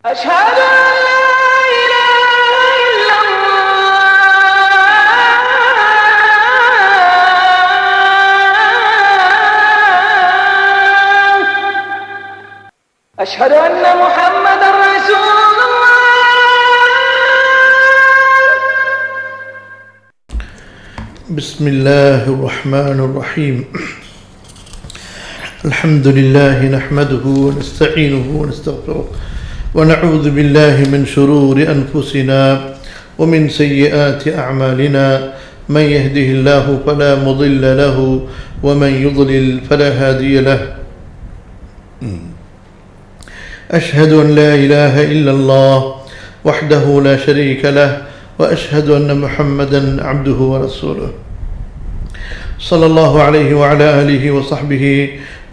أشهد أن لا إله إلا الله أشهد أن محمدا رسول الله بسم الله الرحمن الرحيم الحمد لله نحمده ونستعينه ونستغفره ونعوذ بالله من شرور أنفسنا ومن سيئات أعمالنا من يهده الله فلا مضل له ومن يضلل فلا هادي له أشهد أن لا إله إلا الله وحده لا شريك له وأشهد أن محمدا عبده ورسوله صلى الله عليه وعلى آله وصحبه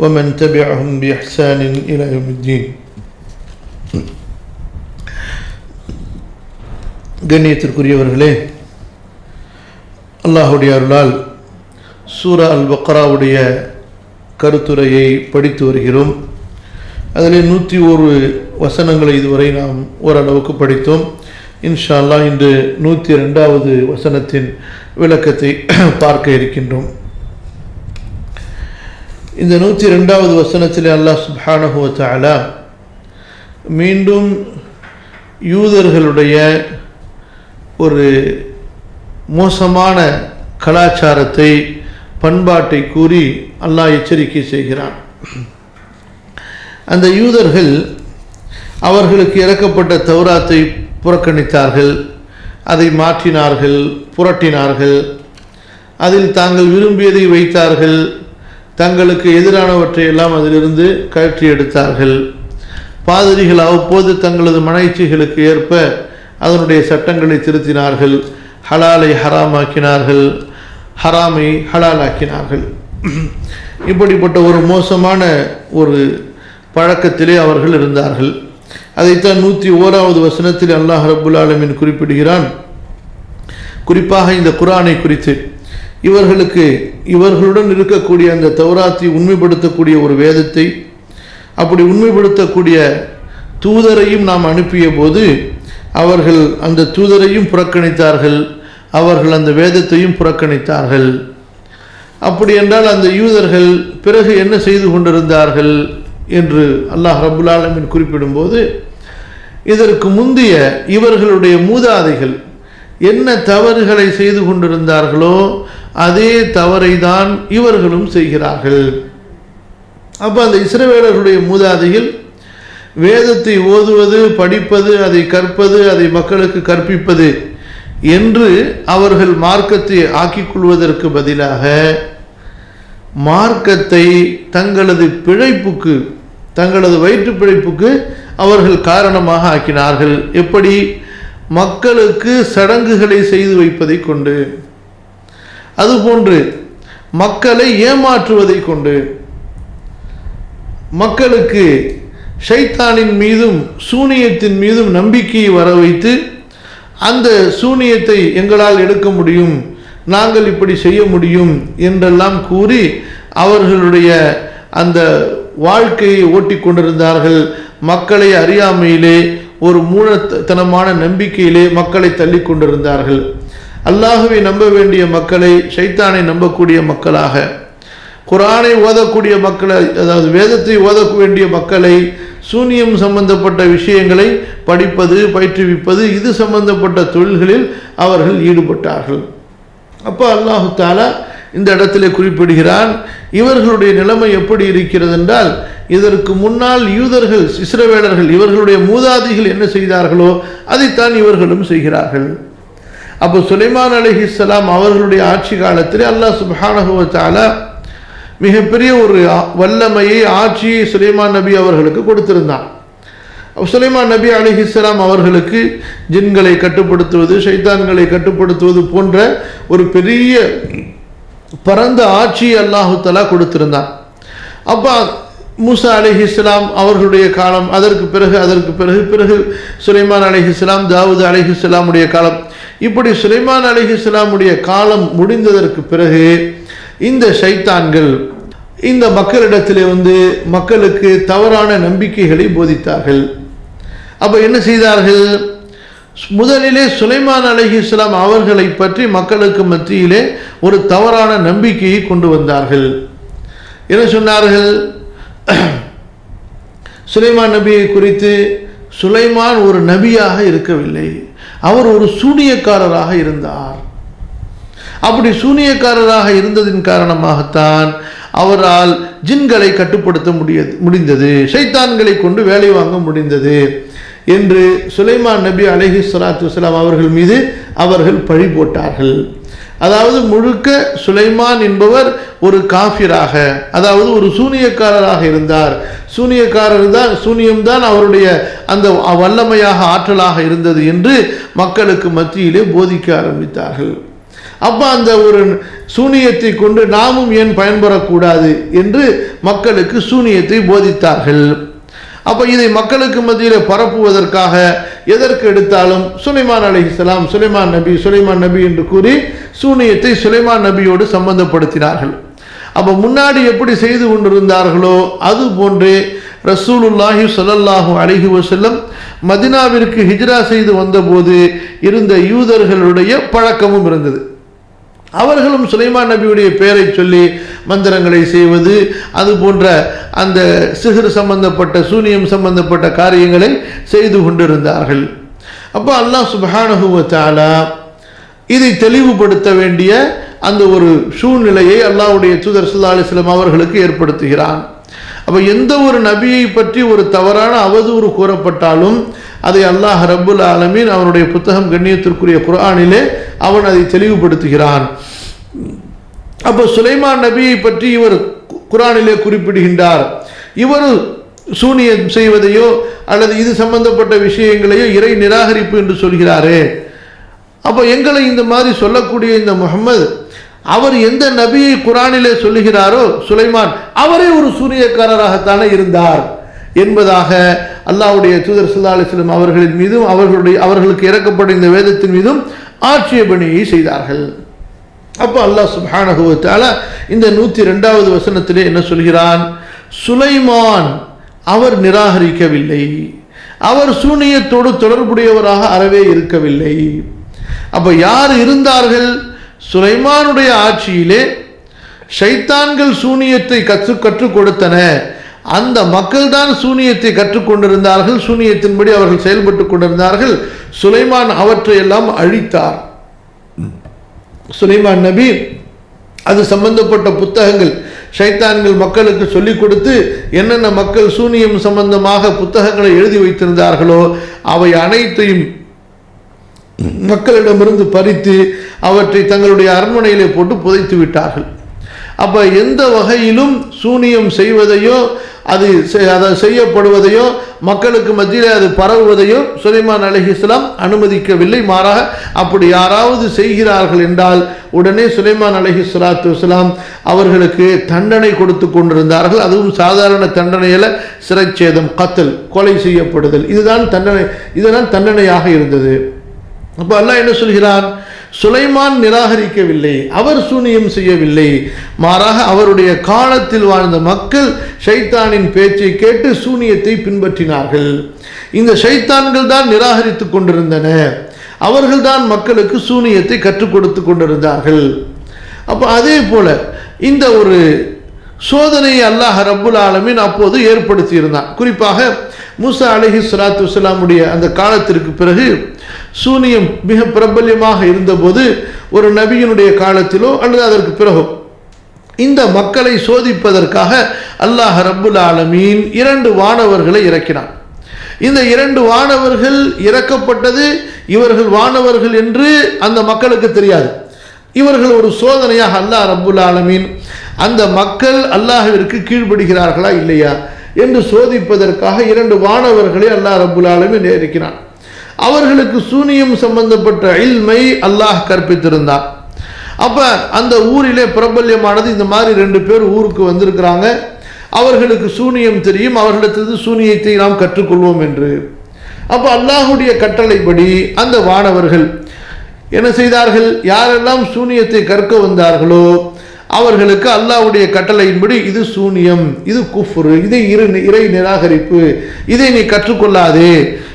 ومن تبعهم بإحسان إلى يوم الدين. கண்ணியத்திற்குரியவர்களே, அல்லாஹுடைய அருளால் சூரா அல் பக்ராவுடைய கருத்துரையை படித்து வருகிறோம். அதில் 101 வசனங்களை இதுவரை நாம் ஓரளவுக்கு படித்தோம். இன்ஷா அல்லாஹ் இன்று 102வது வசனத்தின் விளக்கத்தை பார்க்க இருக்கின்றோம். இந்த 102வது வசனத்தில் அல்லாஹ் சுப்ஹானஹு வ தஆலா மீண்டும் யூதர்களுடைய ஒரு மோசமான கலாச்சாரத்தை, பண்பாட்டை கூறி அல்லாஹ் எச்சரிக்கை செய்கிறான். அந்த யூதர்கள் அவர்களுக்கு இறக்கப்பட்ட தௌராத்தை புறக்கணித்தார்கள், அதை மாற்றினார்கள், புரட்டினார்கள், அதில் தாங்கள் விரும்பியதை வைத்தார்கள், தங்களுக்கு எதிரானவற்றை எல்லாம் அதிலிருந்து கழற்றி எடுத்தார்கள். பாதிரிகள் அவ்வப்போது தங்களது மனைச்சிகளுக்கு ஏற்ப அதனுடைய சட்டங்களை திருத்தினார்கள், ஹலாலை ஹராமாக்கினார்கள், ஹராமை ஹலாலாக்கினார்கள். இப்படிப்பட்ட ஒரு மோசமான ஒரு பழக்கத்திலே அவர்கள் இருந்தார்கள். அதைத்தான் 101வது வசனத்தில் அல்லாஹ் ரப்புல் ஆலமீன் குறிப்பிடுகிறான். குறிப்பாக இந்த குர்ஆனை குறித்து, இவர்களுடன் இருக்கக்கூடிய அந்த தௌராத்தை உண்மைப்படுத்தக்கூடிய ஒரு வேதத்தை, அப்படி உண்மைப்படுத்தக்கூடிய தூதரையும் நாம் அனுப்பிய போது அவர்கள் அந்த தூதரையும் புறக்கணித்தார்கள், அவர்கள் அந்த வேதத்தையும் புறக்கணித்தார்கள். அப்படி என்றால் அந்த யூதர்கள் பிறகு என்ன செய்து கொண்டிருந்தார்கள் என்று அல்லாஹ் ரப்புல் ஆலமீன் குறிப்பிடும்போது, இதற்கு முந்தைய இவர்களுடைய மூதாதைகள் என்ன தவறுகளை செய்து கொண்டிருந்தார்களோ அதே தவறை தான் இவர்களும் செய்கிறார்கள். அப்போ அந்த இஸ்ரவேலர்களுடைய மூதாதைகள் வேதத்தை ஓதுவது, படிப்பது, அதை கற்பது, அதை மக்களுக்கு கற்பிப்பது என்று அவர்கள் மார்க்கத்தை ஆக்கிக் கொள்வதற்கு பதிலாக மார்க்கத்தை தங்களது பிழைப்புக்கு, தங்களது வயிற்று பிழைப்புக்கு அவர்கள் காரணமாக ஆக்கினார்கள். எப்படி? மக்களுக்கு சடங்குகளை செய்து வைப்பதை கொண்டு, அதுபோன்று மக்களை ஏமாற்றுவதை கொண்டு, மக்களுக்கு ஷைத்தானின் மீதும் சூனியத்தின் மீதும் நம்பிக்கையை வர வைத்து, அந்த சூனியத்தை எங்களால் எடுக்க முடியும், நாங்கள் இப்படி செய்ய முடியும் என்றெல்லாம் கூறி அவர்களுடைய அந்த வாழ்க்கையை ஓட்டி கொண்டிருந்தார்கள். மக்களை அறியாமையிலே, ஒரு மூலத்தனமான நம்பிக்கையிலே மக்களை தள்ளி கொண்டிருந்தார்கள். அல்லாஹுவை நம்ப வேண்டிய மக்களை ஷைத்தானை நம்பக்கூடிய மக்களாக, குர்ஆனை ஓதக்கூடிய மக்களை, அதாவது வேதத்தை ஓத வேண்டிய மக்களை சூனியம் சம்பந்தப்பட்ட விஷயங்களை படிப்பது, பயிற்றுவிப்பது, இது சம்பந்தப்பட்ட தொழில்களில் அவர்கள் ஈடுபட்டார்கள். அப்போ அல்லாஹு தஆலா இந்த இடத்திலே குறிப்பிடுகிறான், இவர்களுடைய நிலைமை எப்படி இருக்கிறது என்றால், இதற்கு முன்னால் யூதர்கள், இஸ்ரவேலர்கள், இவர்களுடைய மூதாதிகள் என்ன செய்தார்களோ அதைத்தான் இவர்களும் செய்கிறார்கள். அப்போ சுலைமான் அலைஹிஸ்ஸலாம் அவர்களுடைய ஆட்சி காலத்திலே அல்லாஹ் சுப்ஹானஹு வ தஆலா மிகப்பெரிய ஒரு வல்லமையை, ஆட்சியை சுலைமான் நபி அவர்களுக்கு கொடுத்திருந்தான். சுலைமான் நபி அலைஹிஸ்ஸலாம் அவர்களுக்கு ஜின்களை கட்டுப்படுத்துவது, ஷைத்தான்களை கட்டுப்படுத்துவது போன்ற ஒரு பெரிய பரந்த ஆட்சியை அல்லாஹு தஆலா கொடுத்திருந்தான். அப்போ மூசா அலைஹிஸ்ஸலாம் அவர்களுடைய காலம், அதற்கு பிறகு சுலைமான் அலைஹிஸ்ஸலாம், தாவூத் அலைஹிஸ்ஸலாமுடைய காலம், இப்படி சுலைமான் அலைஹிஸ்ஸலாமுடைய காலம் முடிந்ததற்கு பிறகு இந்த ஷைத்தான்கள் இந்த மக்களிடத்திலே மக்களுக்கு தவறான நம்பிக்கைகளை போதித்தார்கள். அப்போ என்ன செய்தார்கள்? முதலிலே சுலைமான் அலைஹிஸ்ஸலாம் அவர்களை பற்றி மக்களுக்கு மத்தியிலே ஒரு தவறான நம்பிக்கையை கொண்டு வந்தார்கள். என்ன சொன்னார்கள்? சுலைமான் நபியை குறித்து, சுலைமான் ஒரு நபியாக இருக்கவில்லை, அவர் ஒரு சூனியக்காரராக இருந்தார். அப்படி சூனியக்காரராக இருந்ததின் காரணமாகத்தான் அவரால் ஜின்களை கட்டுப்படுத்த முடிந்தது, ஷைத்தான்களை கொண்டு வேலை வாங்க முடிந்தது என்று சுலைமான் நபி அலைஹிஸ்ஸலாத்து வஸ்ஸலாம் அவர்கள் மீது அவர்கள் பழி போட்டார்கள். அதாவது முழுக்க சுலைமான் என்பவர் ஒரு காஃபிராக, அதாவது ஒரு சூனியக்காரராக இருந்தார். சூனியம்தான் அவருடைய அந்த வல்லமையாக ஆற்றலாக இருந்தது என்று மக்களுக்கு மத்தியிலே போதிக்க ஆரம்பித்தார்கள். அப்போ அந்த ஒரு சூனியத்தை கொண்டு நாமும் ஏன் பயன்பெறக்கூடாது என்று மக்களுக்கு சூனியத்தை போதித்தார்கள். அப்போ இதை மக்களுக்கு மத்தியில் பரப்புவதற்காக எதற்கு எடுத்தாலும் சுலைமான் அலைஹிஸ்ஸலாம், சுலைமான் நபி என்று கூறி சூனியத்தை சுலைமான் நபியோடு சம்பந்தப்படுத்தினார்கள். அப்போ முன்னாடி எப்படி செய்து கொண்டிருந்தார்களோ அது போன்றே ரசூலுல்லாஹி ஸல்லல்லாஹு அலைஹி வஸல்லம் மதினாவிற்கு ஹிஜ்ரா செய்து வந்தபோது இருந்த யூதர்களுடைய பழக்கமும் இருந்தது. அவர்களும் சுலைமான் நபியுடைய பெயரை சொல்லி மந்திரங்களை செய்வது, அது போன்ற அந்த சிஹர் சம்பந்தப்பட்ட சூனியம் சம்பந்தப்பட்ட காரியங்களை செய்து கொண்டிருந்தார்கள். அப்போ அல்லாஹ் சுப்ஹானஹு வ தஆலா இதை தெளிவுபடுத்த வேண்டிய அந்த ஒரு சூழ்நிலையை அல்லாஹ்வுடைய தூதர் ஸல்லல்லாஹு அலைஹி வஸல்லம் அவர்களுக்கு ஏற்படுத்துகிறான். அப்போ எந்த ஒரு நபியை பற்றி ஒரு தவறான அவதூறு கூறப்பட்டாலும் அதை அல்லாஹ் ரப்புல் ஆலமீன் அவனுடைய புத்தகம் கண்ணியத்திற்குரிய குர்ஆனிலே அவன் அதை தெளிவுபடுத்துகிறான். அப்போ சுலைமான் நபியை பற்றி இவர் குர்ஆனிலே குறிப்பிடுகின்றார். இவர் சூனியம் செய்வதையோ அல்லது இது சம்பந்தப்பட்ட விஷயங்களையோ இறை நிராகரிப்பு என்று சொல்கிறாரே. அப்போ எங்களை இந்த மாதிரி சொல்லக்கூடிய இந்த முஹம்மது, அவர் எந்த நபியை குர்ஆனிலே சொல்லுகிறாரோ சுலைமான் அவரே ஒரு சூனியக்காரராகத்தானே இருந்தார் என்பதாக அல்லாஹ்வுடைய தூதர் ஸல்லல்லாஹு அலைஹி வஸல்லம் அவர்களின் மீதும் அவர்களுக்கு இறக்கப்பட்ட இந்த வேதத்தின் மீதும் ஆட்சேபனையை செய்தார்கள். அப்போ அல்லாஹ் சுப்ஹானஹு வ தஆலா இந்த 102வது வசனத்திலே என்ன சொல்கிறான்? சுலைமான் அவர் நிராகரிக்கவில்லை, அவர் சூனியத்தோடு தொடர்புடையவராக அறவே இருக்கவில்லை. அப்போ யார் இருந்தார்கள்? சுலைமானுடைய ஆட்சியிலே ஷைத்தான்கள் சூனியத்தை கற்றுக் கொடுத்தன, அந்த மக்கள் தான் சூனியத்தை கற்றுக்கொண்டிருந்தார்கள், சூனியத்தின்படி அவர்கள் செயல்பட்டு கொண்டிருந்தார்கள். சுலைமான் அவற்றையெல்லாம் அழித்தார். சுலைமான் நபி அது சம்பந்தப்பட்ட புத்தகங்கள் ஷைத்தான்கள் மக்களுக்கு சொல்லிக் கொடுத்து என்னென்ன மக்கள் சூனியம் சம்பந்தமாக புத்தகங்களை எழுதி வைத்திருந்தார்களோ அவை அனைத்தையும் மக்களிடமிருந்து பறித்து அவற்றை தங்களுடைய அரண்மனையிலே போட்டு புதைத்து விட்டார்கள். அப்போ எந்த வகையிலும் சூனியம் செய்வதையோ அது செய்யப்படுவதையோ மக்களுக்கு மத்தியில் அது பரவுவதையோ சுலைமான் அலைஹிஸ்ஸலாம் அனுமதிக்கவில்லை. மாறாக அப்படி யாராவது செய்கிறார்கள் என்றால் உடனே சுலைமான் அலைஹிஸ்ஸலாத்து வஸ்ஸலாம் அவர்களுக்கு தண்டனை கொடுத்து கொண்டிருந்தார்கள். அதுவும் சாதாரண தண்டனையில் சிறைச்சேதம், கத்தல், கொலை செய்யப்படுதல், இதுதான் தண்டனையாக இருந்தது. அப்போ அல்லாஹ் என்ன சொல்கிறான்? சுலைமான் நிராகரிக்கவில்லை, அவர் சூனியம் செய்யவில்லை, மாறாக அவருடைய காலத்தில் வாழ்ந்த மக்கள் ஷைத்தானின் பேச்சை கேட்டு சூனியத்தை பின்பற்றினார்கள். இந்த ஷைத்தான்கள் தான் நிராகரித்து கொண்டிருந்தன, அவர்கள் தான் மக்களுக்கு சூனியத்தை கற்றுக் கொடுத்து கொண்டிருந்தார்கள். அப்போ அதே போல இந்த ஒரு சோதனையை அல்லாஹ் ரப்புல் ஆலமீன் அப்போது ஏற்படுத்தி இருந்தான். குறிப்பாக மூசா அலைஹிஸ்ஸலாத்து வஸ்ஸலாமுடைய அந்த காலத்திற்கு பிறகு சூனியம் மிக பிரபல்யமாக இருந்தபோது ஒரு நபியினுடைய காலத்திலோ அல்லது அதற்கு பிறகோ இந்த மக்களை சோதிப்பதற்காக அல்லாஹ் ரப்புல் ஆலமீன் 2 வானவர்களை இறக்கினான். இந்த 2 வானவர்கள் இறக்கப்பட்டது இவர்கள் வானவர்கள் என்று அந்த மக்களுக்கு தெரியாது. இவர்கள் ஒரு சோதனையாக அல்லாஹ் ரப்புல் ஆலமீன் அந்த மக்கள் அல்லாஹ்விற்கு கீழ்ப்படுகிறார்களா இல்லையா என்று சோதிப்பதற்காக 2 வானவர்களை அல்லாஹ் ரப்புல் ஆலமீன் இறக்கினான். அவர்களுக்கு சூனியம் சம்பந்தப்பட்ட இல்மை அல்லாஹ் கற்பித்திருந்தான். அப்போ அந்த ஊரிலே பிரபல்யமானது இந்த மாதிரி 2 பேர் ஊருக்கு வந்திருக்கிறாங்க, அவர்களுக்கு சூனியம் தெரியும், அவர்களிடத்திலிருந்து சூனியத்தை நாம் கற்றுக்கொள்வோம் என்று. அப்போ அல்லாஹுடைய கட்டளைப்படி அந்த வானவர்கள் என்ன செய்தார்கள்? யாரெல்லாம் சூனியத்தை கற்க வந்தார்களோ அவர்களுக்கு அல்லாஹ்வுடைய கட்டளையின்படி இது சூனியம், இது குஃப்ரு, இது இறை நிராகரிப்பு, இதை நீ கற்றுக்கொள்ளாதே,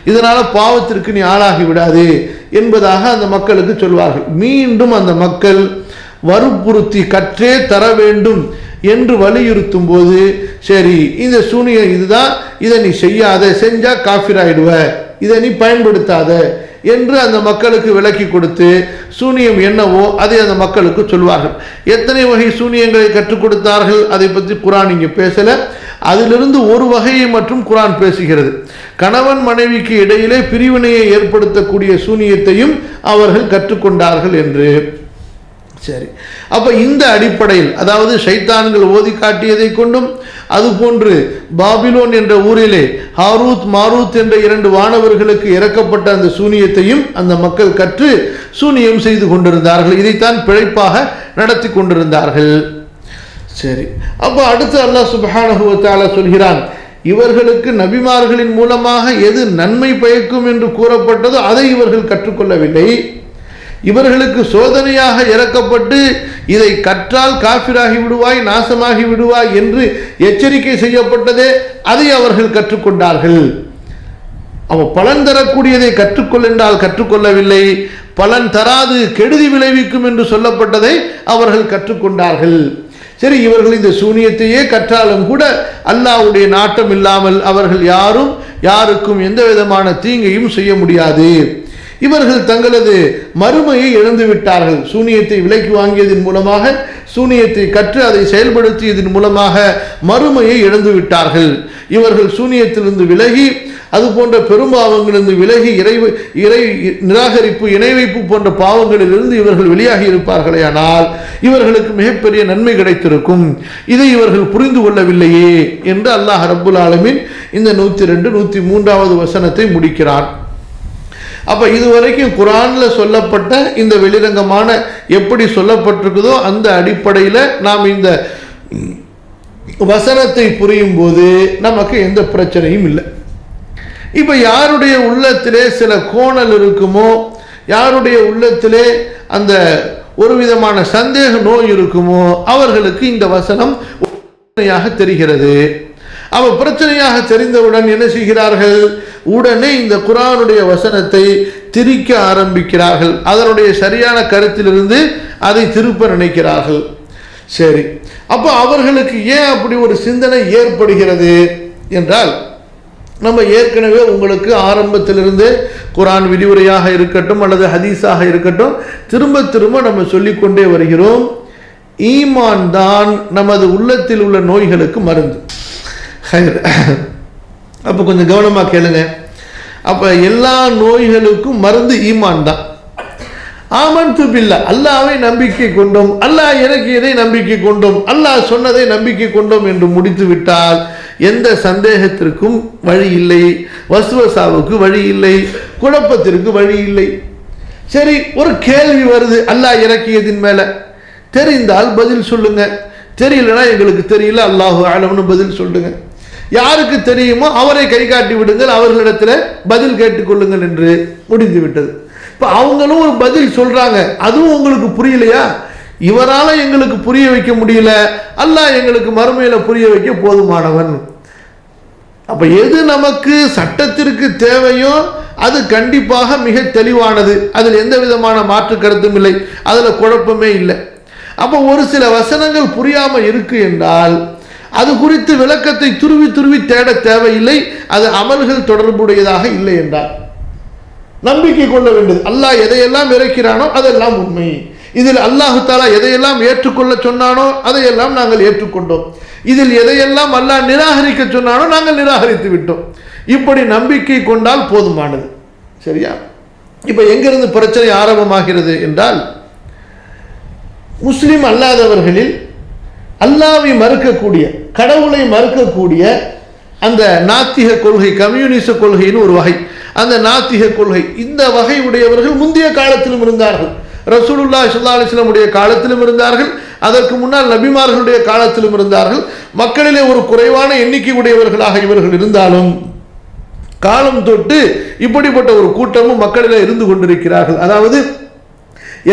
இதனால பாவத்திற்கு நீ ஆளாகி விடாதே என்பதாக அந்த மக்களுக்கு சொல்வார்கள். மீண்டும் அந்த மக்கள் வற்புறுத்தி கற்றே தர வேண்டும் என்று வலியுறுத்தும் போது, சரி இந்த சூனியம் இதுதான், இதை நீ செய்யாத, செஞ்சா காஃபிராயிடுவ, இதை நீ பயன்படுத்தாத என்று அந்த மக்களுக்கு விளக்கி கொடுத்து சூனியம் என்னவோ அதை அந்த மக்களுக்கு சொல்வார்கள். எத்தனை வகை சூனியங்களை கற்றுக் கொடுத்தார்கள் அதை பற்றி குர்ஆன் இங்கே பேசல. அதிலிருந்து ஒரு வகையை மற்றும் குர்ஆன் பேசுகிறது. கணவன் மனைவிக்கு இடையிலே பிரிவினையை ஏற்படுத்தக்கூடிய சூனியத்தையும் அவர்கள் கற்றுக்கொண்டார்கள் என்று. சரி, அப்ப இந்த அடிப்படையில், அதாவது ஷைத்தான்கள் ஓதி காட்டியதை கொண்டும், அதுபோன்று பாபிலோன் என்ற ஊரிலே ஹாரூத் மாரூத் என்ற 2 வானவர்களுக்கு இறக்கப்பட்ட அந்த சூனியத்தையும் அந்த மக்கள் கற்று சூனியம் செய்து கொண்டிருந்தார்கள். இதைத்தான் பிழைப்பாக நடத்தி கொண்டிருந்தார்கள். சரி, அப்ப அடுத்து அல்லாஹ் சுப்ஹானஹு வ தஆலா சொல்கிறான், இவர்களுக்கு நபிமார்களின் மூலமாக எது நன்மை பயக்கும் என்று கூறப்பட்டதோ அதை இவர்கள் கற்றுக்கொள்ளவில்லை. இவர்களுக்கு சோதனையாக இறக்கப்பட்டு இதை கற்றால் காஃபிராகி விடுவாய், நாசமாகி விடுவாய் என்று எச்சரிக்கை செய்யப்பட்டதே அதை அவர்கள் கற்றுக்கொண்டார்கள். பலன் தரக்கூடியதை கற்றுக்கொள் என்றால் கற்றுக்கொள்ளவில்லை, பலன் தராது கெடுதி விளைவிக்கும் என்று சொல்லப்பட்டதை அவர்கள் கற்றுக்கொண்டார்கள். சரி, இவர்கள் இந்த சூனியத்தையே கற்றாலும் கூட அல்லாஹ்வுடைய நாட்டம் இல்லாமல் அவர்கள் யாருக்கும் எந்த விதமான தீங்கையும் செய்ய முடியாது. இவர்கள் தங்களது மறுமையை இழந்து விட்டார்கள். சூனியத்தை விலைக்கு வாங்கியதன் மூலமாக, சூனியத்தை கற்று அதை செயல்படுத்தியதன் மூலமாக மறுமையை இழந்து விட்டார்கள். இவர்கள் சூனியத்திலிருந்து விலகி, அது போன்ற பெரும்பாவங்களிலிருந்து விலகி, இறை நிராகரிப்பு, இணை வைப்பு போன்ற பாவங்களிலிருந்து இவர்கள் வெளியாகி இருப்பார்களே, ஆனால் இவர்களுக்கு மிகப்பெரிய நன்மை கிடைத்திருக்கும். இதை இவர்கள் புரிந்து கொள்ளவில்லையே என்று அல்லாஹ் ரப்புல் ஆலமீன் இந்த 102, 103வது வசனத்தை முடிக்கிறான். அப்ப இதுவரைக்கும் குர்ஆன்ல சொல்லப்பட்ட இந்த வெளிரங்கமான எப்படி சொல்லப்பட்டிருக்குதோ அந்த அடிப்படையில் நாம் இந்த வசனத்தை புரியும் போது நமக்கு எந்த பிரச்சனையும் இல்லை. இப்ப யாருடைய உள்ளத்திலே சில கோணல் இருக்குமோ, யாருடைய உள்ளத்திலே அந்த ஒரு விதமான சந்தேக நோய் இருக்குமோ, அவர்களுக்கு இந்த வசனம் பிரச்சனையாக தெரிகிறது. அவ பிரச்சனையாக தெரிந்தவுடன் என்ன செய்கிறார்கள்? உடனே இந்த குர்ஆனுடைய வசனத்தை திரிக்க ஆரம்பிக்கிறார்கள். அதனுடைய சரியான கருத்திலிருந்து அதை திருப்ப நினைக்கிறார்கள். சரி, அப்போ அவர்களுக்கு ஏன் அப்படி ஒரு சிந்தனை ஏற்படுகிறது என்றால், நம்ம ஏற்கனவே உங்களுக்கு ஆரம்பத்திலிருந்து குர்ஆன் விரிவுரையாக இருக்கட்டும் அல்லது ஹதீஸாக இருக்கட்டும் திரும்ப திரும்ப நம்ம சொல்லிக்கொண்டே வருகிறோம், ஈமான் தான் நமது உள்ளத்தில் உள்ள நோய்களுக்கு மருந்து. அப்போ கொஞ்சம் கவனமாக கேளுங்க. அப்போ எல்லா நோய்களுக்கும் மருந்து ஈமான் தான். ஆமன்து பில்லாஹ், அல்லாஹ்வை நம்பிக்கை கொண்டோம், அல்லாஹ் எனக்கு எதை நம்பிக்கை கொண்டோம், அல்லாஹ் சொன்னதை நம்பிக்கை கொண்டோம் என்று முடித்து விட்டால் எந்த சந்தேகத்திற்கும் வழி இல்லை, வஸ்வசாவுக்கு வழி இல்லை, குழப்பத்திற்கு வழி இல்லை. சரி, ஒரு கேள்வி வருது அல்லாஹ் இறக்கியதின் மேல, தெரிந்தால் பதில் சொல்லுங்க, தெரியலனா எங்களுக்கு தெரியல அல்லாஹு அலம்னு பதில் சொல்லுங்க. யாருக்கு தெரியுமோ அவரை கை காட்டி விடுங்கள், அவர்களிடத்தில் பதில் கேட்டுக்கொள்ளுங்கள் என்று முடிந்து விட்டது. இப்போ அவங்களும் ஒரு பதில் சொல்றாங்க, அதுவும் உங்களுக்கு புரியலையா? இவரால் எங்களுக்கு புரிய வைக்க முடியல, அல்லாஹ் எங்களுக்கு மறுமையில புரிய வைக்க போதுமானவன். அப்ப எது நமக்கு சட்டத்திற்கு தேவையோ அது கண்டிப்பாக மிக தெளிவானது, அதில் எந்த விதமான மாற்று கருத்தும் இல்லை, அதில் குழப்பமே இல்லை. அப்போ ஒரு சில வசனங்கள் புரியாம இருக்கு என்றால் அது குறித்து விளக்கத்தை துருவி துருவி தேட தேவையில்லை, அது அமல்கள் தொடர்புடையதாக இல்லை என்றால் நம்பிக்கை கொள்ள வேண்டியது. அல்லாஹ் எதையெல்லாம் இறக்கிறானோ அதெல்லாம் உண்மை, இதில் அல்லாஹு தஆலா எதையெல்லாம் ஏற்றுக்கொள்ள சொன்னானோ அதையெல்லாம் நாங்கள் ஏற்றுக்கொண்டோம், இதில் எதையெல்லாம் அல்லாஹ் நிராகரிக்க சொன்னானோ நாங்கள் நிராகரித்து விட்டோம். இப்படி நம்பிக்கை கொண்டால் போதுமானது. சரியா? இப்போ எங்கிருந்து பிரச்சனை ஆரம்பமாகிறது என்றால், முஸ்லிம் அல்லாதவர்களில் அல்லாஹ்வை மறுக்கக்கூடிய, கடவுளை மறுக்கக்கூடிய அந்த நாத்திக கொள்கை, கம்யூனிச கொள்கைன்னு ஒரு வகை, அந்த நாத்திக கொள்கை, இந்த வகை உடையவர்கள் முந்தைய காலத்திலும் இருந்தார்கள். ரசூலுல்லாஹி ஸல்லல்லாஹு அலைஹி வஸல்லம் உடைய காலத்திலும் இருந்தார்கள், அதற்கு முன்னால் நபிமார்களுடைய காலத்திலும் இருந்தார்கள். மக்களிலே ஒரு குறைவான எண்ணிக்கை உடையவர்களாக இவர்கள் இருந்தாலும் காலம் தொட்டு இப்படிப்பட்ட ஒரு கூட்டமும் மக்களிலே இருந்து கொண்டிருக்கிறார்கள். அதாவது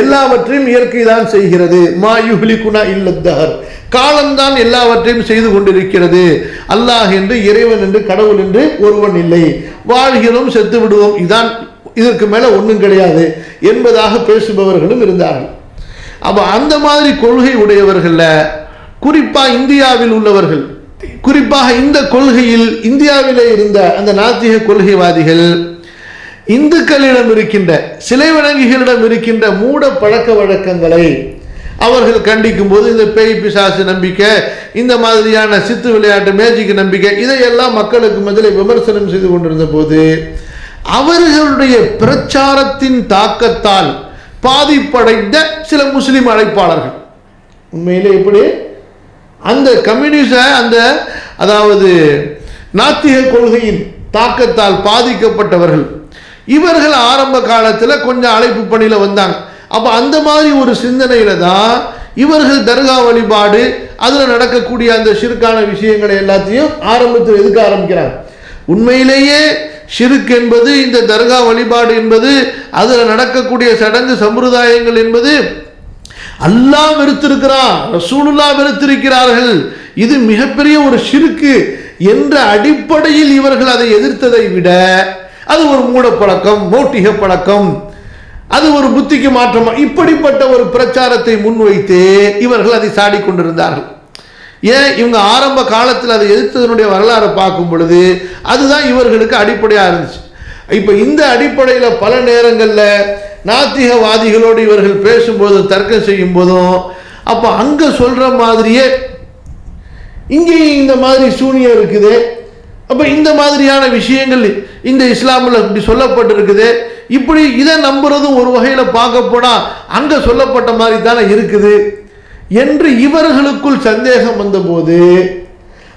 எல்லாவற்றையும் இயற்கை தான் செய்கிறது. மா யுஹ்லிகுனா இல்லத்தஹர், காலம்தான் எல்லாவற்றையும் செய்து கொண்டிருக்கிறது. அல்லாஹ் என்று, இறைவன் என்று, கடவுள் என்று ஒருவன் இல்லை. வாழ்கிறோம், செத்து விடுவோம், இதான், இதற்கு மேல ஒன்றும் கிடையாது என்பதாக பேசுபவர்களும் இருந்தார்கள். அப்ப அந்த மாதிரி கொள்கை உடையவர்கள குறிப்பா இந்தியாவில் உள்ளவர்கள், குறிப்பாக இந்த கொள்கையில் இந்தியாவிலே இருந்த அந்த நாத்திக கொள்கைவாதிகள் இந்துக்களிடம் இருக்கின்ற, சிலை வணங்கிகளிடம் இருக்கின்ற மூட பழக்க வழக்கங்களை அவர்கள் கண்டிக்கும் போது, இந்த பேய் பிசாசு நம்பிக்கை, இந்த மாதிரியான சித்து விளையாட்டு, மேஜிக் நம்பிக்கை, இதையெல்லாம் மக்களுக்கு மத்தியில் விமர்சனம் செய்து கொண்டிருந்த போது அவர்களுடைய பிரச்சாரத்தின் தாக்கத்தால் பாதிப்படைந்த சில முஸ்லிம் அழைப்பாளர்கள், உண்மையிலே எப்படி அந்த கம்யூனிச, அந்த அதாவது நாத்திக கொள்கையின் தாக்கத்தால் பாதிக்கப்பட்டவர்கள், இவர்கள் ஆரம்ப காலத்தில் கொஞ்சம் அழைப்பு பணியில் வந்தாங்க. அப்போ அந்த மாதிரி ஒரு சிந்தனையில தான் இவர்கள் தர்கா வழிபாடு, அதில் நடக்கக்கூடிய அந்த ஷிர்கான விஷயங்களை எல்லாத்தையும் ஆரம்பத்தில் எதுக்கு ஆரம்பிக்கிறாங்க? உண்மையிலேயே ஷிர்க் என்பது, இந்த தர்கா வழிபாடு என்பது, அதில் நடக்கக்கூடிய சடங்கு சம்பிரதாயங்கள் என்பது அல்லாஹ் வெறுத்திருக்கிறான், ரசூலுல்லாஹ் வெறுத்திருக்கிறார்கள், இது மிகப்பெரிய ஒரு ஷிர்க்கு என்ற அடிப்படையில் இவர்கள் அதை எதிர்த்ததை விட அது ஒரு மூடப்பழக்கம், மோட்டிக பழக்கம், அது ஒரு புத்திக்கு மாற்றம், இப்படிப்பட்ட ஒரு பிரச்சாரத்தை முன்வைத்து இவர்கள் அதை சாடி கொண்டிருந்தார்கள். ஏன்? இவங்க ஆரம்ப காலத்தில் அதை எதிர்த்ததனுடைய வரலாறு பார்க்கும் பொழுது அதுதான் இவர்களுக்கு அடிப்படையாக இருந்துச்சு. இப்போ இந்த அடிப்படையில் பல நேரங்களில் நாத்திகவாதிகளோடு இவர்கள் பேசும்போது, தர்க்கம் செய்யும் போதும், அப்போ அங்கே சொல்ற மாதிரியே இங்கேயும் இந்த மாதிரி சூனியம் இருக்குது, அப்போ இந்த மாதிரியான விஷயங்கள் இந்த இஸ்லாமில் இப்படி சொல்லப்பட்டிருக்குது, இப்படி இதை நம்புறதும் ஒரு வகையில் பார்க்க போனால் அங்கே சொல்லப்பட்ட மாதிரி தானே இருக்குது என்று இவர்களுக்குள் சந்தேகம் வந்தபோது,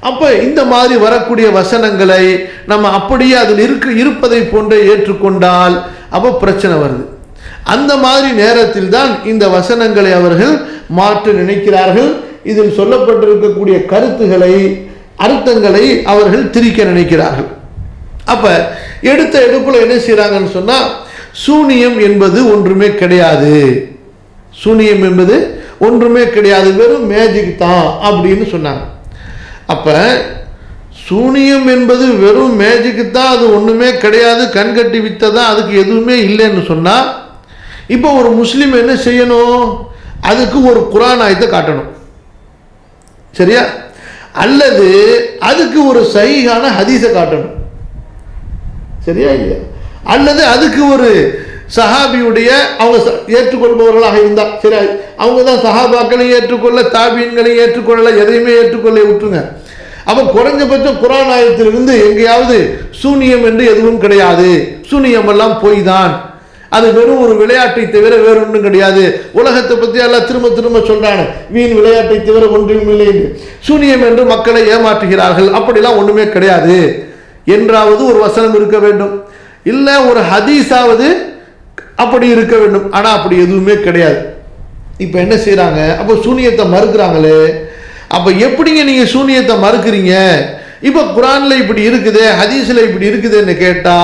அப்போ இந்த மாதிரி வரக்கூடிய வசனங்களை நம்ம அப்படியே அதில் இருப்பதை போன்றே ஏற்றுக்கொண்டால் அப்போ பிரச்சனை வருது. அந்த மாதிரி நேரத்தில் தான் இந்த வசனங்களை அவர்கள் மாற்ற நினைக்கிறார்கள். இதில் சொல்லப்பட்டிருக்கக்கூடிய கருத்துக்களை, அர்த்தங்களை அவர்கள் திரிக்க நினைக்கிறார்கள். அப்ப எடுத்த எடுப்புல என்ன செய்யறாங்கன்னு சொன்னா, சூனியம் என்பது ஒன்றுமே கிடையாது, சூனியம் என்பது ஒன்றுமே கிடையாது, வெறும் மேஜிக் தான் அப்படின்னு சொன்னாங்க. அப்ப சூனியம் என்பது வெறும் மேஜிக் தான், அது ஒண்ணுமே கிடையாது, கண்கட்டி வித்ததான், அதுக்கு எதுவுமே இல்லைன்னு சொன்னா, இப்போ ஒரு முஸ்லீம் என்ன செய்யணும்? அதுக்கு ஒரு குர்ஆன் ஆயத்தை காட்டணும், சரியா? அல்லது அதுக்கு ஒரு சஹீஹான ஹதீஸை காட்டணும், சரியா இல்லையா? அல்லது அதுக்கு ஒரு சஹாபியுடைய, அவங்க ஏற்றுக்கொள்பவர்களாக இருந்தா சரி, அவங்க தான் சஹாபாக்களையும் ஏற்றுக்கொள்ள, தாபீன்களையும் ஏற்றுக்கொள்ள, எதையுமே ஏற்றுக்கொள்ள விட்டுருங்க. அப்போ குறைஞ்சபட்சம் குர்ஆன் ஆயத்திலிருந்து எங்கேயாவது சூனியம் என்று எதுவும் கிடையாது, சூனியம் எல்லாம் பொய் தான், அது வெறும் ஒரு விளையாட்டை தவிர வேற ஒன்றும் கிடையாது, உலகத்தை பற்றி எல்லாம் திரும்ப திரும்ப சொல்றாங்க, வீண் விளையாட்டை தவிர ஒன்றும் இல்லை என்று, சூனியம் என்று மக்களை ஏமாற்றுகிறார்கள், அப்படிலாம் ஒண்ணுமே கிடையாது என்றாவது ஒரு வசனம் இருக்க வேண்டும், இல்ல ஒரு ஹதீஸாவது அப்படி இருக்க வேண்டும். ஆனா அப்படி எதுவுமே கிடையாது. இப்ப என்ன செய்யறாங்க? அப்போ சூனியத்தை மறுக்கிறாங்களே, அப்ப எப்படிங்க நீங்க சூனியத்தை மறுக்கிறீங்க? இப்ப குர்ஆன்ல இப்படி இருக்குது, ஹதீஸ்ல இப்படி இருக்குதுன்னு கேட்டா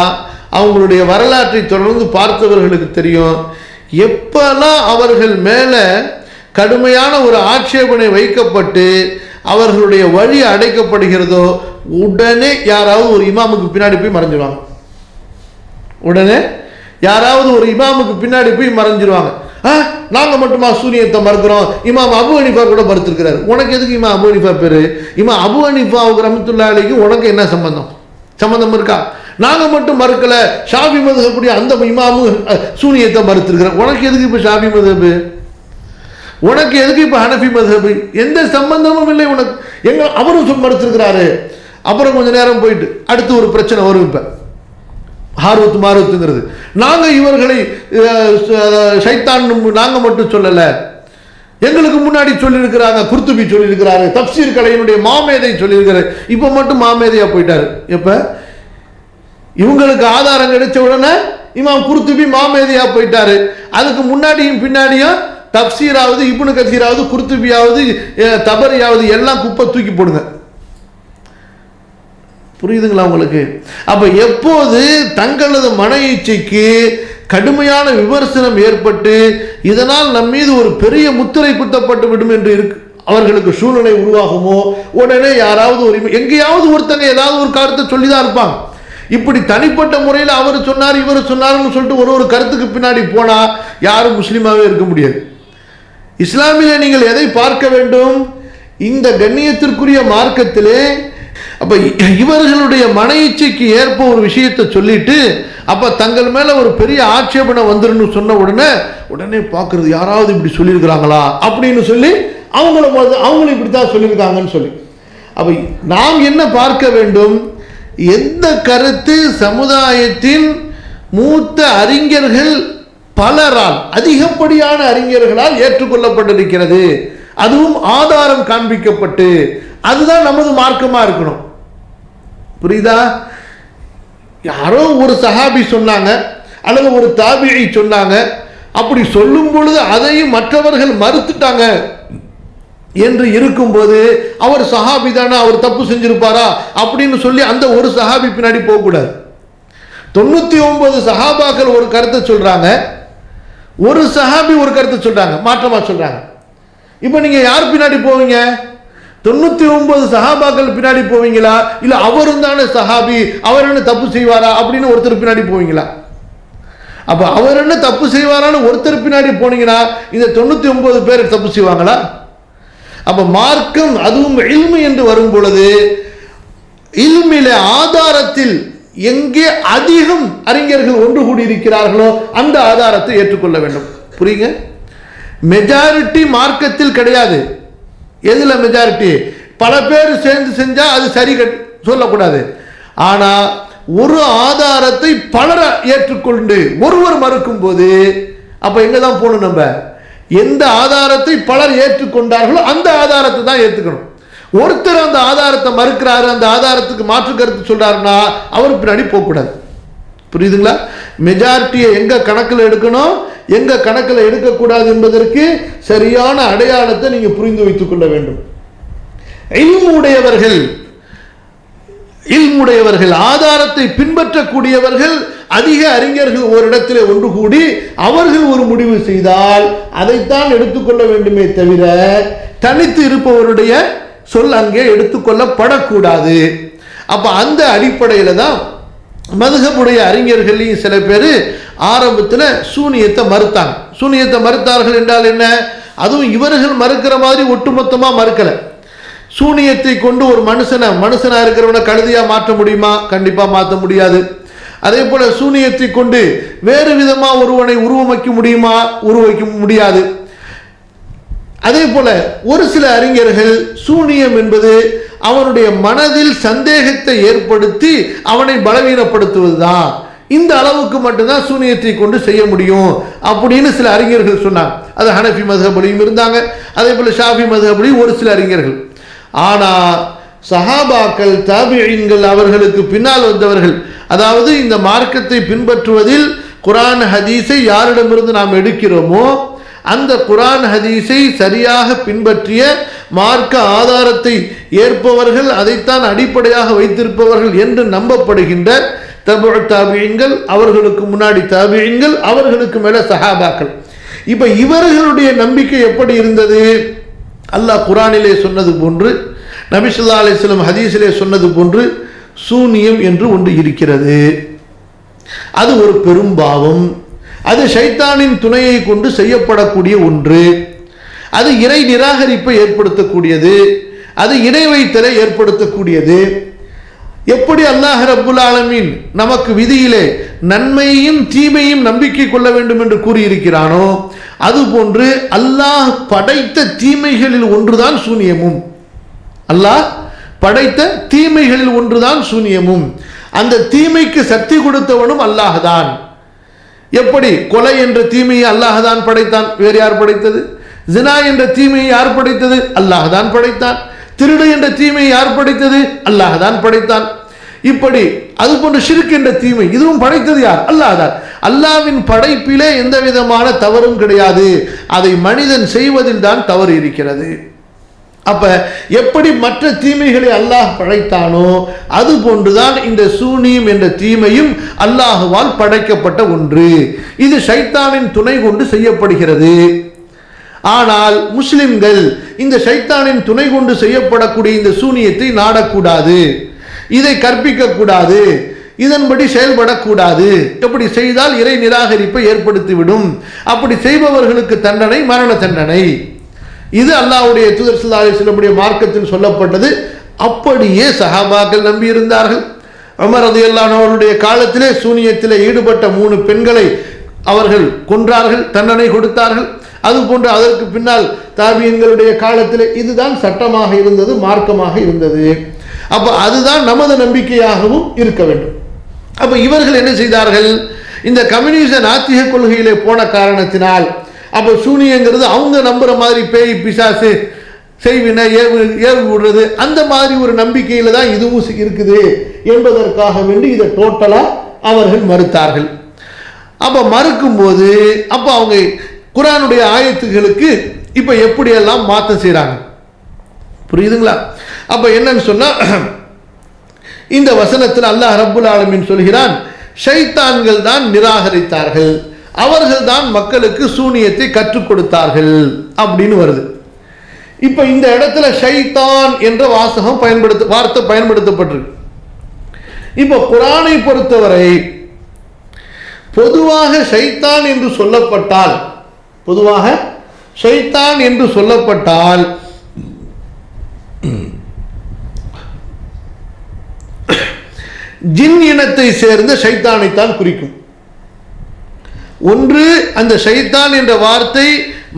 அவங்களுடைய வரலாற்றை தொடர்ந்து பார்த்தவர்களுக்கு தெரியும், எப்பெல்லாம் அவர்கள் மேல கடுமையான ஒரு ஆட்சேபனை வைக்கப்பட்டு அவர்களுடைய வழி அடைக்கப்படுகிறதோ உடனே யாராவது ஒரு இமாமுக்கு பின்னாடி போய் மறைஞ்சிருவாங்க, உடனே யாராவது ஒரு இமாமுக்கு பின்னாடி போய் மறைஞ்சிருவாங்க. நாங்க மட்டுமா சூனியத்தை மறுக்கிறோம், இமாம் அபு ஹனீஃபா கூட மறுத்திருக்கிறார், உனக்கு எதுக்கு இமாம் அபு ஹனீஃபா பேரு? இமாம் அபு ஹனீஃபாவுக்கு ரஹ்மத்துல்லாஹி அலைஹி உனக்கு என்ன சம்பந்தம்? சம்பந்தம் இருக்கா? நாங்க மட்டும் மறுக்கல, ஷாஃபி மதுஹபுடைய அந்த இமாமும் சூனியத்தை மறுத்திருக்கிறார், உனக்கு எதுக்கு இப்ப ஷாஃபி மதுஹபு? உனக்கு எதுக்கு இப்ப ஹனஃபி மதுஹபு? எந்த சம்பந்தமும் இல்லை உனக்கு, எங்க அவரும் மறுத்திருக்கிறாரு. அப்புறம் கொஞ்ச நேரம் போயிட்டு அடுத்து ஒரு பிரச்சனை வரும். இப்ப ஹாரூத் மாரூத்துங்கிறது, நாங்க இவர்களை ஷைத்தான் நாங்க மட்டும் சொல்லல, எங்களுக்கு முன்னாடி சொல்லியிருக்கிறாங்க, குர்துபி சொல்லியிருக்கிறாரு, தப்சீர் கலையினுடைய மாமேதை சொல்லியிருக்கிறாரு, இப்ப மட்டும் மாமேதையா போயிட்டாரு. எப்ப இவங்களுக்கு ஆதாரம் கிடைச்ச உடனே இமாம் குர்துபி மாமேதையா போயிட்டாரு. அதுக்கு முன்னாடியும் பின்னாடியும் தப்சீராவது, இப்னு கசீராவது, குர்துபியாவது, தபரியாவது எல்லாம் குப்பை தூக்கி போடுங்க. புரியுதுங்களா உங்களுக்கு? அப்ப எப்போது தங்களது மன இச்சைக்கு கடுமையான விமர்சனம் ஏற்பட்டு இதனால் நம் மீது ஒரு பெரிய முத்திரை குத்தப்பட்டு விடும் என்று அவர்களுக்கு சூழ்நிலை உருவாகுமோ, உடனே யாராவது எங்கேயாவது ஒருத்தங்க ஏதாவது ஒரு கருத்தை சொல்லி தான் இருப்பாங்க. இப்படி தனிப்பட்ட முறையில் அவர் சொன்னார் இவர் சொன்னார்னு சொல்லிட்டு ஒரு கருத்துக்கு பின்னாடி போனா யாரும் முஸ்லீமாவே இருக்க முடியாது. இஸ்லாமிலே நீங்கள் எதை பார்க்க வேண்டும்? இந்த கண்ணியத்திற்குரிய மார்க்கத்திலே அப்ப இவர்களுடைய மன இச்சைக்கு ஏற்ப ஒரு விஷயத்தை சொல்லிட்டு அப்ப தங்கள் மேல ஒரு பெரிய ஆட்சேபனை வந்துருன்னு சொன்ன உடனே பார்க்கறது யாராவது இப்படி சொல்லியிருக்கிறாங்களா அப்படின்னு சொல்லி அவங்களும் இப்படித்தான் சொல்லியிருக்காங்கன்னு சொல்லி. அப்ப நாம் என்ன பார்க்க வேண்டும்? எந்த கருத்து சமுதாயத்தின் மூத்த அறிஞர்கள் பலரால், அதிகப்படியான அறிஞர்களால் ஏற்றுக்கொள்ளப்பட்டிருக்கிறது, அதுவும் ஆதாரம் காண்பிக்கப்பட்டு, அதுதான் நமது மார்க்கமா இருக்கணும். புரியுதா? யாரோ ஒரு சஹாபி சொன்னாங்க அல்லது ஒரு தாபிஈ சொன்னாங்க, அப்படி சொல்லும் பொழுது அதையும் மற்றவர்கள் மறுத்துட்டாங்க என்று இருக்கும்போது அவர் சஹாபி தானே, அவர் தப்பு செஞ்சிருப்பாரா அப்படின்னு சொல்லி அந்த ஒரு சஹாபி பின்னாடி போகக்கூடாது. 99 சஹாபாக்கள் ஒரு கருத்தை சொல்றாங்க, ஒரு சஹாபி ஒரு கருத்தை சொல்றாங்க, மாற்றமா சொல்றாங்க. இப்போ நீங்க யார் பின்னாடி போவீங்க? 99 சஹாபாக்கள் பின்னாடி போவீங்களா, இல்ல அவரும் தானே சஹாபி, அவர் என்ன தப்பு செய்வாரா அப்படின்னு ஒருத்தர் பின்னாடி போவீங்களா? அப்ப அவர் என்ன தப்பு செய்வாரான்னு ஒருத்தர் பின்னாடி போனீங்கன்னா இந்த 99 பேர் தப்பு செய்வாங்களா? அப்ப மார்க்கம் அதுவும் இல்மு என்று வரும் பொழுது இல்மிலே ஆதாரத்தில் எங்கே அதிகம் அறிஞர்கள் ஒன்று கூடி இருக்கிறார்களோ அந்த ஆதாரத்தை ஏற்றுக்கொள்ள வேண்டும். புரியுங்க? மெஜாரிட்டி மார்க்கத்தில் கிடையாது. எதுல மெஜாரிட்டி? பல பேர் சேர்ந்து செஞ்சா அது சரி சொல்லக்கூடாது. ஆனா ஒரு ஆதாரத்தை பலர் ஏற்றுக்கொண்டு ஒருவர் மறுக்கும் போது அப்ப எங்க தான் போகணும்? நம்ம எந்த ஆதாரத்தை பலர் ஏற்றுக்கொண்டார்களோ அந்த ஆதாரத்தை தான் ஏற்றுக்கணும். ஒருத்தர் அந்த ஆதாரத்தை மறுக்கிறாரு, அந்த ஆதாரத்துக்கு மாற்று கருத்து சொல்றாருன்னா அவர் பின்னாடி போகக்கூடாது. புரியுதுங்களா? மெஜாரிட்டியை எங்க கணக்கில் எடுக்கணும், எங்க கணக்கில் எடுக்கக்கூடாது என்பதற்கு சரியான அடையாளத்தை நீங்க புரிந்து வைத்துக் கொள்ள வேண்டும். இல்முடையவர்கள் ஆதாரத்தை பின்பற்றக்கூடியவர்கள் அதிக அறிஞர்கள் ஒரு இடத்திலே ஒன்று கூடி அவர்கள் ஒரு முடிவு செய்தால் அதைத்தான் எடுத்துக்கொள்ள வேண்டுமே தவிர தனித்து இருப்பவருடைய சொல் அங்கே எடுத்துக்கொள்ளப்படக்கூடாது. அப்ப அந்த அடிப்படையில தான் மதுஹபுடைய அறிஞர்களையும் சில பேர் ஆரம்பத்தில் சூனியத்தை மறுத்தாங்க. சூனியத்தை மறுத்தார்கள் என்றால் என்ன? அதுவும் இவர்கள் மறுக்கிற மாதிரி ஒட்டுமொத்தமா மறுக்கல. சூனியத்தை கொண்டு ஒரு மனுஷனா இருக்கிறவனை கழுதியா மாற்ற முடியுமா? கண்டிப்பா மாற்ற முடியாது. அதே போல சூனியத்தை கொண்டு வேறு விதமா ஒருவனை உருவமைக்க முடியுமா? உருவமைக்க முடியாது. அதே போல ஒரு சில அறிஞர்கள் சூனியம் என்பது அவனுடைய மனதில் சந்தேகத்தை ஏற்படுத்தி அவனை பலவீனப்படுத்துவதுதான், இந்த அளவுக்கு மட்டும்தான் சூனியத்தை கொண்டு செய்ய முடியும் அப்படின்னு சில அறிஞர்கள் சொன்னாங்க. அது ஹனஃபி மதுஹபுலையும் இருந்தாங்க, அதே போல ஷாஃபி மதுஹபுலையும் ஒரு சில அறிஞர்கள். ஆனா சஹாபாக்கள், தாபிஈன்கள், அவர்களுக்கு பின்னால் வந்தவர்கள், அதாவது இந்த மார்க்கத்தை பின்பற்றுவதில் குர்ஆன் ஹதீஸை யாரிடமிருந்து நாம் எடுக்கிறோமோ அந்த குர்ஆன் ஹதீஸை சரியாக பின்பற்றிய மார்க்க ஆதாரத்தை ஏற்பவர்கள், அதைத்தான் அடிப்படையாக வைத்திருப்பவர்கள் என்று நம்பப்படுகின்ற தபுஉ தாபிஈன்கள், அவர்களுக்கு முன்னாடி தாபிஈன்கள், அவர்களுக்கு மேல சஹாபாக்கள். இப்ப இவர்களுடைய நம்பிக்கை எப்படி இருந்தது? அல்லாஹ் குர்ஆனிலே சொன்னது போன்று, நபி ஸல்லல்லாஹு அலைஹி வஸல்லம் ஹதீஸிலே சொன்னது போன்று சூனியம் என்று ஒன்று இருக்கிறது. அது ஒரு பெரும் பாவம். அது ஷைத்தானின் துணையை கொண்டு செய்யப்படக்கூடிய ஒன்று. அது இறை நிராகரிப்பை ஏற்படுத்தக்கூடியது, அது இணை வைத்தலை ஏற்படுத்தக்கூடியது. எப்படி அல்லாஹ் ரப்புல் ஆலமீன் நமக்கு விதியிலே நன்மையையும் தீமையும் நம்பிக்கை கொள்ள வேண்டும் என்று கூறியிருக்கிறானோ அதுபோன்று அல்லாஹ் படைத்த தீமைகளில் ஒன்றுதான் சூனியமும். அல்லாஹ் படைத்த தீமைகளில் ஒன்றுதான் சூனியமும். அந்த தீமைக்கு சக்தி கொடுத்தவனும் அல்லாஹ் தான். எப்படி கொலை என்ற தீமையை அல்லாஹ் தான் படைத்தான், வேறு யார் படைத்தது? ஜினா என்ற தீமையை யார் படைத்தது? அல்லாஹ் தான் படைத்தான். திருடு என்ற தீமையை யார் படைத்தது? அல்லாஹ் தான் படைத்தான். இப்படி அதுபோன்று ஷிர்க் என்ற தீமை, இதுவும் படைத்தது யார்? அல்லாஹ் தான். அல்லாஹ்வின் படைப்பிலே எந்த விதமான தவறும் கிடையாது. அதை மனிதன் செய்வதில் தான் தவறு இருக்கிறது. அப்ப எப்படி மற்ற தீமைகளை அல்லாஹ் படைத்தானோ அது போன்றுதான் இந்த சூனியம் என்ற தீமையும் அல்லாஹுவால் படைக்கப்பட்ட ஒன்று. இது ஷைத்தானின் துணை கொண்டு செய்யப்படுகிறது. ஆனால் முஸ்லிம்கள் இந்த ஷைத்தானின் துணை கொண்டு செய்யப்படக்கூடிய இந்த சூனியத்தை நாடக்கூடாது, இதை கற்பிக்க கூடாது, இதன்படி செயல்படக்கூடாது. எப்படி செய்தால் இறை நிராகரிப்பை ஏற்படுத்திவிடும். அப்படி செய்பவர்களுக்கு தண்டனை மரண தண்டனை. இது அல்லாஹ்வுடைய தூதர் ஸல்லல்லாஹு அலைஹி வஸல்லம் மார்க்கத்தில் சொல்லப்பட்டது. அப்படியே சஹாபாக்கள் நம்பி இருந்தார்கள். உமர் ரலியல்லாஹு அன்ஹு அவருடைய காலத்திலே சூனியத்திலே ஈடுபட்ட 3 பெண்களை அவர்கள் கொன்றார்கள், தண்டனை கொடுத்தார்கள். அதுபோன்று அதற்கு பின்னால் தாபியீன்களுடைய காலத்தில் இதுதான் சட்டமாக இருந்தது, மார்க்கமாக இருந்தது. அப்ப அதுதான் நமது நம்பிக்கையாகவும் இருக்க வேண்டும். அப்ப இவர்கள் என்ன செய்தார்கள்? இந்த கம்யூனிச நாத்திக கொள்கையிலே போன காரணத்தினால் அப்ப சூனியங்கிறது அவங்க நம்புற மாதிரி பேய் பிசாசு செய்வினை ஏவு விடுறது அந்த மாதிரி ஒரு நம்பிக்கையில தான் இதுவும் இருக்குது என்பதற்காக வேண்டி இதை டோட்டலா அவர்கள் மறுத்தார்கள். அப்ப மறுக்கும் போது அப்ப அவங்க குர்ஆனுடைய ஆயத்துகளுக்கு இப்ப எப்படியெல்லாம் மாற்றம் செய்றாங்க புரியுதுங்களா? அப்ப என்னன்னு சொன்னா இந்த வசனத்தில் அல்லாஹ் ரப்புல் ஆலமீன் சொல்கிறான், ஷைத்தான்கள் தான் நிராகரித்தார்கள், அவர்கள் தான் மக்களுக்கு சூனியத்தை கற்றுக் கொடுத்தார்கள் அப்படின்னு வருது. இப்ப இந்த இடத்துல ஷைத்தான் என்ற வார்த்தை பயன்படுத்தப்பட்டிருக்கு. இப்ப குர்ஆனை பொறுத்தவரை பொதுவாக ஷைத்தான் என்று சொல்லப்பட்டால் ஜின் இனத்தை சேர்ந்த ஷைத்தானைத்தான் குறிக்கும். ஒன்று அந்த ஷைத்தான் என்ற வார்த்தை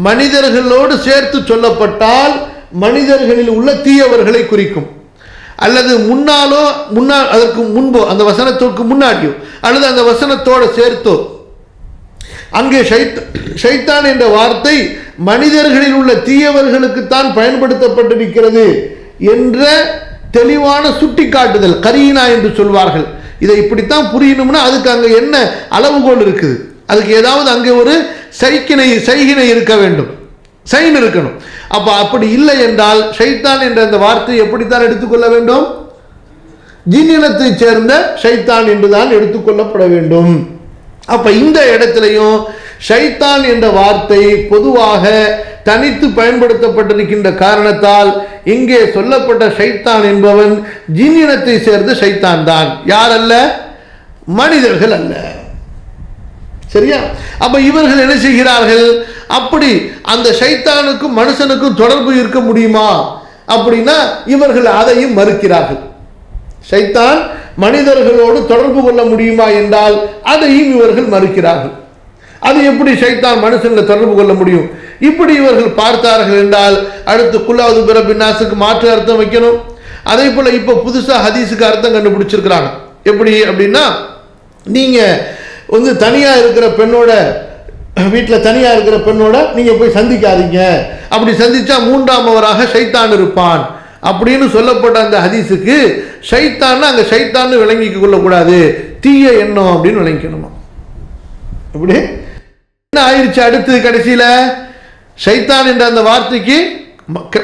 மனிதர்களோடு சேர்த்து சொல்லப்பட்டால் மனிதர்களில் உள்ள தீயவர்களை குறிக்கும், அல்லது அதற்கு முன்போ அந்த வசனத்திற்கு முன்னாடியோ அல்லது அந்த வசனத்தோடு சேர்த்தோ அங்கே ஷைத்தான் என்ற வார்த்தை மனிதர்களில் உள்ள தீயவர்களுக்குத்தான் பயன்படுத்தப்பட்டிருக்கிறது என்ற தெளிவான சுட்டிக்காட்டுதல் கரீனா என்று சொல்வார்கள். இதை இப்படித்தான் புரியணும்னா அதுக்கு அங்கே என்ன அளவுகோல் இருக்குது? அதுக்கு ஏதாவது அங்கே ஒரு சைகினை இருக்க வேண்டும், சைன் இருக்கணும். அப்ப அப்படி இல்லை என்றால் ஷைத்தான் என்ற அந்த வார்த்தை எப்படித்தான் எடுத்துக்கொள்ள வேண்டும்? ஜின்னினத்தை சேர்ந்த ஷைத்தான் என்றுதான் எடுத்துக்கொள்ளப்பட வேண்டும். அப்ப இந்த இடத்திலையும் ஷைத்தான் என்ற வார்த்தை பொதுவாக தனித்து பயன்படுத்தப்பட்டிருக்கின்ற காரணத்தால் இங்கே சொல்லப்பட்ட ஷைத்தான் என்பவன் ஜின்னினத்தை சேர்ந்த ஷைத்தான் தான், யார் அல்ல? மனிதர்கள் அல்ல. சரியா? அப்ப இவர்கள் என்ன செய்கிறார்கள்? அப்படி அந்த ஷைத்தானுக்கும் மனுஷனுக்கும் தொடர்பு இருக்க முடியுமா அப்படின்னா இவர்கள் அதையும் மறுக்கிறார்கள். ஷைத்தான் மனிதர்களோடு தொடர்பு கொள்ள முடியுமா என்றால் அதையும் இவர்கள் மறுக்கிறார்கள். அது எப்படி ஷைத்தான் மனுஷன்ல தொடர்பு கொள்ள முடியும்? இப்படி இவர்கள் பார்த்தார்கள் என்றால் அடுத்து குல்லாவது பிரபின் நாசுக்கு மாற்று அர்த்தம் வைக்கணும். அதே போல இப்ப புதுசா ஹதீஸுக்கு அர்த்தம் கண்டுபிடிச்சிருக்கிறாங்க. எப்படி அப்படின்னா, நீங்க தனியா இருக்கிற பெண்ணோட வீட்டில் தனியா இருக்கிற பெண்ணோட நீங்க போய் சந்திக்காதீங்க, அப்படி சந்திச்சா 3ஆமவராக ஷைத்தான் இருப்பான் அப்படின்னு சொல்லப்பட்ட அந்த ஹதீஸுக்கு ஷைத்தான் அங்க ஷைத்தான் விளங்கிக்க கொள்ளக்கூடாது, தீய எண்ணம் அப்படின்னு விளங்கிக்கணுமா? இப்படி என்ன ஆயிடுச்சு? அடுத்து கடைசியில ஷைத்தான் என்ற அந்த வார்த்தைக்கு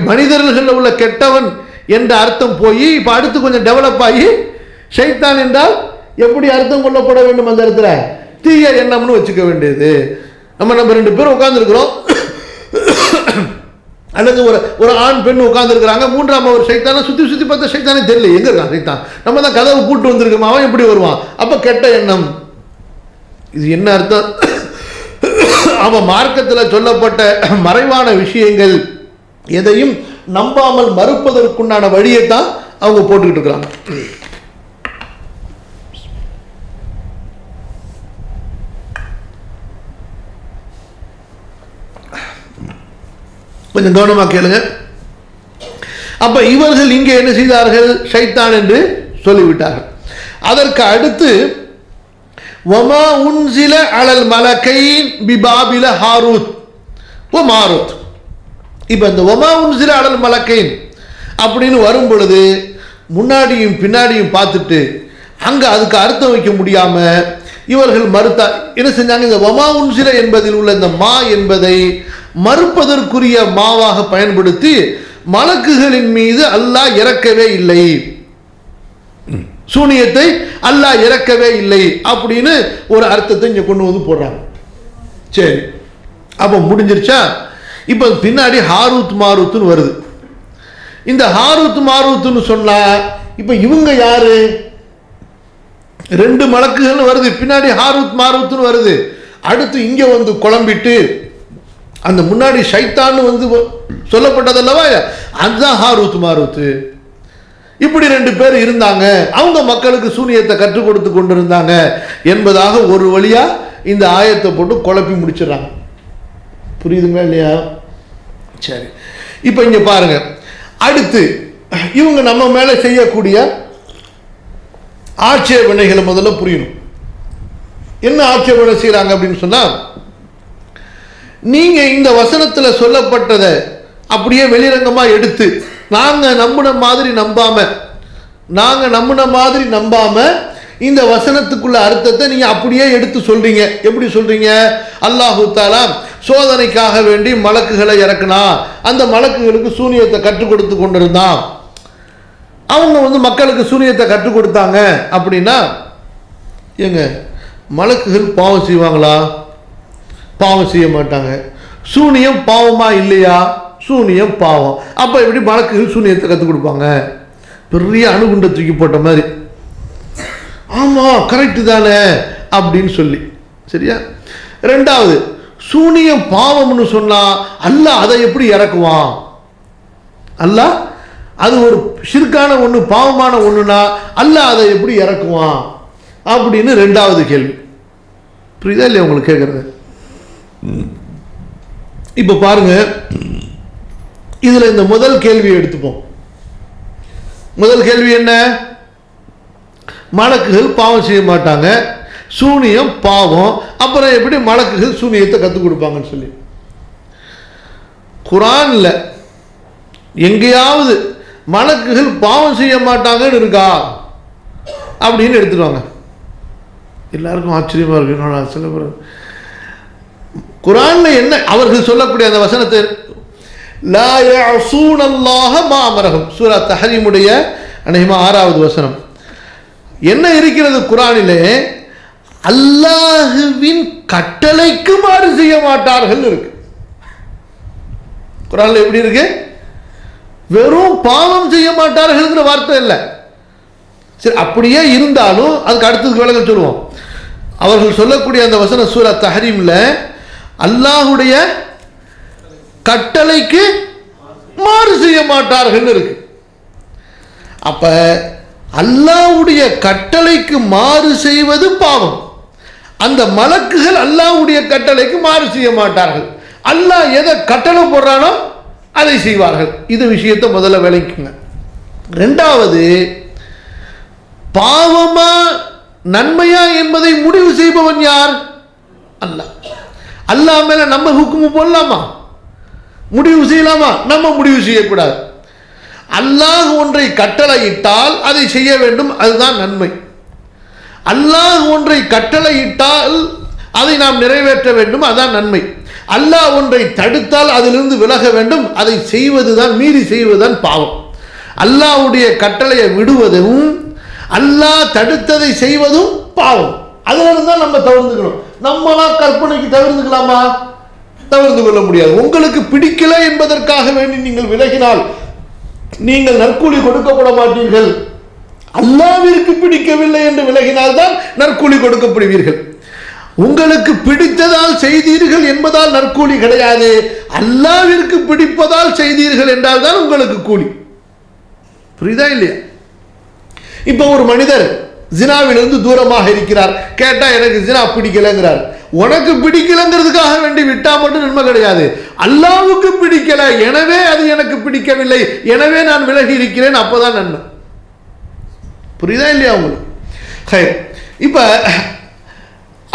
மனிதர்கள் உள்ள கெட்டவன் என்ற அர்த்தம் போய் இப்ப அடுத்து கொஞ்சம் டெவலப் ஆகி ஷைத்தான் என்றால் எப்படி அர்த்தம் கொள்ளப்பட வேண்டும்? அந்த இடத்துல தீய எண்ணம்னு வச்சுக்க வேண்டியது. நம்ம 2 பேரும் உட்கார்ந்துருக்கிறோம், அல்லது ஒரு ஆண் பெண் உட்கார்ந்துருக்கிறாங்க, 3ஆம் ஒரு ஷைத்தான சுத்தி பார்த்தா ஷைத்தானே தெரியல, எங்க இருக்கான் ஷைத்தான், நம்ம தான் கதவு கூட்டு வந்திருக்கோம், அவன் எப்படி வருவான்? அப்ப கெட்ட எண்ணம். இது என்ன அர்த்தம்? அவன் மார்க்கத்தில் சொல்லப்பட்ட மறைவான விஷயங்கள் எதையும் நம்பாமல் மறுப்பதற்குண்டான வழியை தான் அவங்க போட்டுக்கிட்டு இருக்கிறாங்க. கொஞ்சம் கவனமாக கேளுங்க. அப்ப இவர்கள் இங்கே என்ன செய்தார்கள்? ஷைத்தான் என்று சொல்லிவிட்டார்கள். அதற்கு அடுத்து வமா உன்சில அலல் மலக்கைன் பிபாபில ஹாரூத் வ மாரூத். இப்ப இந்த வமா உன்சில அலல் மலக்கைன் அப்படின்னு வரும் பொழுது முன்னாடியும் பின்னாடியும் பார்த்துட்டு அங்க அதுக்கு அர்த்தம் வைக்க முடியாம இவர்கள் மறுத்தா என்ன செஞ்சாங்க? இந்த வமா உன்சில என்பதில் உள்ள இந்த மா என்பதை மறுப்பதற்குரிய மாவாக பயன்படுத்தி மலக்குகளின் மீது அல்லாஹ் இறக்கவே இல்லை, சூனியத்தை அல்லாஹ் இறக்கவே இல்லை அப்படின்னு ஒரு அர்த்தத்தை இங்க கொண்டு வந்து போடுறாங்க. சரி, அப்போ முடிஞ்சிருச்சா? இப்போ பின்னாடி ஹாரூத் மாரூத்னு வருது. இந்த ஹாரூத் மாரூத்னு சொன்னா இப்போ இவங்க யாரு? ரெண்டு மலக்குகள் வருது, பின்னாடி ஹாரூத் மாரூத்னு வருது. அடுத்து இங்க வந்து குழம்பிட்டு அந்த முன்னாடி ஷைத்தான் வந்து சொல்லப்பட்டதல்லவா, அதுதான் ஹாரூத் மாரூத். இப்படி ரெண்டு பேர் இருந்தாங்க, அவங்க மக்களுக்கு சூனியத்தை கற்றுக் கொடுத்து கொண்டிருந்தாங்க என்பதாக ஒரு வழியா இந்த ஆயத்தை போட்டு குழப்பி முடிச்சிடறாங்க. புரியுதுங்களா இல்லையா? சரி, இப்போ இங்க பாருங்க, அடுத்து இவங்க நம்ம மேல செய்யக்கூடிய ஆட்சேபனைகளை முதல்ல புரியணும். என்ன ஆட்சேபனை செய்யறாங்க அப்படின்னு சொன்னா, நீங்க இந்த வசனத்துல சொல்லப்பட்டதை அப்படியே வெளிரங்கமா எடுத்து நாங்க நம்பின மாதிரி நம்பாம இந்த வசனத்துக்குள்ள அர்த்தத்தை நீங்க அப்படியே எடுத்து சொல்றீங்க. எப்படி சொல்றீங்க? அல்லாஹு தஆலா சோதனைக்காக வேண்டி மலக்குகளை இறக்குனா, அந்த மலக்குகளுக்கு சூனியத்தை கற்றுக் கொடுத்து கொண்டிருந்தான், அவங்க வந்து மக்களுக்கு சூனியத்தை கற்றுக் கொடுத்தாங்க அப்படின்னா, ஏங்க மலக்குகள் பாவம் செய்வாங்களா? பாவம் செய்ய மாட்டாங்க. சூனியம் பாவமா இல்லையா? சூனியம் பாவம். அப்ப எப்படி மலக்குகள் சூனியத்தை கற்றுக் கொடுப்பாங்க? பெரிய அணுகுண்ட தூக்கி போட்ட மாதிரி. ஆமா, கரெக்டு தானே அப்படின்னு சொல்லி. சரியா? ரெண்டாவது, சூனியம் பாவம்னு சொன்னா அல்லாஹ் அதை எப்படி இறக்குவான்? அல்லாஹ் அது ஒரு ஷிர்கான ஒன்று, பாவமான ஒன்றுனா அல்லாஹ் அதை எப்படி இறக்குவான் அப்படின்னு ரெண்டாவது கேள்வி. புரியுதா இல்லையா உங்களுக்கு கேட்கறது? இப்போ பாருங்க, இதுல இந்த முதல் கேள்வியை எடுத்துப்போம். முதல் கேள்வி என்ன? மலக்குகள் பாவம் செய்ய மாட்டாங்க, சூனியம் பாவம், அப்புறம் எப்படி மலக்குகள் சூனியத்தை கற்றுக் கொடுப்பாங்கன்னு சொல்லி. குர்ஆன்ல எங்கேயாவது மலக்குகள் பாவம் செய்ய மாட்டாங்கன்னு இருக்கா அப்படின்னு எடுத்துடுவாங்க. எல்லாருக்கும் ஆச்சரியமா இருக்கு. சில பேர் குர்ஆன்ல என்ன அவர்கள் சொல்லக்கூடிய அந்த வசனத்தை, லா யஅஸூனல்லாஹ மா அமரஹும், சூரா தஹரீமுடைய அநேகமா 6வது வசனம். என்ன இருக்கிறது குர்ஆனிலே? அல்லாஹ்வின் கட்டளைக்கு மாறு செய்ய மாட்டார்கள் இருக்கு. குர்ஆன்ல எப்படி இருக்கு? வெறும் பாவம் செய்ய மாட்டார்கள்ங்கிற வார்த்தை இல்லை. சரி, அப்படியே இருந்தாலும் அதுக்கு அடுத்தது விளக்கம் சொல்லுவோம். அவர்கள் சொல்லக்கூடிய அந்த வசனம் சூரா தஹரீம்ல அல்லாஹ்வுடைய கட்டளைக்கு மாறு செய்ய மாட்டார்கள் இருக்கு. அப்ப அல்லாஹ்வுடைய கட்டளைக்கு மாறு செய்வது பாவம். அந்த மலக்குகள் அல்லாஹ்வுடைய கட்டளைக்கு மாறு செய்ய மாட்டார்கள். அல்லாஹ் எதை கட்டளை போடுறானோ அதை செய்வார்கள். இது விஷயத்தை முதல்ல விளக்குங்க. ரெண்டாவது, பாவமா நன்மையா என்பதை முடிவு செய்பவன் யார்? அல்லாஹ். அல்லாஹ் மேல நம்ம ஹுக்குமு போடலாமா? முடிவு செய்யலாமா? நம்ம முடிவு செய்யக்கூடாது. அல்லாஹ் ஒன்றை கட்டளையிட்டால் அதை செய்ய வேண்டும், அதுதான் நன்மை. அல்லாஹ் ஒன்றை கட்டளையிட்டால் அதை நாம் நிறைவேற்ற வேண்டும், அதான் நன்மை. அல்லாஹ் ஒன்றை தடுத்தால் அதிலிருந்து விலக வேண்டும், அதை செய்வதுதான், மீறி செய்வதுதான் பாவம். அல்லாஹ்வுடைய கட்டளையை விடுவதும் அல்லாஹ் தடுத்ததை செய்வதும் பாவம். அதிலிருந்து தான் நம்ம தவிர்த்துக்கணும். நம்மளா கற்பனைக்கு தவிர்த்துக்கலாமா? தவிர்த்து கொள்ள முடியாது. உங்களுக்கு பிடிக்கல என்பதற்காக வேண்டி நீங்கள் விலகினால் நீங்கள் நற்கூலி கொடுக்கப்பட மாட்டீர்கள். அல்லாஹ்விற்கு பிடிக்கவில்லை என்று விலகினால் தான் நற்கூலி கொடுக்கப்படுவீர்கள். உங்களுக்கு பிடித்ததால் செய்தீர்கள் என்பதால் நற்கூலி கிடையாது. அல்லாஹ்விற்கு பிடிப்பதால் செய்தீர்கள் என்றால் தான் உங்களுக்கு கூலி. புரியுதா இல்லையா? இப்ப ஒரு மனிதர் ஜினாவிலிருந்து தூரமாக இருக்கிறார். கேட்டா எனக்கு ஜினா பிடிக்கலங்கிறார். உனக்கு பிடிக்கலங்கிறதுக்காக வேண்டி விட்டா மட்டும் நன்மை கிடையாது. அல்லாஹ்வுக்கு பிடிக்கல, எனவே அது எனக்கு பிடிக்கவில்லை, எனவே நான் விலகி இருக்கிறேன், அப்பதான் நன்மை. புரியுதா இல்லையா உங்களுக்கு? இப்ப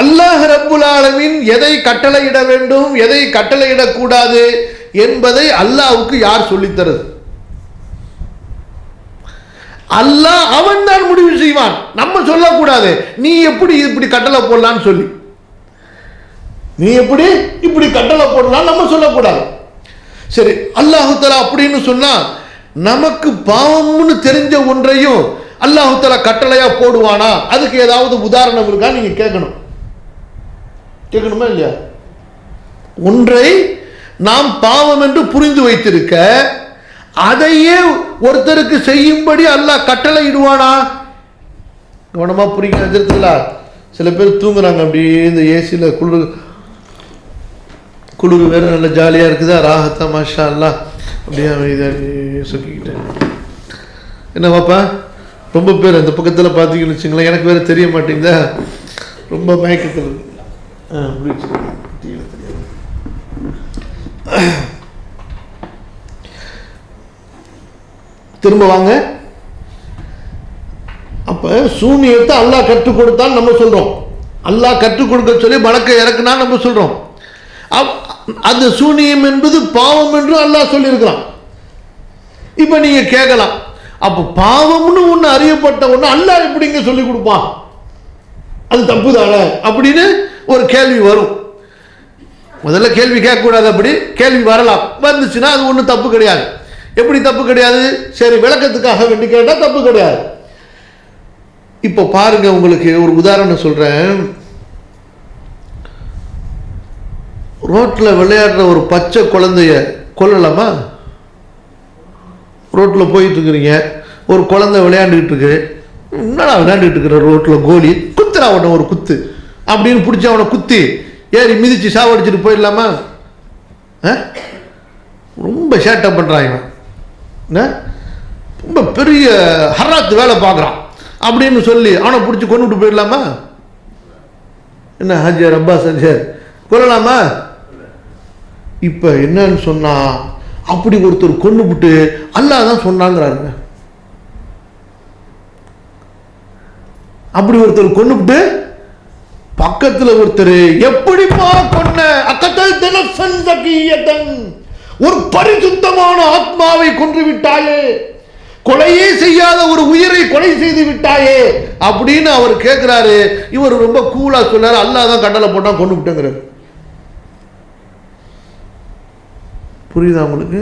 அல்லாஹ் ரப்புல் ஆலமீன் எதை கட்டளையிட வேண்டும், எதை கட்டளையிடக்கூடாது என்பதை அல்லாஹ்வுக்கு யார் சொல்லித்தரது? அல்லாஹ் அவன் தான் முடிவு செய்வான். நம்ம சொல்லக்கூடாது நீ எப்படி இப்படி கட்டளை போடலான்னு சொல்லி. நீ எப்படி இப்படி கட்டளை போடலாம் நம்ம சொல்லக்கூடாது. சரி, அல்லாஹு தஆலா அப்படின்னு சொன்னா நமக்கு பாவம்னு தெரிஞ்ச ஒன்றையும் அல்லாஹு தஆலா கட்டளையா போடுவானா? அதுக்கு ஏதாவது உதாரணம் இருக்கா? நீங்க கேட்கணுமா இல்லையா? ஒன்றை நாம் பாவம் என்று புரிந்து வைத்திருக்க அதையே ஒருத்தருக்கு செய்யும்படி அல்லாஹ் கட்டளை இடுவானா? கவனமா புரியுங்க. சில பேர் தூங்குறாங்க அப்படியே இந்த ஏசியில் குளிர் வேறு நல்ல ஜாலியாக இருக்குதா, ராகத்தா மாஷா அல்லாஹ் அப்படியே அமைதியாக சொக்கிக்கிட்டேன். என்ன பாப்பா, ரொம்ப பேர் அந்த பக்கத்தில் பார்த்தீங்கன்னு வச்சுங்களேன், எனக்கு வேறு தெரிய மாட்டேங்குதா, ரொம்ப மயக்கத்தில் இருக்கு. திரும்ப வாங்க. அப்ப சூனியத்தை அல்லாஹ் கற்றுக் கொடுத்தான் நம்ம சொல்றோம். அல்லாஹ் கற்றுக் கொடுக்க சொல்லி மலக்கை இறக்குனா நம்ம சொல்றோம். அந்த சூனியம் என்பது பாவம் என்று அல்லாஹ் சொல்லியிருக்கிறான். இப்ப நீங்க கேட்கலாம், அப்ப பாவம்னு ஒண்ணு அறியப்பட்ட ஒண்ணு அல்லாஹ் எப்படிங்க சொல்லி கொடுப்பான்? அது தப்பு தானே அப்படின்னு ஒரு கேள்வி வரும். முதல்ல கேள்வி கேட்கக்கூடாது, அப்படி கேள்வி வரலாம். வந்துச்சுன்னா அது ஒன்றும் தப்பு கிடையாது. எப்படி தப்பு கிடையாது? சரி, விளக்கத்துக்காக வேண்டி கேட்டால் தப்பு கிடையாது. இப்போ பாருங்க, உங்களுக்கு ஒரு உதாரணம் சொல்றேன். ரோட்டில் விளையாடுற ஒரு பச்சை குழந்தைய கொல்லலாமா? ரோட்டில் போயிட்டு இருக்கிறீங்க, ஒரு குழந்தை விளையாண்டுக்கிட்டு இருக்கு. என்னடா விளையாண்டுட்டு இருக்கிற ரோட்டில் கோலி, குத்துறா அவனை ஒரு குத்து அப்படின்னு பிடிச்சி அவனை குத்தி ஏறி மிதிச்சு சாவடிச்சுட்டு போயிடலாமா? ரொம்ப சேட்டை பண்ணுறான், ரொம்ப பெரிய ஹராத்து வேலை பார்க்குறான் அப்படின்னு சொல்லி அவனை பிடிச்சி கொண்டுட்டு போயிடலாமா? என்ன ஹாஜர் அப்பாஸ் ஹாஜர், கொல்லலாமா? இப்போ என்னன்னு சொன்னா, அப்படி ஒருத்தர் கொண்டு விட்டு அல்லாஹ் தான் சொன்னாங்கிறாருங்க. அப்படி ஒருத்தர் கொண்டு விட்டு பக்கத்தில் ஒருத்தர் எப்படிப்பா கொன்ன, அக்கத்தல் தினசன் சகியதன், ஒரு பரிசுத்தமான ஆத்மாவை கொன்று விட்டாயே, கொலையே செய்யாத ஒரு உயிரை கொலை செய்து விட்டாயே அப்படின்னு அவர் கேட்கிறாரு. இவர் ரொம்ப கூலா சொன்னாரு, அல்லாஹ் தான் கட்டளை போட்டா கொண்டு விட்டேங்கிறார். புரியுதா உங்களுக்கு?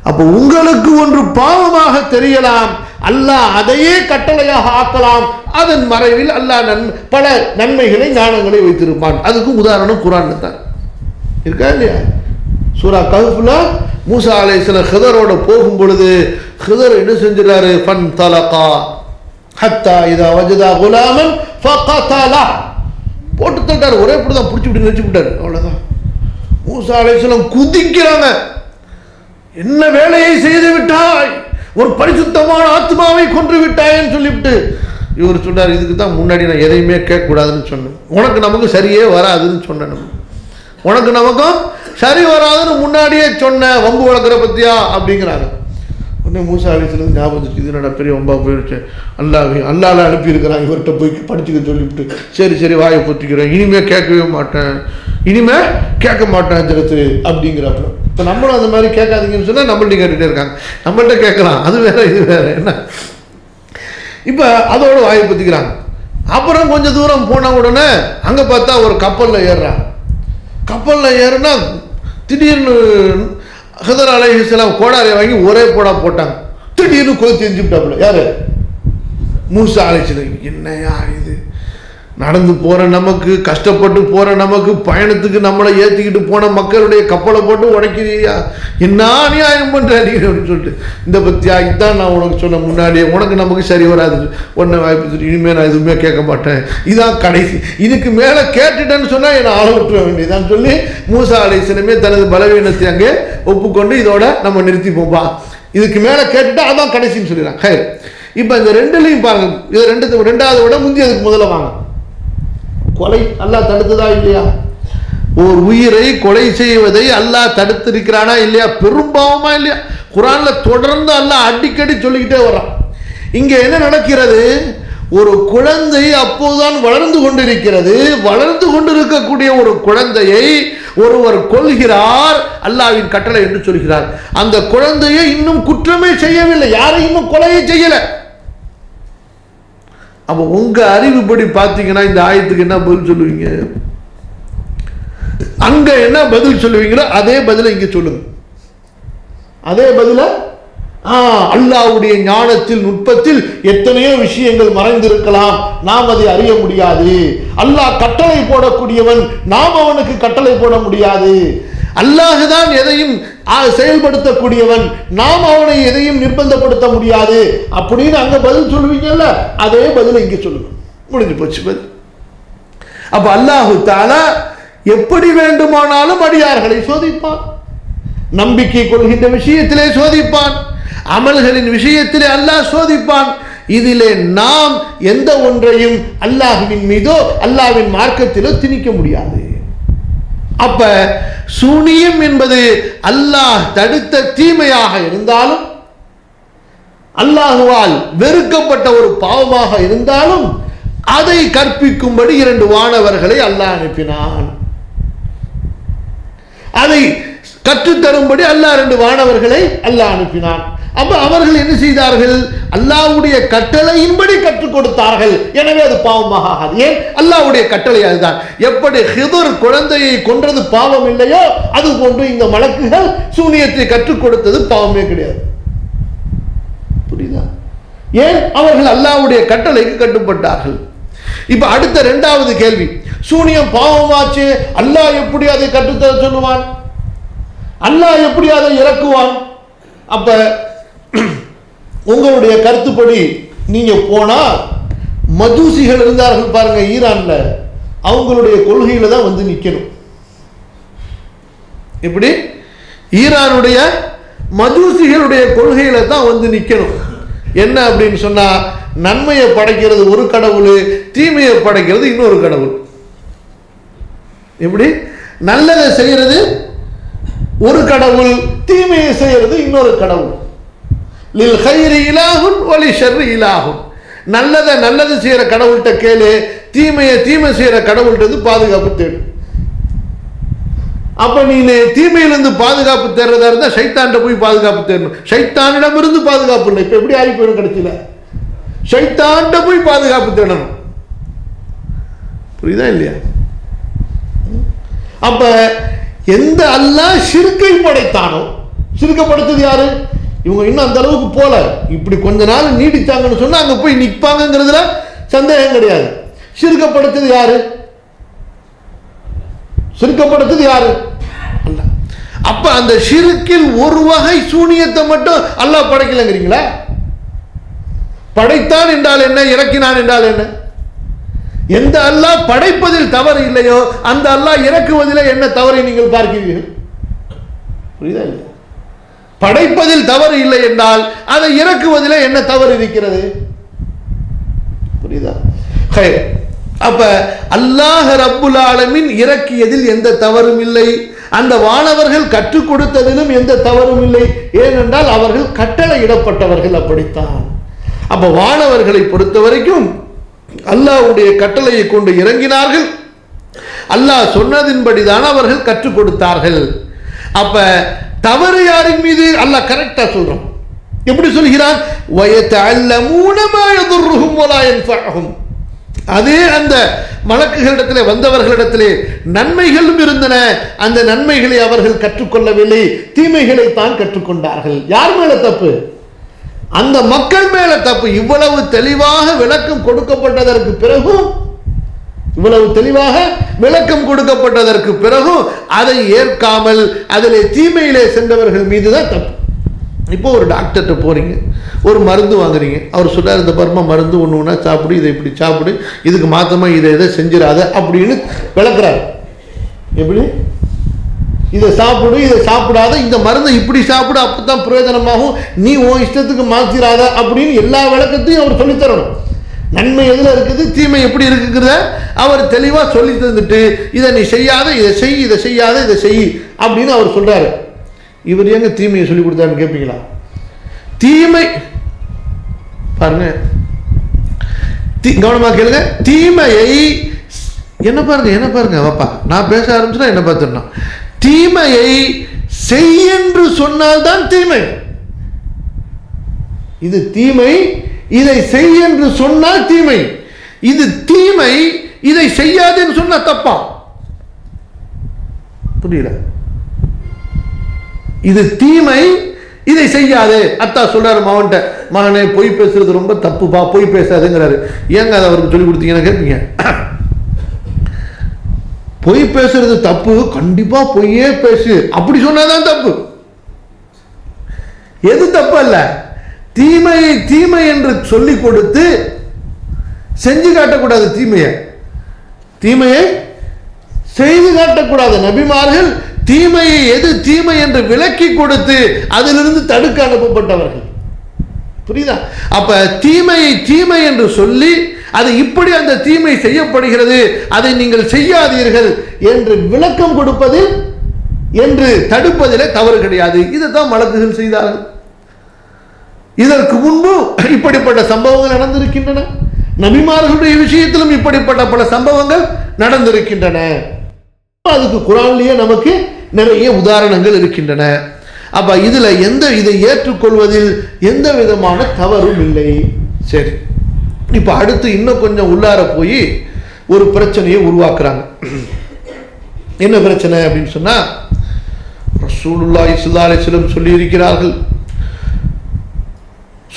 அப்ப உங்களுக்கு ஒன்று பாவமாக தெரியலாம், அல்லாஹ் அதையே கட்டளையாக ஆக்கலாம். அதன் மறைவில் அல்லாஹ் பல நன்மைகளை ஞானங்களை வைத்திருப்பான். அதுக்கு உதாரணம் குர்ஆன்ல தான் இருக்கா இல்லையா? சூரா கஹ்ஃப்ல மூசா அலைஹிஸ்ஸலாம் ஹிதரோட போகும் பொழுது ஹிதர் என்ன செஞ்சாரு? ஃபன் தலகா ஹத்தா இதா வஜதா குலாமன் ஃபகதலா, போட்டு தட்டார். ஒரே இப்படி தான் பிடிச்சி விட்டு நிறுத்தி விட்டார். அவ்வளோதான். மூசா அலைஹிஸ்ஸலாம் குதிக்கிறாங்க, என்ன வேலையை செய்து விட்டாய், ஒரு பரிசுத்தமான ஆத்மாவை கொன்று விட்டாயன்னு சொல்லிவிட்டு இவர் சொன்னார், இதுக்கு தான் முன்னாடி நான் எதையுமே கேட்கக்கூடாதுன்னு சொன்னேன். உனக்கு நமக்கு சரியே வராதுன்னு சொன்னேன். உனக்கு நமக்கும் சரி வராதுன்னு முன்னாடியே சொன்னேன், வம்பு வளர்க்குற பத்தியா அப்படிங்கிறாங்க. உடனே மூசா அலைஹிஸ்ஸலாம் ஞாபகம் இது என்னடா பெரிய வம்பா போயிடுச்சு, அல்லாஹ் அனுப்பியிருக்கிறாங்க இவர்கிட்ட போய் படிச்சுக்க சொல்லிவிட்டு, சரி சரி வாயை பொத்திக்கிறேன், இனிமே கேட்கவே மாட்டேன், இனிமே கேட்க மாட்டேன் ஜெகத்து அப்படிங்கிறப்ப. இப்போ நம்மளும் அந்த மாதிரி கேட்காதீங்கன்னு சொன்னால் நம்மள்ட்ட கேட்டுகிட்டே இருக்காங்க. நம்மள்ட்ட கேட்கலாம், அது வேற இது வேற என்ன. இப்போ அதோட வாயை பொத்திக்கிறாங்க. அப்புறம் கொஞ்சம் தூரம் போன உடனே அங்கே பார்த்தா ஒரு கப்பலில் ஏறுறான். கப்பலில் ஏறுனா திடீர்னு ஹிதர் அலைஹிஸ்ஸலாம் கோடாரியை வாங்கி ஒரே போடா போட்டாங்க. திடீர்னு கொதி எரிஞ்சு விட்டாப்புல. யாரு? மூசா அலைஹிஸ்ஸலாம். என்னையா இது, நடந்து போகிற நமக்கு, கஷ்டப்பட்டு போகிற நமக்கு, பயணத்துக்கு நம்மளை ஏற்றிக்கிட்டு போன மக்களுடைய கப்பலை போட்டு உடைக்கிறியா, என்ன அநியாயம் பண்ணுற அப்படின்னு சொல்லிட்டு, இந்த பத்தியா இதுதான் நான் உனக்கு சொன்ன முன்னாடியே, உனக்கு நமக்கு சரி வராது, உடனே வாய்ப்பு, இனிமேல் நான் எதுவுமே கேட்க மாட்டேன், இதான் கடைசி, இதுக்கு மேலே கேட்டுட்டேன்னு சொன்னால் என்னை ஆள விட்டுற வேண்டியதான்னு சொல்லி மூசா அலைஹிஸ்ஸலாமே தனது பலவீனத்தை அங்கே ஒப்புக்கொண்டு இதோட நம்ம நிறுத்திப்போம்பா, இதுக்கு மேலே கேட்டுட்டா அதான் கடைசின்னு சொல்லிடுறான். ஹேர், இப்போ இந்த ரெண்டுலையும் பாருங்க, இது ரெண்டாவது விட முந்தி அதுக்கு முதல்ல வாங்க. கொலை அல்லாஹ் தடுத்ததா இல்லையா? ஒரு உயிரை கொலை செய்வதை அல்லாஹ் தடுத்திருக்கிறானா இல்லையா? பெரும்பாவமா இல்லையா? குர்ஆன்ல தொடர்ந்து அல்லாஹ் அடிக்கடி சொல்லிக்கிட்டே வரான். இங்க என்ன நடக்கிறது? ஒரு குழந்தை அப்போதுதான் வளர்ந்து கொண்டிருக்கிறது. வளர்ந்து கொண்டிருக்கக்கூடிய ஒரு குழந்தையை ஒருவர் கொல்கிறார், அல்லாஹ்வின் கட்டளை என்று சொல்கிறார். அந்த குழந்தையை இன்னும் குற்றமே செய்யவில்லை, யாரையும் கொலையை செய்யல. அப்போ உங்க அறிவுப்படி பார்த்தீங்கன்னா இந்த ஆயத்துக்கு என்ன பதில் சொல்லுவீங்க? அங்க என்ன பதில் சொல்லுவீங்களோ அதே பதில இங்க சொல்லுங்க. அதே பதில அல்லாஹ்வுடைய ஞானத்தில் நுட்பத்தில் எத்தனையோ விஷயங்கள் மறைந்திருக்கலாம், நாம் அதை அறிய முடியாது. அல்லாஹ் கட்டளை போடக்கூடியவன், நாம் அவனுக்கு கட்டளை போட முடியாது. அல்லாஹ் தான் எதையும் செயல்படுத்தக்கூடியவன், நாம் அவனை எதையும் நிர்பந்தப்படுத்த முடியாது அப்படின்னு அங்க பதில் சொல்லுவீங்கல்ல, அதே பதில் இங்க சொல்லுங்க. முடிஞ்சு போச்சு பதில். அப்ப அல்லாஹு தஆலா எப்படி வேண்டுமானாலும் அடியார்களை சோதிப்பான். நம்பிக்கை கொள்கின்ற விஷயத்திலே சோதிப்பான், அமல்களின் விஷயத்திலே அல்லாஹ் சோதிப்பான். இதிலே நாம் எந்த ஒன்றையும் அல்லாஹ்வின் மீதோ அல்லாஹ்வின் மார்க்கத்திலோ திணிக்க முடியாது. அப்ப சூனியம் என்பது அல்லாஹ் தடுத்த தீமையாக இருந்தாலும், அல்லாஹ்வால் வெறுக்கப்பட்ட ஒரு பாவமாக இருந்தாலும், அதை கற்பிக்கும்படி 2 வானவர்களை அல்லாஹ் அனுப்பினான். அதை கற்றுத்தரும்படி அல்லாஹ் 2 வானவர்களை அல்லாஹ் அனுப்பினான். அப்ப அவர்கள் என்ன செய்தார்கள்? அல்லாஹ்வுடைய கட்டளையின்படி கற்றுக் கொடுத்தார்கள். எனவே அது பாவமாக ஆகாது. ஏன்? அல்லாஹ்வுடைய கட்டளை அதுதான். எப்படி ஹிதர் குழந்தையை கொன்றது பாவம் இல்லையோ, அது போன்று இந்த மலக்குகள் சூனியத்தை கற்றுக் கொடுத்தது பாவமே கிடையாது. புரியுதா? ஏன்? அவர்கள் அல்லாஹ்வுடைய கட்டளைக்கு கட்டுப்பட்டார்கள். இப்ப அடுத்த 2வது கேள்வி, சூனியம் பாவமாச்சு, அல்லாஹ் எப்படி அதை கற்றுத்தர சொல்லுவான்? அல்லாஹ் எப்படி அதை இறக்குவான்? அப்ப உங்களுடைய கருத்துப்படி நீங்க போனா, மஜூசிகள் இருந்தார்கள் பாருங்க ஈரான்ல, அவங்களுடைய கொள்கையில தான் வந்து நிக்கணும். இப்படி ஈரானுடைய மஜூசிகளுடைய கொள்கையில தான் வந்து நிக்கணும். என்ன அப்படின்னு சொன்னா, நன்மையை படைக்கிறது ஒரு கடவுள், தீமையை படைக்கிறது இன்னொரு கடவுள். எப்படி? நல்லதை செய்யறது ஒரு கடவுள், தீமையை செய்யறது இன்னொரு கடவுள். லில் கைரி இலாஹுன் வலி ஷர்ரி இலாஹுன். நல்லது செய்யற கடவுள்கிட்ட கேளு, தீமை செய்யற கடவுள்கிட்ட பாதுகாப்பு தேடு. அப்ப நீ தீமையிலிருந்து பாதுகாப்பு தேடுறதா இருந்தா ஷைத்தான்கிட்ட போய் பாதுகாப்பு தேடணும். ஷைத்தானிடம் இருந்து பாதுகாப்பு இல்லை. இப்ப எப்படி ஆகி போயிடும் கடைசியில? ஷைத்தான்கிட்ட போய் பாதுகாப்பு தேடணும். புரியுதா இல்லையா? அப்ப எந்த அல்லாஹ் ஷிர்கை படைத்தானோ, ஷிர்கை படைத்தது யாரு? இவங்க இன்னும் அந்த அளவுக்கு போல. இப்படி கொஞ்ச நாள் நீடிச்சாங்கன்னு சொன்னா அங்க போய் நிற்பாங்கிறதுல சந்தேகம் கிடையாது. ஷிர்கை படைத்தது யாரு? ஷிர்கை படைத்தது யாரு? அல்லாஹ். அப்ப அந்த ஷிர்கில் ஒரு வகை சூனியத்தை மட்டும் அல்லாஹ் படைக்கலங்கிறீங்களா? படைத்தான் என்றால் என்ன, இறக்கினான் என்றால் என்ன? எந்த அல்லாஹ் படைப்பதில் தவறு இல்லையோ அந்த அல்லாஹ் இறக்குவதில் என்ன தவறை நீங்கள் பார்க்கிறீர்கள்? புரியுதா இல்லையா? படைப்பதில் தவறு இல்லை என்றால் அதை இறக்குவதில் என்ன தவறு இருக்கிறது? புரியுதா? அப்ப அல்லாஹ் ரப்புல் ஆலமீன் இறக்கியதில் எந்த தவறும் இல்லை, அந்த வானவர்கள் கற்றுக் கொடுத்ததிலும் எந்த தவறும் இல்லை. ஏனென்றால் அவர்கள் கட்டளையிடப்பட்டவர்கள், அப்படித்தான். அப்ப வானவர்களை பொறுத்த வரைக்கும் அல்லாஹ்வுடைய கட்டளையை கொண்டு இறங்கினார்கள், அல்லாஹ் சொன்னதின்படிதான் அவர்கள் கற்றுக் கொடுத்தார்கள். அப்ப தவறு யாரின் மீது? அல்லாஹ் கரெக்டா சொல்றான். எப்படி சொல்கிறான்? வயதஅல்லமூன மா யதுர்ருஹும் வலா யன்ஃபஅஹும். அதே அந்த மலக்குகளிடத்திலே வந்தவர்களிடத்திலே நன்மைகளும் இருந்தன, அந்த நன்மைகளை அவர்கள் கற்றுக்கொள்ளவில்லை, தீமைகளை தான் கற்றுக்கொண்டார்கள். யார் மேல தப்பு? அந்த மக்கள் மேல தப்பு. இவ்வளவு தெளிவாக விளக்கம் கொடுக்கப்பட்டதற்கு பிறகும் அதை ஏற்காமல் அதிலே தீமையிலே சென்றவர்கள் மீது தான் தப்பு. இப்போ ஒரு டாக்டர்கிட்ட போறீங்க, ஒரு மருந்து வாங்குறீங்க, அவர் சொல்றாரு இந்த பர்மா மருந்து ஒன்று ஒன்றா சாப்பிடு, இதை இப்படி சாப்பிடு, இதுக்கு மாத்தமா இதை செஞ்சிடாத அப்படின்னு விளக்குறாரு. எப்படி? இதை சாப்பிடு, இதை சாப்பிடாத, இந்த மருந்தை இப்படி சாப்பிடு, அப்பதான் பிரயோஜனமாகும், நீ உன் இஷ்டத்துக்கு மாற்றிடாத அப்படின்னு எல்லா விளக்கத்தையும் அவர் சொல்லித்தரணும். நன்மை எதுல இருக்குது, தீமை எப்படி இருக்குங்கிறத அவர் தெளிவா சொல்லி தந்துட்டு, இதை நீ செய்யாத, இதை செய், இதை செய்யாத, இதை செய் அப்படின்னு அவர் சொல்றாரு. இவர் எங்க தீமையை சொல்லி கொடுத்தாருன்னு கேட்பீங்களா? தீமை பாருங்க, கவனமா கேளுங்க. தீமையை என்ன பாருங்க வாப்பா, நான் பேச ஆரம்பிச்சுனா என்ன பார்த்துடணும். தீமையை செய் என்று சொன்னால்தான் தீமை. இது தீமை, இதை செய் என்று சொன்னால் தீமை. இது தீமை, இதை செய்யாதுன்னு சொன்னா தப்பா? புரியல. இது தீமை, இதை செய்யாதே. அத்தா சொல்றாரு மகன்கிட்ட, மகனே பொய் பேசுறது ரொம்ப தப்புப்பா, பொய் பேசாதுங்கிறாரு. ஏங்க அதை அவருக்கு சொல்லி கொடுத்தீங்கன்னு கேட்பீங்க. பொய் பேசுறது தப்பு, கண்டிப்பா பொய்யே பேசு அப்படி சொன்னாதான் தப்பு. எது தப்பு அல்ல, தீமையை தீமை என்று சொல்லிக் கொடுத்து செஞ்சு காட்டக்கூடாது. தீமையை செய்து காட்டக்கூடாது. நபிமார்கள் தீமையை எது தீமை என்று விலக்கி கொடுத்து அதிலிருந்து தடுக்க அனுப்பப்பட்டவர்கள். புரியுதா? அப்ப தீமையை தீமை என்று சொல்லி அது இப்படி அந்த தீமை செய்யப்படுகிறது, அதை நீங்கள் செய்யாதீர்கள் என்று விளக்கம் கொடுப்பதில் என்று தடுப்பதிலே தவறு கிடையாது. இதைத்தான் மலக்குகள் செய்தார்கள். இதற்கு முன்பு இப்படிப்பட்ட சம்பவங்கள் நடந்திருக்கின்றன. நபிமார்களுடைய விஷயத்திலும் இப்படிப்பட்ட பல சம்பவங்கள் நடந்திருக்கின்றன. அதுக்கு குர்ஆனிலேயே நமக்கு நிறைய உதாரணங்கள் இருக்கின்றன. அப்ப இதுல இதை ஏற்றுக்கொள்வதில் எந்த விதமான தவறும் இல்லை. சரி, இப்ப அடுத்து இன்னும் கொஞ்சம் உள்ளார போய் ஒரு பிரச்சனையை உருவாக்குறாங்க. என்ன பிரச்சனை அப்படின்னு சொன்னா, ரசூலுல்லாஹி ஸல்லல்லாஹு அலைஹி வஸல்லம் சொல்லி இருக்கிறார்கள்,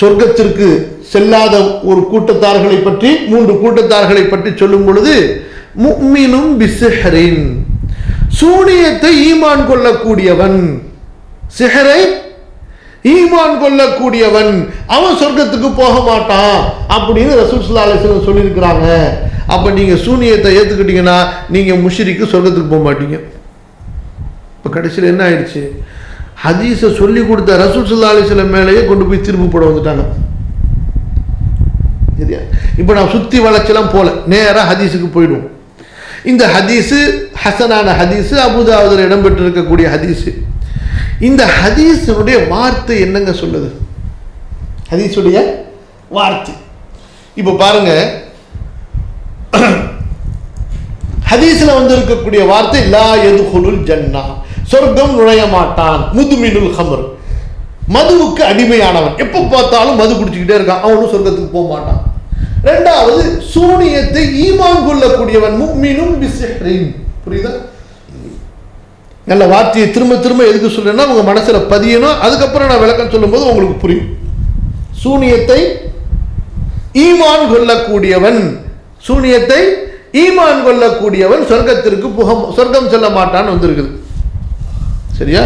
சொர்க்கத்திற்கு செல்லாத ஒரு கூட்டத்தார்களை பற்றி, 3 கூட்டத்தார்களை பற்றி சொல்லும் பொழுது, முஃமினும் பிஸ்ஹரின், சூனியத்தை ஈமான் கொள்ளக்கூடியவன், சிஹரை ஈமான் கொள்ளக்கூடியவன், அவன் சொர்க்கத்துக்கு போக மாட்டான் அப்படின்னு ரசூல் ஸல்லல்லாஹு அலைஹி வஸல்லம் சொல்லியிருக்கிறாங்க. அப்ப நீங்க சூனியத்தை ஏத்துக்கிட்டீங்கன்னா நீங்க முஷ்ரிக்கு, சொர்க்கத்துக்கு போக மாட்டீங்க. இப்ப கடைசியில் என்ன ஆயிடுச்சு, ஹதீஸை சொல்லி கொடுத்த ரசூல் ஸல்லல்லாஹு அலைஹி வஸல்லம் மேலேயே கொண்டு போய் திருப்பு போட வந்துட்டாங்க. இப்ப நான் சுத்தி வளைச்செல்லாம் போல, நேரா ஹதீஸுக்கு போயிடுவோம். இந்த ஹதீஸு ஹசனான ஹதீஸு, அபூதாவுதுல இடம்பெற்றிருக்கக்கூடிய ஹதீஸு. இந்த ஹதீஸுடைய வார்த்தை என்னங்க சொல்லுது? ஹதீஸுடைய வார்த்தை இப்ப பாருங்க, ஹதீஸ்ல வந்து இருக்கக்கூடிய வார்த்தை லா யதுகுலுல் ஜன்னா, சொர்க்கம் நுழைய மாட்டான். முதுமினுல் ஹம்ர், மதுவுக்கு அடிமையானவன், எப்ப பார்த்தாலும் மது குடிச்சுக்கிட்டே இருக்கான், அவனும் சொர்க்கத்துக்கு போக மாட்டான். இரண்டாவது, சூனியத்தை ஈமான் கொள்ளக்கூடியவன், முஃமினும் பிஸ்ஹரின். புரியுதா? நல்ல வார்த்தையை திரும்ப திரும்ப எதுக்கு சொல்றேன்னா உங்க மனசுல பதியணும், அதுக்கப்புறம் நான் விளக்கம் சொல்லும் போது உங்களுக்கு புரியும். சூனியத்தை ஈமான் கொள்ளக்கூடியவன், சூனியத்தை ஈமான் கொள்ளக்கூடியவன் சொர்க்கத்திற்கு சொர்க்கம் செல்ல மாட்டான்னு வந்திருக்குது. சரியா?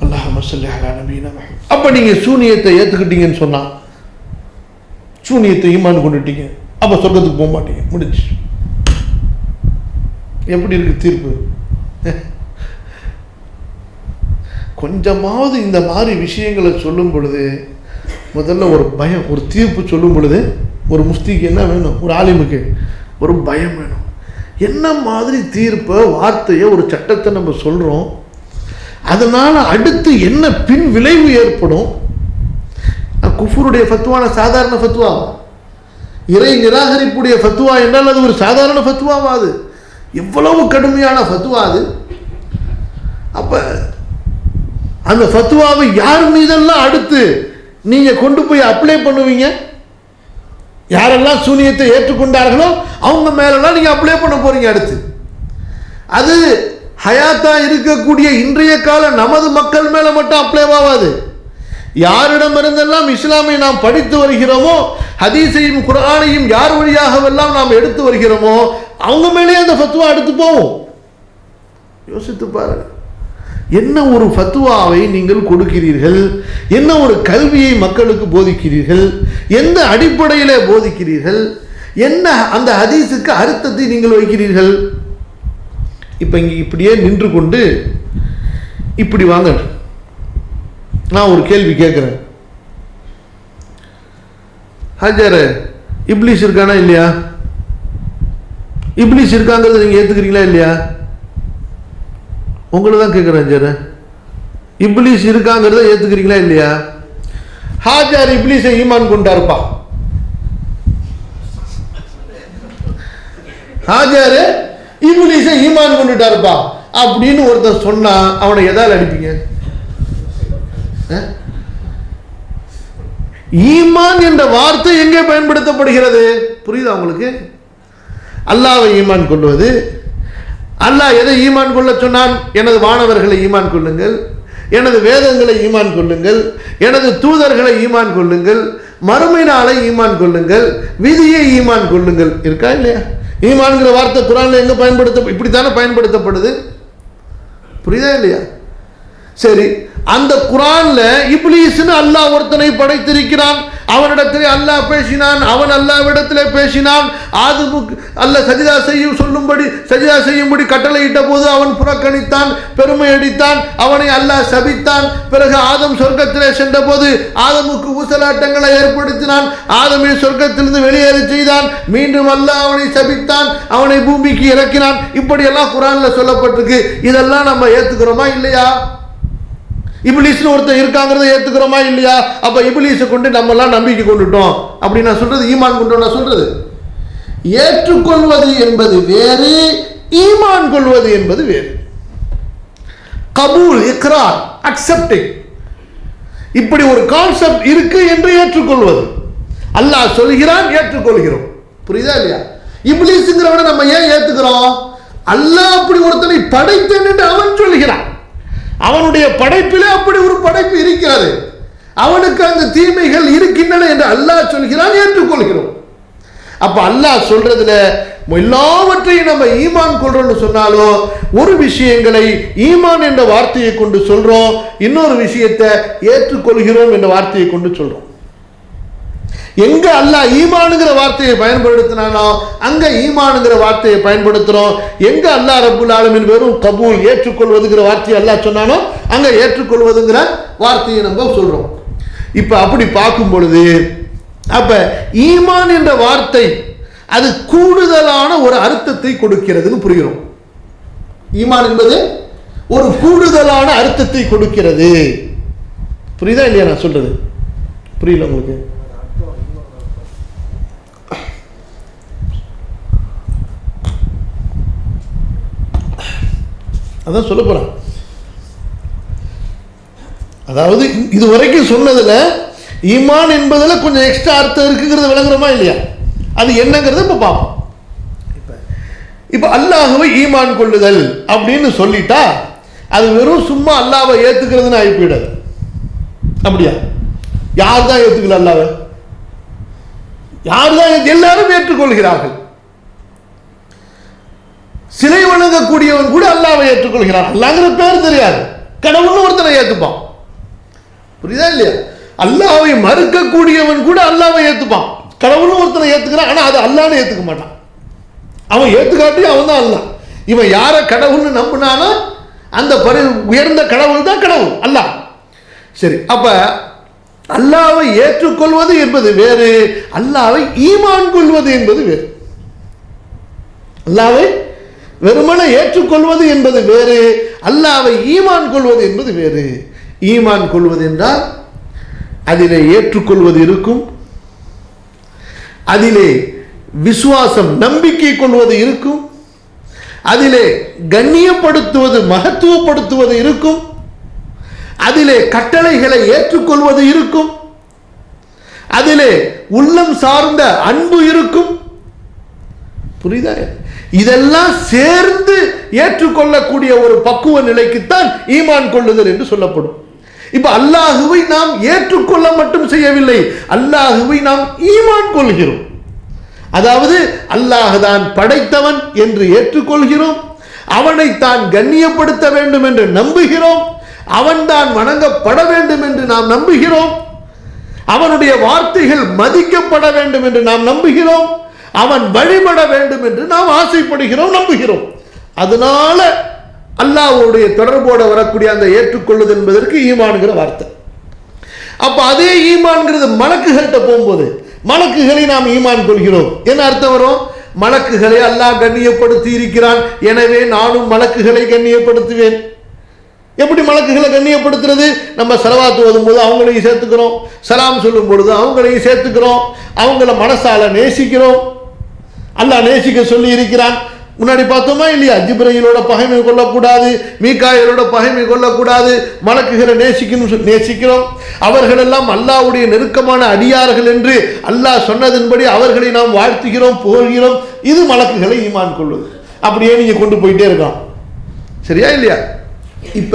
அல்லாஹும்ம ஸல்லி அலா நபியினா முஹம்மத். அப்ப நீங்க சூனியத்தை ஏத்துக்கிட்டீங்கன்னு சொன்னா, சூனியத்தை ஈமான் கொண்டுட்டீங்க, அப்ப சொர்க்கத்துக்கு போக மாட்டீங்க, முடிஞ்சு. எப்படி இருக்கு தீர்ப்பு? கொஞ்சமாவது இந்த மாதிரி விஷயங்களை சொல்லும் பொழுது முதல்ல ஒரு பயம், ஒரு தீர்ப்பு சொல்லும் பொழுது ஒரு முஃப்திக்கு என்ன வேணும், ஒரு ஆலிமுக்கு ஒரு பயம் வேணும். என்ன மாதிரி தீர்ப்பை, வார்த்தையை, ஒரு சட்டத்தை நம்ம சொல்றோம், அதனால அடுத்து என்ன பின் விளைவு ஏற்படும்? குஃபுருடைய ஃபத்வான சாதாரண ஃபத்வா, இறை நிராகரிப்புடைய ஃபத்வா என்றால் அது ஒரு சாதாரண ஃபத்வாவா? அது எவ்வளவு கடுமையான ஃபத்வா அது. அப்ப அந்த ஃபத்வாவை யார் மீதெல்லாம் அடுத்து நீங்க கொண்டு போய் அப்ளை பண்ணுவீங்க? யாரெல்லாம் சூனியத்தை ஏற்றுக்கொண்டார்களோ அவங்க மேலெல்லாம் நீங்க அப்ளை பண்ண போறீங்க அடுத்து. அது ஹயாத்தா இருக்கக்கூடிய இன்றைய கால நமது மக்கள் மேல மட்டும் அப்ளை ஆகாது. யாரிடமிருந்தெல்லாம் இஸ்லாமை நாம் படித்து வருகிறோமோ, ஹதீஸையும் குர்ஆனையும் யார் வழியாகவெல்லாம் நாம் எடுத்து வருகிறோமோ அவங்க மேலே அந்த ஃபத்வா எடுத்து போவோம். யோசித்து பாருங்க, என்ன ஒரு ஃபத்வாவை நீங்கள் கொடுக்கிறீர்கள், என்ன ஒரு கல்வியை மக்களுக்கு போதிக்கிறீர்கள், எந்த அடிப்படையிலே போதிக்கிறீர்கள், என்ன அந்த ஹதீஸுக்கு அர்த்தத்தை நீங்கள் வைக்கிறீர்கள்? இப்ப இங்க இப்படியே நின்று கொண்டு இப்படி வாங்க, நான் ஒரு கேள்வி கேட்கிறேன். ஹஜர், இப்லீஸ் இருக்கானா இல்லையா? இப்லீஸ் இருக்காங்கிறத நீங்க ஏத்துக்கிறீங்களா இல்லையா? உங்களை தான் கேட்கிறேன். ஹஜர், இப்லீஸ் இருக்காங்கிறத ஏத்துக்கிறீங்களா இல்லையா? ஹாஜர் இப்லீஸை ஈமான் கொண்டாருப்பா, ஹாஜர் இப்லீஸை ஈமான் கொண்டுட்டாருப்பா அப்படின்னு ஒருத்தர் சொன்னா அவனை எதால் அடிப்பீங்க? ஈமான் என்ற வார்த்தை எங்கே பயன்படுத்தப்படுகிறது? புரியுதா உங்களுக்கு? அல்லாஹ்வை ஈமான் கொள்வது, அல்லாஹ் எதை ஈமான் கொள்ள சொன்னான்? எனது வானவர்களை ஈமான் கொள்ளுங்கள், எனது வேதங்களை ஈமான் கொள்ளுங்கள், எனது தூதர்களை ஈமான் கொள்ளுங்கள், மறுமை நாளை ஈமான் கொள்ளுங்கள், விதியை ஈமான் கொள்ளுங்கள். இருக்கா இல்லையா? ஈமான்கிற வார்த்தை குர்ஆன்ல எங்க இப்படித்தானே பயன்படுத்தப்படுது. புரியுதா இல்லையா? சரி, அந்த குர்ஆன்ல இப்லீஸ்னு அல்லாஹ் ஒருத்தனை படைத்திருக்கிறான். அவனிடத்திலே அல்லாஹ் பேசினான், அவன் அல்லாஹ்விடத்திலே பேசினான். ஆதமுக்கு அல்லாஹ் சஜிதா செய்யும்படி கட்டளையிட்ட போது அவன் புறக்கணித்தான், பெருமை அடித்தான், அவனை அல்லாஹ் சபித்தான். பிறகு ஆதம் சொர்க்கத்திலே சென்ற போது ஆதமுக்கு ஊசலாட்டங்களை ஏற்படுத்தினான், ஆதமை சொர்க்கத்திலிருந்து வெளியேறி செய்தான், மீண்டும் அல்லாஹ் அவனை சபித்தான், அவனை பூமிக்கு இறக்கினான். இப்படி எல்லாம் குர்ஆன்ல சொல்லப்பட்டிருக்கு. இதெல்லாம் நம்ம ஏத்துக்கிறோமா இல்லையா? இப்லீஸ்னு ஒருத்தர் இருக்காங்கிறத ஏத்துக்கிறோமா இல்லையா? அப்ப இப்லீஸை கொண்டு நம்ம எல்லாம் நம்பிக்கை கொண்டுட்டோம் அப்படி நான் சொல்றது, ஈமான் கொண்டோம் நான் சொல்றது. ஏற்றுக்கொள்வது என்பது வேறு, ஈமான் கொள்வது என்பது வேறு. கபூல், இக்ரார், அக்செப்டிங், இப்படி ஒரு கான்செப்ட் இருக்கு என்று ஏற்றுக்கொள்வது. அல்லாஹ் சொல்கிறான், ஏற்றுக்கொள்கிறோம். புரியுதா இல்லையா? இப்லீஸ்ங்கிறவனை நம்ம ஏன் ஏத்துக்கிறோம்? அல்லாஹ் அப்படி ஒருத்தனை படைத்தேன் என்று அவன் சொல்கிறான். அவனுடைய படைப்பிலே அப்படி ஒரு படைப்பு இருக்கிறது, அவனுக்கு அந்த தீமைகள் இருக்கின்றன என்று அல்லாஹ் சொல்கிறான், ஏற்றுக்கொள்கிறோம். அப்ப அல்லாஹ் சொல்றதுல எல்லாவற்றையும் நம்ம ஈமான் கொள்றோம்னு சொன்னாலும் ஒரு விஷயங்களை ஈமான் என்ற வார்த்தையை கொண்டு சொல்றோம், இன்னொரு விஷயத்தை ஏற்றுக்கொள்கிறோம் என்ற வார்த்தையை கொண்டு சொல்றோம். எங்க அல்லாஹ் ஈமானுங்கிற வார்த்தையை பயன்படுத்தினானோ அங்க ஈமானுங்கிற வார்த்தையை பயன்படுத்துறோம். எங்க அல்லாஹ் ரப்புல் ஆலமீன் வெறும் கபூல், ஏற்றுக்கொள்வதுங்கிற வார்த்தையை அல்லாஹ் சொன்னானோ அங்க ஏற்றுக்கொள்வதுங்கிற வார்த்தையை நம்ம சொல்றோம். இப்ப அப்படி பார்க்கும் பொழுது அப்ப ஈமான் என்ற வார்த்தை அது கூடுதலான ஒரு அர்த்தத்தை கொடுக்கிறதுன்னு புரிகிறோம். ஈமான் என்பது ஒரு கூடுதலான அர்த்தத்தை கொடுக்கிறது. புரியுதா இல்லையா நான் சொல்றது? புரியல உங்களுக்கு? அதான் சொல்ல போறேன். அதாவது இதுவரைக்கும் சொன்னதுல ஈமான் என்பதுல கொஞ்சம் எக்ஸ்ட்ரா அர்த்தம் இருக்குங்கிறது விளங்குறோமா இல்லையா? அது என்னங்கிறத இப்ப பார்ப்போம். இப்ப அல்லாஹ்வை ஈமான் கொள்ளுதல் அப்படின்னு சொல்லிட்டா அது வெறும் சும்மா அல்லாஹ்வை ஏத்துக்கிறதுன்னு ஆயிப்போயிடாது. அப்படியா? யார் தான் ஏத்துக்கல அல்லாஹ்வை? யார் தான்? எல்லாரும் ஏற்றுக்கொள்கிறார்கள். சிலை வணங்கக்கூடியவன் கூட அல்லாஹ்வை ஏற்றுக்கொள்கிறான். அல்லாஹ்ங்கிற பேர் தெரியாது, கடவுள்னு ஒருத்தனை ஏத்துப்பான். புரியுதா இல்லையா? அல்லாஹ்வை மறுக்கக்கூடியவன் கூட அல்லாஹ்வை ஏத்துப்பான், கடவுள்னு ஒருத்தனை ஏத்துக்கிறான். ஆனா அது அல்லாஹ்னு ஏத்துக்க மாட்டான். அவன் ஏத்துக்காட்டி அவன் தான் அல்லாஹ். இவன் யாரை கடவுள்னு நம்பினானோ அந்த உயர்ந்த கடவுள் தான் கடவுள், அல்லாஹ். சரி, அப்ப அல்லாஹ்வை ஏற்றுக்கொள்வது என்பது வேறு, அல்லாஹ்வை ஈமான் கொள்வது என்பது வேறு. அல்லாஹ்வை வெறுமனே ஏற்றுக்கொள்வது என்பது வேறு, அல்லாஹ்வை ஈமான் கொள்வது என்பது வேறு. ஈமான் கொள்வது என்றால் அதிலே ஏற்றுக்கொள்வது இருக்கும், அதிலே விசுவாசம் நம்பிக்கை கொள்வது இருக்கும், அதிலே கண்ணியப்படுத்துவது மகத்துவப்படுத்துவது இருக்கும், அதிலே கட்டளைகளை ஏற்றுக்கொள்வது இருக்கும், அதிலே உள்ளம் சார்ந்த அன்பு இருக்கும். புரியுதா? இதெல்லாம் சேர்ந்து ஏற்றுக்கொள்ளக்கூடிய ஒரு பக்குவ நிலைக்குத்தான் ஈமான் கொள்ளுதல் என்று சொல்லப்படும். இப்ப அல்லாஹுவை நாம் ஏற்றுக்கொள்ள மட்டும் செய்யவில்லை, அல்லாஹுவை நாம் ஈமான் கொள்கிறோம். அதாவது அல்லாஹ் தான் படைத்தவன் என்று ஏற்றுக்கொள்கிறோம், அவனை தான் கண்ணியப்படுத்த வேண்டும் என்று நம்புகிறோம், அவன் தான் வணங்கப்பட வேண்டும் என்று நாம் நம்புகிறோம், அவனுடைய வார்த்தைகள் மதிக்கப்பட வேண்டும் என்று நாம் நம்புகிறோம், அவன் வழிபட வேண்டும் என்று நாம் ஆசைப்படுகிறோம், நம்புகிறோம். அதனால அல்லாஹ்வுடைய தொடர்போடு வரக்கூடிய அந்த ஏற்றுக்கொள்ளுதல் என்பதற்கு ஈமான்கிற வார்த்தை. அப்ப அதே ஈமான்கிறது மலக்குகள்கிட்ட போகும்போது மலக்குகளை நாம் ஈமான் கொள்கிறோம். என்ன அர்த்தம் வரும்? மலக்குகளை அல்லாஹ் கண்ணியப்படுத்தி இருக்கிறான், எனவே நானும் மலக்குகளை கண்ணியப்படுத்துவேன். எப்படி மலக்குகளை கண்ணியப்படுத்துறது? நம்ம ஸலவாத் ஓதும் போது அவங்களையும் சேர்த்துக்கிறோம், சலாம் சொல்லும் பொழுது அவங்களையும் சேர்த்துக்கிறோம், அவங்கள மனசால நேசிக்கிறோம். அல்லாஹ் நேசிக்க சொல்லி இருக்கிறான். முன்னாடி பார்த்தோமா இல்லையா? ஜிப்ரீலோட பகைமை கொள்ளக்கூடாது, மீகாயிலோட பகைமை கொள்ளக்கூடாது, மலக்குகளை நேசிக்கிறோம். அவர்களெல்லாம் அல்லாஹ்வுடைய நெருக்கமான அடியார்கள் என்று அல்லாஹ் சொன்னதன்படி அவர்களை நாம் வாழ்த்துகிறோம், புகழ்கிறோம். இது மலக்குகளை ஈமான் கொள்வது. அப்படியே நீங்க கொண்டு போயிட்டே இருக்கலாம். சரியா இல்லையா? இப்ப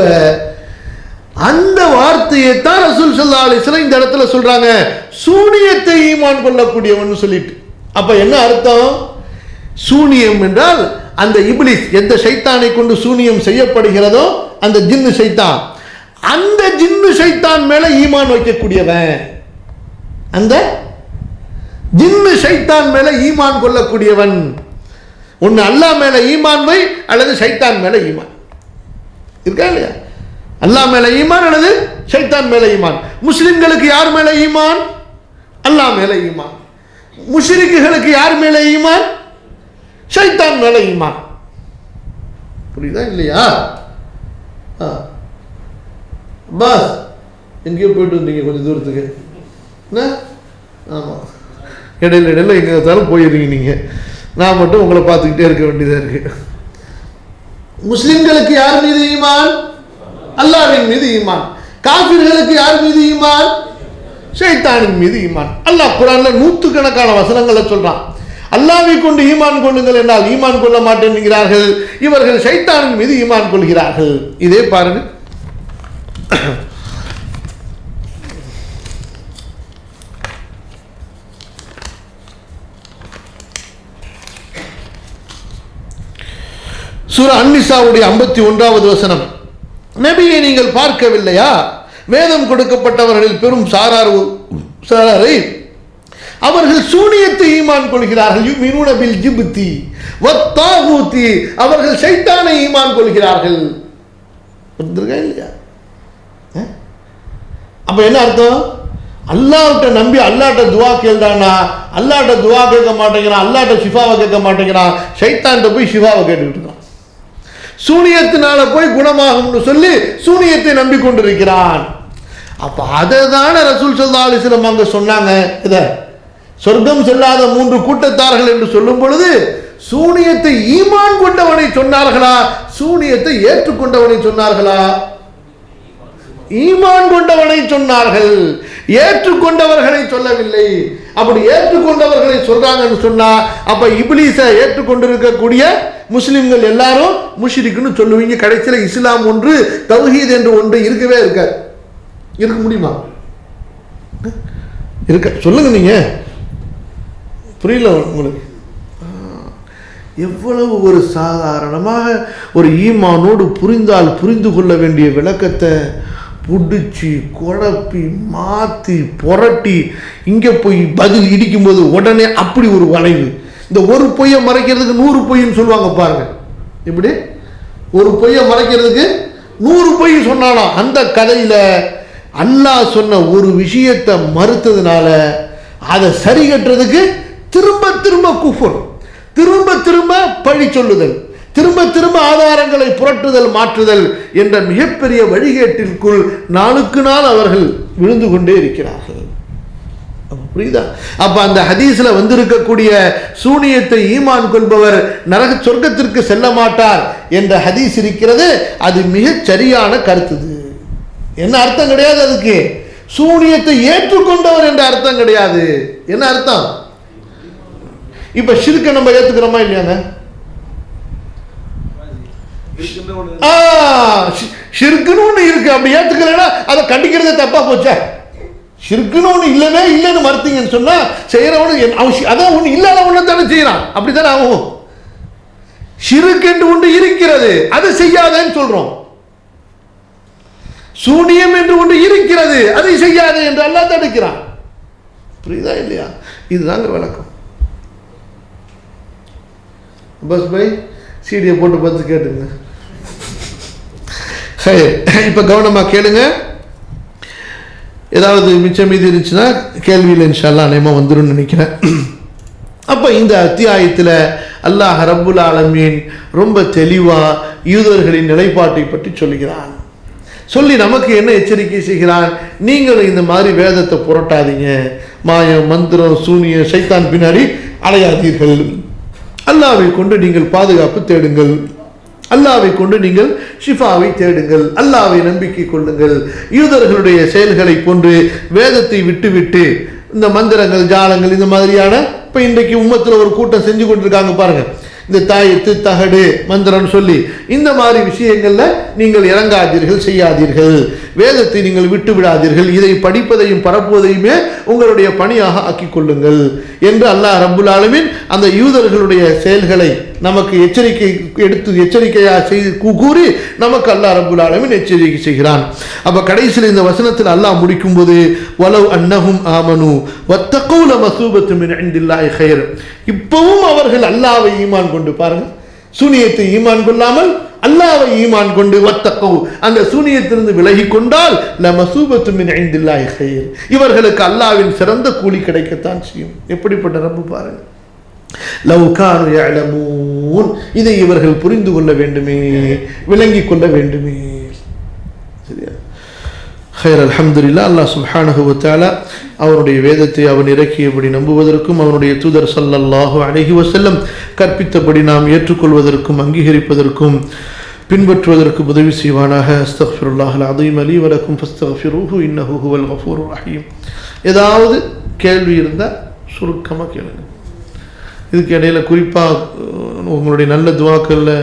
அந்த வார்த்தையை தான் ரசூல் ஸல்லல்லாஹு அலைஹி வஸல்லம் இந்த இடத்துல சொல்றாங்க, சூனியத்தை ஈமான் கொள்ளக்கூடியவன் சொல்லிட்டு. அப்ப என்ன அர்த்தம்? சூனியம் என்றால் அந்த இப்லீஸ், எந்த ஷைத்தானை கொண்டு சூனியம் செய்யப்படுகிறதோ அந்த ஜின்னு ஷைத்தான், அந்த ஜின்னு ஷைத்தான் மேல ஈமான் வைக்கக்கூடியவன், அந்த ஜின்னு ஷைத்தான் மேல ஈமான் கொள்ளக்கூடியவன். ஒன்னு அல்லாஹ் மேல ஈமான் வை, அல்லது ஷைத்தான் மேல ஈமான் இருக்கா இல்லையா? அல்லாஹ் மேல ஈமான் அல்லது ஷைத்தான் மேல ஈமான். முஸ்லிம்களுக்கு யார் மேல ஈமான்? அல்லாஹ் மேல ஈமான். முஷ்ரிக்குகளுக்கு யார் மேல ஈமான்? ஷைத்தான் மேல ஈமான். புரியுதா இல்லையா? பாஸ் எங்கேயோ போயிட்டு வந்தீங்க கொஞ்சம் தூரத்துக்கு. ஆமாம், இடையில இடையில எங்கே இருந்தாலும் போயிருந்தீங்க நீங்கள். நான் மட்டும் உங்களை பார்த்துக்கிட்டே இருக்க வேண்டியதாக இருக்கு. முஸ்லிம்களுக்கு யார் மீது ஈமான்? அல்லாஹ்வின் மீது ஈமான். காஃபிர்களுக்கு யார் மீது ஈமான்? ஷைத்தானின் மீது ஈமான். அல்லாஹ் குர்ஆன்ல நூற்றுக்கணக்கான வசனங்களை சொல்றான். அல்லாஹ்வை கொண்டு ஈமான் கொள்ளுங்கள் என்றால் ஈமான் கொள்ள மாட்டேன் என்கிறார்கள். இவர்கள் ஷைத்தானின் மீது ஈமான் கொள்கிறார்கள். இதே பாருங்க, சூரா அன்-நிசாவுடைய 51வது வசனம். நபியை நீங்கள் பார்க்கவில்லையா? வேதம் கொடுக்கப்பட்டவர்களில் பெரும் சாராரை அவர்கள் சூனியத்தை ஈமான் கொள்கிறார்கள். யுமினூன பில் ஜிப்தி வத்தாகூதி, அவர்கள் ஷைத்தானை ஈமான் கொள்கிறார்கள். புரியுதா இல்லையா? அப்ப என்ன அர்த்தம்? அல்லாஹ்ட்ட நம்பி அல்லாஹ்ட்ட துஆ கேள்றானா, அல்லாஹ்ட்ட துஆ கேட்க மாட்டேங்கிறான், அல்லாஹ்ட்ட ஷிஃபாவை கேட்க மாட்டேங்கிறான், ஷைத்தான்ட்ட போய் ஷிஃபாவை கேட்டுக்கிட்டு இருக்கான். சூனியத்தினால போய் குணமாகும்னு சொல்லி சூனியத்தை நம்பி கொண்டிருக்கிறான். அப்ப அதை தானே ரசூல் ஸல்லல்லாஹு அலைஹி வஸல்லம் அங்க சொன்னாங்க. இத சொர்க்கம் செல்லாத 3 கூட்டத்தார்கள் என்று சொல்லும் பொழுது சூனியத்தை ஈமான் கொண்டவனை சொன்னார்களா, சூனியத்தை ஏற்றுக்கொண்டவனை சொன்னார்களா? ஈமான் கொண்டவனை சொன்னார்கள், ஏற்றுக்கொண்டவர்களை சொல்லவில்லை. அப்படி ஏற்றுக்கொண்டவர்களை சொல்றாங்கன்னு சொன்னா அப்ப இப்லீஸை ஏற்றுக்கொண்டிருக்கக்கூடிய முஸ்லிம்கள் எல்லாரும் முஷ்ரிக்னு சொல்லுவீங்க. கடைசியில் இஸ்லாம் ஒன்று, தௌஹீத் என்று ஒன்று இருக்கவே இருக்காது. இருக்க முடியுமா? இருக்க சொல்லுங்க. நீங்க புரியல உங்களுக்கு? எவ்வளவு ஒரு சாதாரணமாக ஒரு ஈமானோடு புரிந்து கொள்ள வேண்டிய விளக்கத்தை புடிச்சு குழப்பி மாற்றி புரட்டி இங்கே போய் பதில் இடிக்கும்போது உடனே அப்படி ஒரு வளைவு. இந்த ஒரு பொய்யை மறைக்கிறதுக்கு 100 பொய்ன்னு சொல்லுவாங்க பாருங்க. இப்படி ஒரு பொய்யை மறைக்கிறதுக்கு 100 பொய் சொன்னானா அந்த கதையில அல்லாஹ் சொன்ன ஒரு விஷயத்தை மறுத்ததுனால அதை சரி கட்டுறதுக்கு திரும்ப திரும்ப குஃபர், திரும்ப திரும்ப பழி சொல்லுதல், திரும்ப திரும்ப ஆதாரங்களை புரட்டுதல், மாற்றுதல் என்ற மிகப்பெரிய வழிகேட்டிற்குள் நாளுக்கு நாள் அவர்கள் விழுந்து கொண்டே இருக்கிறார்கள். புரியுதா? அப்ப அந்த ஹதீஸ்ல வந்திருக்கக்கூடிய சூனியத்தை ஈமான் கொள்பவர் நரக சொர்க்கத்திற்கு செல்ல மாட்டார் என்ற ஹதீஸ் இருக்கிறது. அது மிகச் சரியான கருத்து. என்ன அர்த்தம் கிடையாது அதுக்கு? சூனியத்தை ஏற்றுக்கொண்டவர் என்ற அர்த்தம் கிடையாது. என்ன அர்த்தம்? இப்ப ஷிர்க்க நம்ம ஏத்துக்கிறோமா இல்லையாங்க? ஷிர்க்குன்னு ஒண்ணு இருக்கு, அப்படி ஏத்துக்கலன்னா அதை கண்டிக்கிறதே தப்பா போச்சா? ஷிர்க்குன்னு ஒண்ணு இல்லவே இல்லைன்னு மறுத்தீங்கன்னு சொன்னா செய்யறவனு அதான் ஒண்ணு இல்லாத ஒண்ணு தானே செய்யறான். அப்படித்தானே ஆகும். ஷிர்க் என்று ஒன்று இருக்கிறது, அதை செய்யாதேன்னு சொல்றோம். சூனியம் என்று ஒன்று இருக்கிறது, அதை செய்யாதே என்று அல்லாஹ் தடுக்கிறான். புரியுதா இல்லையா? இதுதாங்க விளக்கம். பஸ் பை சீடியை போட்டு பார்த்து கேட்டுங்க. இப்ப கவனமா கேளுங்க. ஏதாவது மிச்சம் மீதி இருந்துச்சுன்னா கேள்வியில் இன்ஷா அல்லாஹ் நேமா வந்துடும் நினைக்கிறேன். அப்ப இந்த அத்தியாயத்தில் அல்லாஹ் ரப்புல் ஆலமீன் ரொம்ப தெளிவா யூதர்களின் நிலைப்பாட்டை பற்றி சொல்கிறான். சொல்லி நமக்கு என்ன எச்சரிக்கை செய்கிறான்? நீங்கள் இந்த மாதிரி வேதத்தை புரட்டாதீங்க, மாயம் மந்திரம் சூனியம் சைத்தான் பின்னாடி அலையாதீர்கள். அல்லாஹ்வை கொண்டு நீங்கள் பாதுகாப்பு தேடுங்கள், அல்லாஹ்வை கொண்டு நீங்கள் ஷிஃபாவை தேடுங்கள், அல்லாஹ்வை நம்பிக்கை கொள்ளுங்கள். யூதர்களுடைய செயல்களை போன்று வேதத்தை விட்டு இந்த மந்திரங்கள் ஜாலங்கள் இந்த மாதிரியான இப்போ இன்றைக்கு உம்மத்தில் ஒரு கூட்டம் செஞ்சு கொண்டிருக்காங்க பாருங்க. இந்த தாயத்து தகடு மந்திரம் சொல்லி இந்த மாதிரி விஷயங்கள்ல நீங்கள் இறங்காதீர்கள், செய்யாதீர்கள். வேதத்தை நீங்கள் விட்டு விடாதீர்கள். இதை படிப்பதையும் பரப்புவதையுமே உங்களுடைய பணியாக ஆக்கிக் கொள்ளுங்கள் என்று அல்லாஹ் ரப்புல் ஆலமீன் அந்த யூதர்களுடைய செயல்களை நமக்கு எச்சரிக்கையாக செய்து கூறி நமக்கு அல்லாஹ் ரப்புல் ஆலமீன் எச்சரிக்கை செய்கிறான். அப்ப கடைசியில் இந்த வசனத்தில் அல்லாஹ் முடிக்கும் போது வலவ் அன்னஹும் ஆமனு வத்தகூ லமஸூபத்து மின் இன்டில்லாஹி கைர். இப்பவும் அவர்கள் அல்லாஹ்வை ஈமான் கொண்டு, பாருங்க, சூனியத்தை ஈமான் கொள்ளாமல் அல்லாஹ்வை ஈமான் கொண்டு வத்தகூ அந்த சூனியத்திலிருந்து விலகி கொண்டால் லமஸூபத்து மின் இன்டில்லாஹி கைர், இவர்களுக்கு அல்லாஹ்வின் சிறந்த கூலி கிடைக்கத்தான் செய்யும். எப்படிப்பட்ட ரப்பு பாருங்க. லவ் கானு யஅலமூன், இதை இவர்கள் புரிந்து கொள்ள வேண்டுமே, விளங்கிக் கொள்ள வேண்டுமே. சரியா? ஹைர். அல்ஹம்துலில்லாஹ். அல்லாஹ் சுப்ஹானஹு வ தஆலா அவனுடைய வேதத்தை அவன் இறக்கியபடி நம்புவதற்கும் அவனுடைய தூதர் ஸல்லல்லாஹு அலைஹி வஸல்லம் கற்பித்தபடி நாம் ஏற்றுக்கொள்வதற்கும் அங்கீகரிப்பதற்கும் பின்பற்றுவதற்கும் உதவி செய்வானாக. அஸ்தக்ஃபிருல்லாஹல் அஸீம் லீ வ லக்கும் ஃபஸ்தக்ஃபிரூஹு இன்னஹு ஹுவல் கஃபூருர் ரஹீம். ஏதாவது கேள்வி இருந்தால் சுருக்கமாக கேளுங்க. இதுக்கு இடையில குறிப்பாக உங்களுடைய நல்ல துவாக்களில்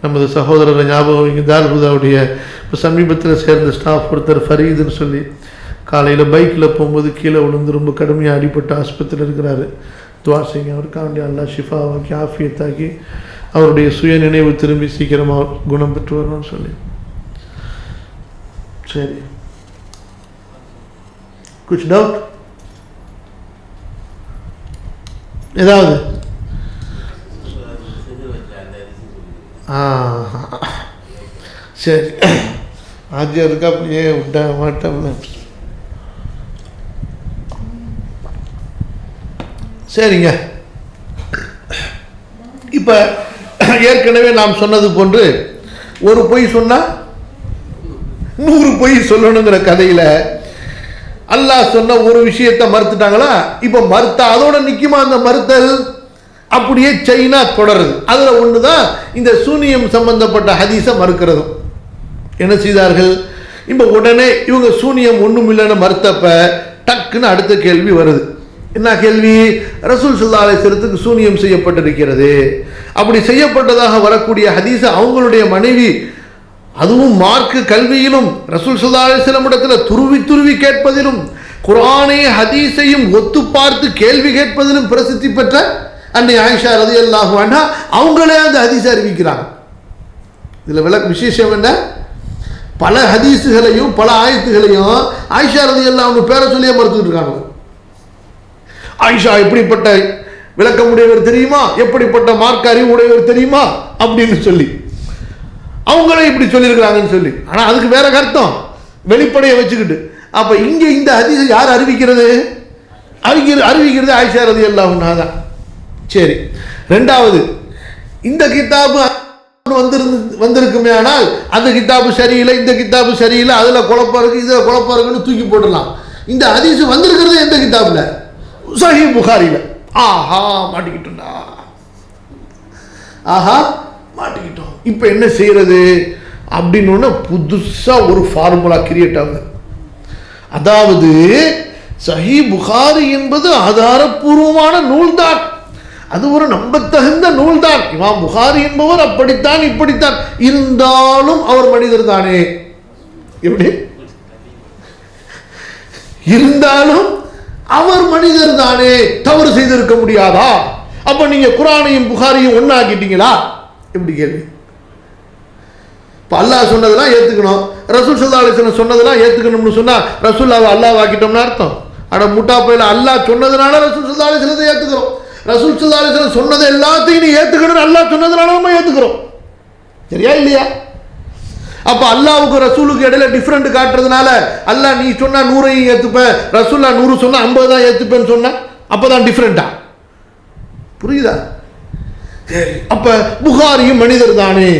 நமது சகோதரரை ஞாபகம் இங்கே தால்ஹுதாவுடைய இப்போ சமீபத்தில் சேர்ந்த ஸ்டாஃப் ஒருத்தர் ஃபரீதுன்னு சொல்லி காலையில் பைக்கில் போகும்போது கீழே விழுந்து ரொம்ப கடுமையாக அடிப்பட்ட ஆஸ்பத்திரியில் இருக்கிறாரு. துவா செய்யுங்க. அவருக்காண்டி அல்லாஹ் ஷிஃபாவாக்கி ஆஃபியத்தாக்கி அவருடைய சுய நினைவு திரும்பி சீக்கிரமாக குணம் பெற்று வரணும்னு சொல்லி. சரி, குச் டவுட் ஏதாவது? சரி, ஆஜியருக்கு அப்படியே விட்ட மாட்டோம்ல. சரிங்க. இப்போ ஏற்கனவே நாம் சொன்னது போன்று ஒரு பொய் சொன்னால் 100 பொய் சொல்லணுங்கிற கதையில் அல்லாஹ் சொன்ன ஒரு விஷயத்தை மறுத்துட்டாங்களா? இப்போ மறுத்தா அதோட நிற்குமா அந்த மறுத்தல்? அப்படியே சைனா தொடருது. அதில் ஒன்று தான் இந்த சூனியம் சம்பந்தப்பட்ட ஹதீஸை மறுக்கிறதும். என்ன செய்தார்கள்? இப்போ உடனே இவங்க சூனியம் ஒன்றும் இல்லைன்னு மறுத்தப்ப டக்குன்னு அடுத்த கேள்வி வருது. என்ன கேள்வி? ரசூல் ஸல்லல்லாஹு அலைஹி வஸல்லத்துக்கு சூனியம் செய்யப்பட்டிருக்கிறது. அப்படி செய்யப்பட்டதாக வரக்கூடிய ஹதீஸை அவங்களுடைய மனைவி, அதுவும் மார்க்கு கல்வியிலும் ரசூல் ஸல்லல்லாஹு அலைஹி வஸல்லம் இடத்துல துருவி துருவி கேட்பதிலும் குர்ஆனையும் ஹதீஸையும் ஒத்து பார்த்து கேள்வி கேட்பதிலும் பிரசித்தி பெற்ற அன்னை ஆயிஷா ரலியல்லாஹு அன்ஹா அவங்களே அந்த ஹதீஸை அறிவிக்கிறாங்க. இதில் விசேஷம் என்ன? பல ஹதீஸுகளையும் பல ஆயத்துகளையும் ஆயிஷா ரலியல்லாஹு அன்ஹா பேரை சொல்லியே மறுத்துக்கிட்டு இருக்காங்க. ஆயிஷா எப்படிப்பட்ட விளக்கமுடையவர் தெரியுமா, எப்படிப்பட்ட மார்க்க அறிவு உடையவர் தெரியுமா அப்படின்னு சொல்லி அவங்களே இப்படி சொல்லியிருக்கிறாங்கன்னு சொல்லி. ஆனால் அதுக்கு வேற கருத்தம் வெளிப்படையை வச்சுக்கிட்டு. அப்போ இங்கே இந்த ஹதீஸை யார் அறிவிக்கிறது? அறிவிக்கிறது ஆயிஷா ரலியல்லாஹு அன்ஹா தான். சரி, ரெண்டாவது, இந்த கிதாபு வந்திருக்குமே ஆனால் அந்த கிதாபு சரியில்லை, இந்த கிதாபு சரியில்லை, அதில் குழப்பம் இருக்கு, இதில் குழப்பம் இருக்குன்னு தூக்கி போடலாம். இந்த ஹதீஸ் வந்திருக்கிறது எந்த கிதாபில்? சஹீஹ் புகாரியில். ஆஹா மாட்டிக்கிட்டோம்டா, ஆஹா மாட்டிக்கிட்டோம். இப்போ என்ன செய்யறது அப்படின்னு புதுசாக ஒரு ஃபார்முலா கிரியேட் ஆகுது. அதாவது சஹீஹ் புகாரி என்பது ஆதாரபூர்வமான நூல்தான், அது ஒரு நம்பத்தகுந்த நூல்தான். இமாம் புகாரி என்பவர் அப்படித்தான் இப்படித்தான், இருந்தாலும் அவர் மனிதர் தானே. எப்படி இருந்தாலும் அவர் மனிதர் தானே, தவறு செய்திருக்க முடியாதா? அப்ப நீங்க குர்ஆனையும் புகாரியும் ஒன்னாக்கிட்டீங்களா? எப்படி கேள்வி? இப்ப அல்லாஹ் சொன்னதெல்லாம் ஏத்துக்கணும், ரசூல் ஸல்லல்லாஹு அலைஹி வஸல்லம் சொன்னதெல்லாம் ஏத்துக்கணும்னு சொன்னா ரசூலுல்லாஹ் அல்லாஹ் ஆக்கிட்டோம்னு அர்த்தம்? அட முட்டா போயில, அல்லாஹ் சொன்னதுனால ரசூல் ஸல்லல்லாஹு அலைஹி வஸல்லம் ஏத்துக்கிறோம். ரசூல் ஸல்லல்லாஹு அலைஹி வஸல்லம் சொன்னது எல்லாத்தையும் நீ ஏத்துக்கணும்னு அல்லாஹ் சொன்னதுனால நம்ம ஏத்துக்கிறோம். சரியா இல்லையா? அப்ப அல்லாஹ்வுக்கு ரசூலுக்கு இடையில டிஃபரெண்ட் காட்டுறதுனால அல்லாஹ் நீ சொன்னா 100ஐயும் ஏத்துப்பேன், ரசூல்லா 100 சொன்னா 50 தான் ஏத்துப்பேன்னு சொன்னா அப்பதான் டிஃபரெண்டா? புரியுதா? சரி, அப்ப புகாரியும் மனிதர் தானே,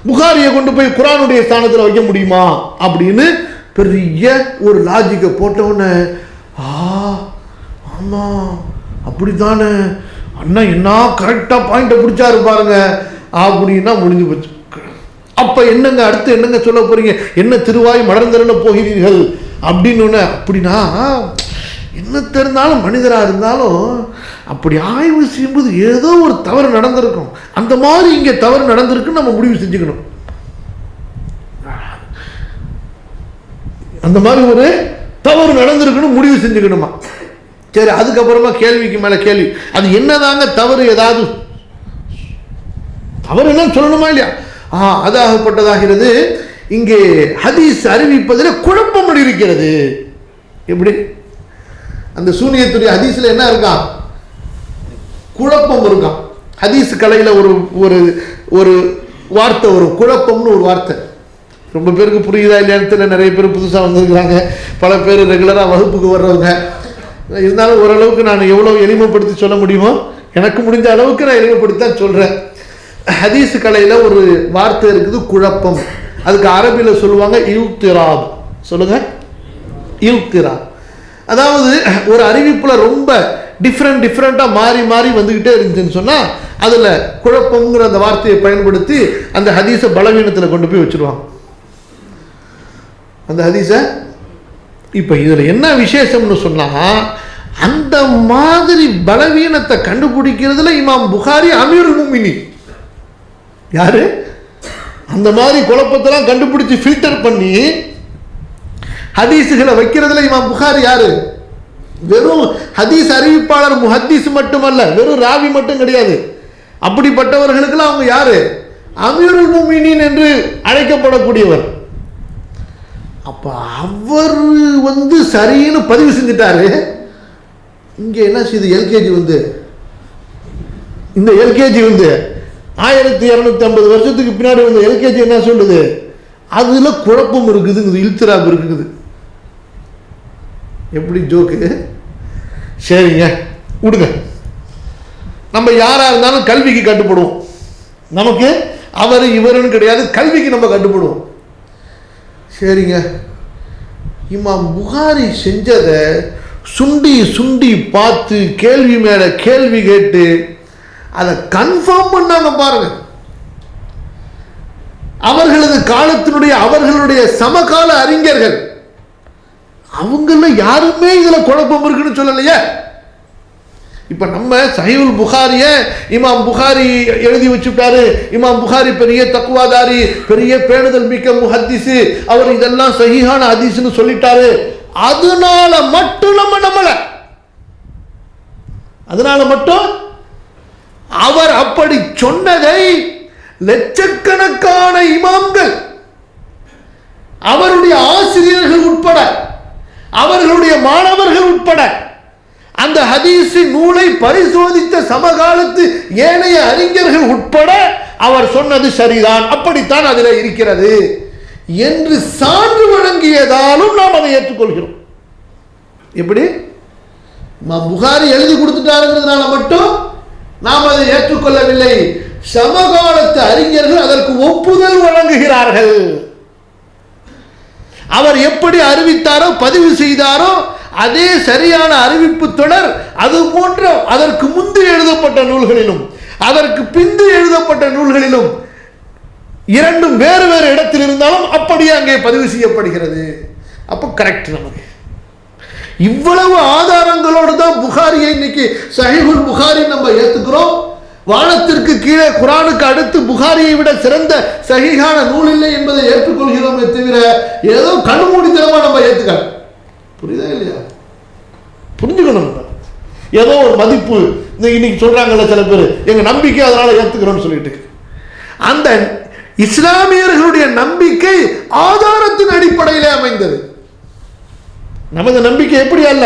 புகாரியை கொண்டு போய் குர்ஆனுடைய ஸ்தானத்தில் வைக்க முடியுமா அப்படின்னு பெரிய ஒரு லாஜிக்கை போட்டவுடனே ஆமா அப்படித்தானே அண்ணா என்ன கரெக்டா பாயிண்ட பிடிச்சாரு பாருங்க அப்படின்னா முடிஞ்சு போச்சு. அப்ப என்னங்க அடுத்து என்னங்க சொல்ல போறீங்க? என்ன திருவாய் மலர்ந்தருள போகிறீர்கள் அப்படின்னு. அப்படின்னா என்ன தெரிந்தாலும் மனிதராக இருந்தாலும் அப்படி ஆய்வு செய்யும்போது ஏதோ ஒரு தவறு நடந்திருக்கும், அந்த மாதிரி இங்கே தவறு நடந்திருக்குன்னு நம்ம முடிவு செஞ்சுக்கணும். அந்த மாதிரி ஒரு தவறு நடந்திருக்குன்னு முடிவு செஞ்சுக்கணுமா? சரி, அதுக்கப்புறமா கேள்விக்கு மேலே கேள்வி, அது என்னதாங்க தவறு? ஏதாவது தவறு என்னன்னு சொல்லணுமா இல்லையா? அதாகப்பட்டதாகிறது. இங்கே ஹதீஸ் அறிவிப்பதில் குழப்பம் இருக்கிறது. எப்படி? அந்த சூனியத்துடைய ஹதீஸில் என்ன இருக்கான்? குழப்பம் இருக்கான். ஹதீஸ் கலையில் ஒரு ஒரு ஒரு வார்த்தை வரும், குழப்பம்னு ஒரு வார்த்தை. ரொம்ப பேருக்கு புரியுதா இல்லையான்னு தெரியல. நிறைய பேர் புதுசாக வந்திருக்கிறாங்க, பல பேர் ரெகுலராக வகுப்புக்கு வர்றவங்க. இருந்தாலும் ஓரளவுக்கு நான் எவ்வளோ எளிமைப்படுத்தி சொல்ல முடியுமோ எனக்கு முடிஞ்ச அளவுக்கு நான் எளிமைப்படுத்தி தான் சொல்கிறேன். ஹதீஸ் கலையில் ஒரு வார்த்தை இருக்குது, குழப்பம். அதுக்கு அரபியில் சொல்லுவாங்க இல்திராப். சொல்லுங்க, இல்திராப். அதாவது ஒரு அறிவிப்பில் ரொம்ப டிஃப்ரெண்ட்டாக மாறி மாறி வந்துக்கிட்டே இருந்துச்சுன்னு சொன்னால் அதில் குழப்பங்கிற அந்த வார்த்தையை பயன்படுத்தி அந்த ஹதீஸை பலவீனத்தில் கொண்டு போய் வச்சுருவாங்க அந்த ஹதீஸை. இப்போ இதில் என்ன விசேஷம்னு சொன்னால், அந்த மாதிரி பலவீனத்தை கண்டுபிடிக்கிறதுல இமாம் புகாரி அமீருல் முஃமினீன். யாரு? அந்த மாதிரி குழப்பத்தெல்லாம் கண்டுபிடிச்சு ஃபில்டர் பண்ணி ஹதீஸுகளை வைக்கிறதுல இமாம் புகாரி யாரு? வெறும் ஹதீஸ் அறிவிப்பாளர், முஹத்தீஸ் மட்டுமல்ல, வெறும் ராவி மட்டும் கிடையாது. அப்படிப்பட்டவர்களுக்கெல்லாம் அவங்க யாரு? அமீருல் முஃமினீன் என்று அழைக்கப்படக்கூடியவர். அப்ப அவர் சரின்னு பதிவு செஞ்சுட்டாரு. இங்க என்ன செய்யுது? எல்கேஜி இந்த எல்கேஜி 1250 வருஷத்துக்கு பின்னாடி வந்த எல்கேஜி என்ன சொல்லுது? அதுல குழப்பம் இருக்குது, இல்திராப் இருக்குது. எப்படி ஜோக்கு? சரிங்க, விடுங்க. நம்ம யாரா இருந்தாலும் கல்விக்கு கட்டுப்படுவோம். நமக்கு அவர் இவருன்னு கிடையாது, கல்விக்கு நம்ம கட்டுப்படுவோம். சரிங்க, இமாம் புகாரி செஞ்சதை சுண்டி பார்த்து கேள்வி மேல கேள்வி கேட்டு அதை கன்ஃபார்ம் பண்ணாங்க பாருங்க. அவர்களுடைய சமகால அறிஞர்கள் அவங்கள யாருமே இதுல குழப்பம் இருக்குன்னு சொல்லலையே. இப்ப நம்ம சஹீஹுல் புகாரிய இமாம் புகாரி எழுதி வச்சுட்டாரு. இமாம் புகாரி பெரிய தக்வாதாரி, பெரிய பேணுதல் மிக்க முஹத்திஸ், அவர் இதெல்லாம் சஹீஹான ஹதீஸ்னு சொல்லிட்டாரு. அதனால மட்டும் நம்ம நம்பல. அதனால மட்டும் அவர் அப்படி சொன்னதை லட்சக்கணக்கான இமாம்கள், அவருடைய ஆசிரியர்கள் உட்பட, அவர்களுடைய மாணவர்கள் உட்பட, அந்த ஹதீஸ் நூலை பரிசோதித்த சமகாலத்து ஏனைய அறிஞர்கள் உட்பட அவர் சொன்னது சரிதான், அப்படித்தான் அதில் இருக்கிறது என்று சான்று வழங்கியதாலும் நாம் அதை ஏற்றுக்கொள்கிறோம். எப்படி? புகாரி எழுதி கொடுத்துட்டாருங்கிறதுனால மட்டும் நாம் அதை ஏற்றுக்கொள்ளவில்லை. சமகாலத்து அறிஞர்கள் அதற்கு ஒப்புதல் வழங்குகிறார்கள். அவர் எப்படி அறிவித்தாரோ, பதிவு செய்தாரோ, அதே சரியான அறிவிப்பு தொடர் அது போன்ற அதற்கு முந்தி எழுதப்பட்ட நூல்களிலும் அதற்கு பிந்தி எழுதப்பட்ட நூல்களிலும் இரண்டும் வேறு வேறு இடத்தில் இருந்தாலும் அப்படியே அங்கே பதிவு செய்யப்படுகிறது. அப்போ கரெக்ட். நமக்கு இவ்வளவு ஆதாரங்களோடு தான் புகாரியை இன்னைக்கு சஹீஹுல் புகாரி நம்ம ஏத்துக்கிறோம். வானத்திற்கு கீழே குர்ஆனுக்கு அடுத்து புகாரியை விட சிறந்த சஹீஹான நூல் இல்லை என்பதை ஏற்றுக்கொள்கிறோமே தவிர ஏதோ கண்மூடித்தனமா நம்ம ஏத்துக்கல. புரியுதா இல்லையா? புரிஞ்சுக்கணும். ஏதோ ஒரு மதிப்பு இன்னைக்கு சொல்றாங்கல்ல சில பேர், எங்க நம்பிக்கை அதனால ஏத்துக்கிறோம்னு சொல்லிட்டு. அந்த இஸ்லாமியர்களுடைய நம்பிக்கை ஆதாரத்தின் அடிப்படையிலே அமைந்தது. நமது நம்பிக்கை எப்படி அல்ல,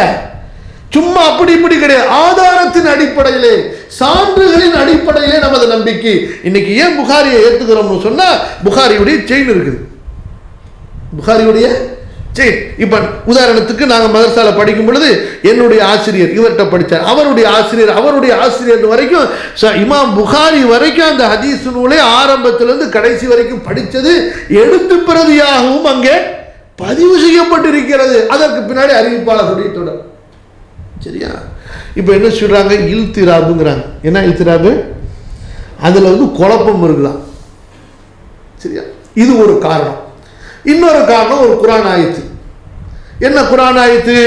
சும்மா அப்படி இப்படி கிடையாது, ஆதாரத்தின் அடிப்படையிலே, சான்றுகளின் அடிப்படையிலே நமது நம்பிக்கை. இன்னைக்கு ஏன் புகாரியை ஏத்துக்கிறோம்னு சொன்னா, புகாரியுடைய செயின் இருக்குது. புகாரியுடைய செயின். இப்ப உதாரணத்துக்கு நாங்க மதரசால படிக்கும் பொழுது என்னுடைய ஆசிரியர் இவர்கிட்ட படித்தார், அவருடைய ஆசிரியர் வரைக்கும் இமாம் புகாரி வரைக்கும் அந்த ஹதீஸ் நூலை ஆரம்பத்திலிருந்து கடைசி வரைக்கும் படித்தது எடுத்து பிரதியாகவும் அங்கே பதிவு செய்யப்பட்டிருக்கிறது. அதற்கு பின்னாடி அறிவிப்பாளர்களுடைய தொடர். சரியா? இப்போ என்ன சொல்றாங்க? இல்திராபுங்கிறாங்க. என்ன இல்திராபு? அதுல குழப்பம் இருக்கலாம். சரியா? இது ஒரு காரணம். இன்னொரு காரணம் ஒரு குர்ஆன் ஆயத்து. என்ன குர்ஆன் ஆயத்து?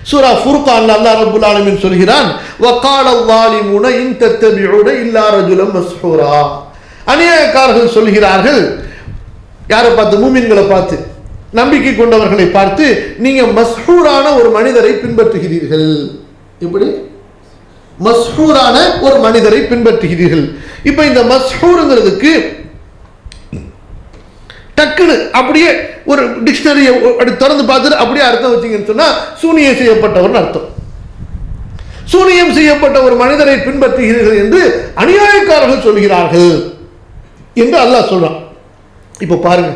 சூரா ஃபுர்கான்ல அல்லாஹ் ரப்பல் ஆலமீன் சொல்கிறான் வகால ஸாலிமுன இன் தத்தபிஊன இல்லா ரஜுலம் மஸ்ஹூரா. அநியாயக்காரர்கள் சொல்கிறார்கள், யாரை பார்த்து? மூமின்களை பார்த்து, நம்பிக்கை கொண்டவர்களை பார்த்து, நீங்க மஸ்ஹூரான ஒரு மனிதரை பின்பற்றுகிறீர்கள். எப்படி? மஸ்ஹூரான ஒரு மனிதரை பின்பற்றுகிறீர்கள். இப்ப இந்த மஸ்ஹூர்ங்கிறதுக்கு டக்குன்னு அப்படியே ஒரு டிக்ஷனரியை திறந்து பார்த்துட்டு அப்படியே அர்த்தம் வச்சிங்கன்னு சொன்னா சூனியம் செய்யப்பட்டவர் அர்த்தம். சூனியம் செய்யப்பட்ட ஒரு மனிதரை பின்பற்றுகிறீர்கள் என்று அநியாயக்காரர்கள் சொல்கிறார்கள் என்று அல்லாஹ் சொல்றான். இப்ப பாருங்க,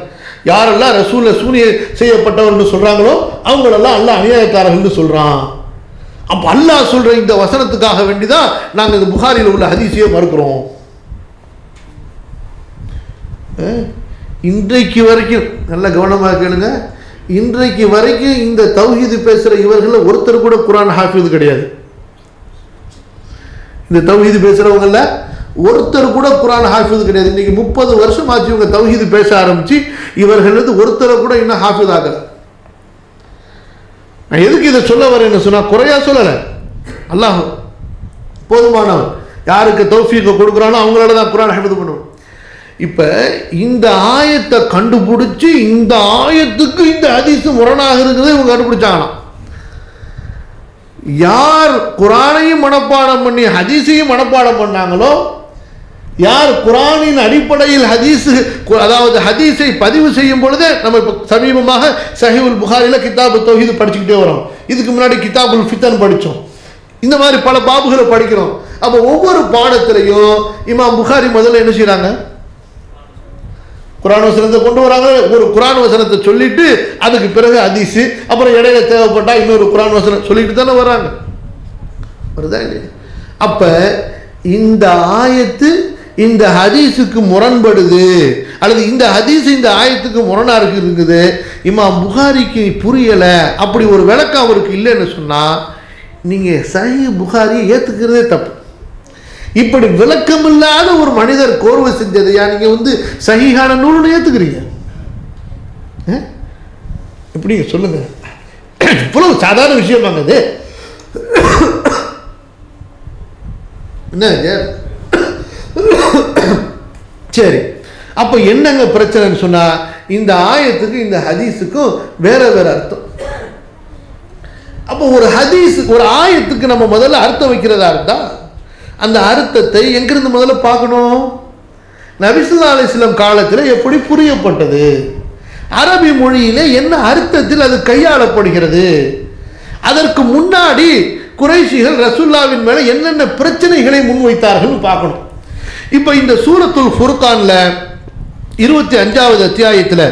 யாரெல்லாம் ரசூல்ல சூனியம் செய்யப்பட்டவர்கள் சொல்றாங்களோ அவங்களெல்லாம் அல்லாஹ் அநியாயக்காரர்கள் சொல்றான். அப்ப அல்லாஹ் சொல்ற இந்த வசனத்துக்காக வேண்டிதான் நாங்க இந்த புகாரியில் உள்ள ஹதீஸையே மறுக்கிறோம். இன்றைக்கு வரைக்கும் நல்ல கவனமாக கேளுங்க, இன்றைக்கு வரைக்கும் இந்த தௌஹீது பேசுற இவர்கள் ஒருத்தர் கூட குர்ஆன் ஹாஃபிஸ் கிடையாது. இந்த தௌஹீது பேசுறவங்கள ஒருத்தர் கூட குர்ஆன் ஹாஃபிஸ் கிடையாது. இன்னைக்கு 30 வருஷம் ஆச்சு இவங்க தௌஹீது பேச ஆரம்பிச்சு, இவர்கள் ஒருத்தரை கூட இன்னும் ஹாஃபிஸ் ஆகல. நான் எதுக்கு இதை சொல்ல வரேன்னு சொன்னா, குறையா சொல்லல, அல்லாஹ் போதுமானவன். யாருக்கு தௌஃபீக் கொடுக்குறானோ அவங்களோட தான் குர்ஆன் ஹிஃப்து பண்ணுவோம். இப்ப இந்த ஆயத்தை கண்டுபிடிச்சு இந்த ஆயத்துக்கு இந்த ஹதீஸ் முரணாக இருக்கிறது இவங்க கண்டுபிடிச்சாங்களாம். யார் குர்ஆனையும் மனப்பாடம் பண்ணி ஹதீஸையும் மனப்பாடம் பண்ணாங்களோ, யார் குர்ஆனின் அடிப்படையில் ஹதீஸ், அதாவது ஹதீஸை பதிவு செய்யும் பொழுதே, நம்ம இப்போ சமீபமாக சஹீஹுல் புகாரில கிதாபு தௌஹீத் படிச்சுக்கிட்டே வரோம். இதுக்கு முன்னாடி கிதாபுல் ஃபித்தன் படித்தோம். இந்த மாதிரி பல பாபுகளை படிக்கிறோம். அப்போ ஒவ்வொரு பாடத்திலையும் இமாம் புகாரி முதல்ல என்ன செய்யறாங்க? குர்ஆன் வசனத்தை கொண்டு வராங்க. ஒரு குர்ஆன் வசனத்தை சொல்லிட்டு அதுக்கு பிறகு ஹதீஸ், அப்புறம் இடையில தேவைப்பட்டா இன்னொரு குர்ஆன் வசனம் சொல்லிட்டு தானே வராங்க. வருதா இல்லையா? அப்ப இந்த ஆயத்து இந்த ஹதீஸுக்கு முரண்படுது, அல்லது இந்த ஹதீஸ் இந்த ஆயத்துக்கு முரணா இருக்குது, இமாம் புகாரிக்கு புரியல, அப்படி ஒரு விளக்கம் அவருக்கு இல்லைன்னு சொன்னா நீங்க சஹீஹ் புகாரியை ஏத்துக்கிறதே தப்பு. இப்படி விளக்கமில்லாத ஒரு மனிதர் கோர்வை செஞ்சதையா நீங்க சஹீஹான நூல்னு ஏத்துக்கிறீங்க? எப்படி சொல்லுங்க? இவ்வளவு சாதாரண விஷயமாங்க இது. என்ன சரி, அப்ப என்னங்க பிரச்சனைன்னு சொன்னா, இந்த ஆயத்துக்கு இந்த ஹதீஸுக்கும் வேற வேற அர்த்தம். அப்போ ஒரு ஹதீஸ், ஒரு ஆயத்துக்கு நம்ம முதல்ல அர்த்தம் வைக்கிறதா இருந்தா அந்த அர்த்தத்தை எங்கிருந்து முதல்ல பார்க்கணும்? நபி ஸல்லல்லாஹு அலைஹி வஸல்லம் காலத்தில் எப்படி புரியப்பட்டது, அரபி மொழியிலே என்ன அர்த்தத்தில் அது கையாளப்படுகிறது, அதற்கு முன்னாடி குறைஷிகள் ரசூலுல்லாஹ்வின் மேல என்னென்ன பிரச்சனைகளை முன்வைத்தார்கள் பார்க்கணும். இப்போ இந்த சூரத்துல் ஃபுர்கான்ல 25வது அத்தியாயத்தில்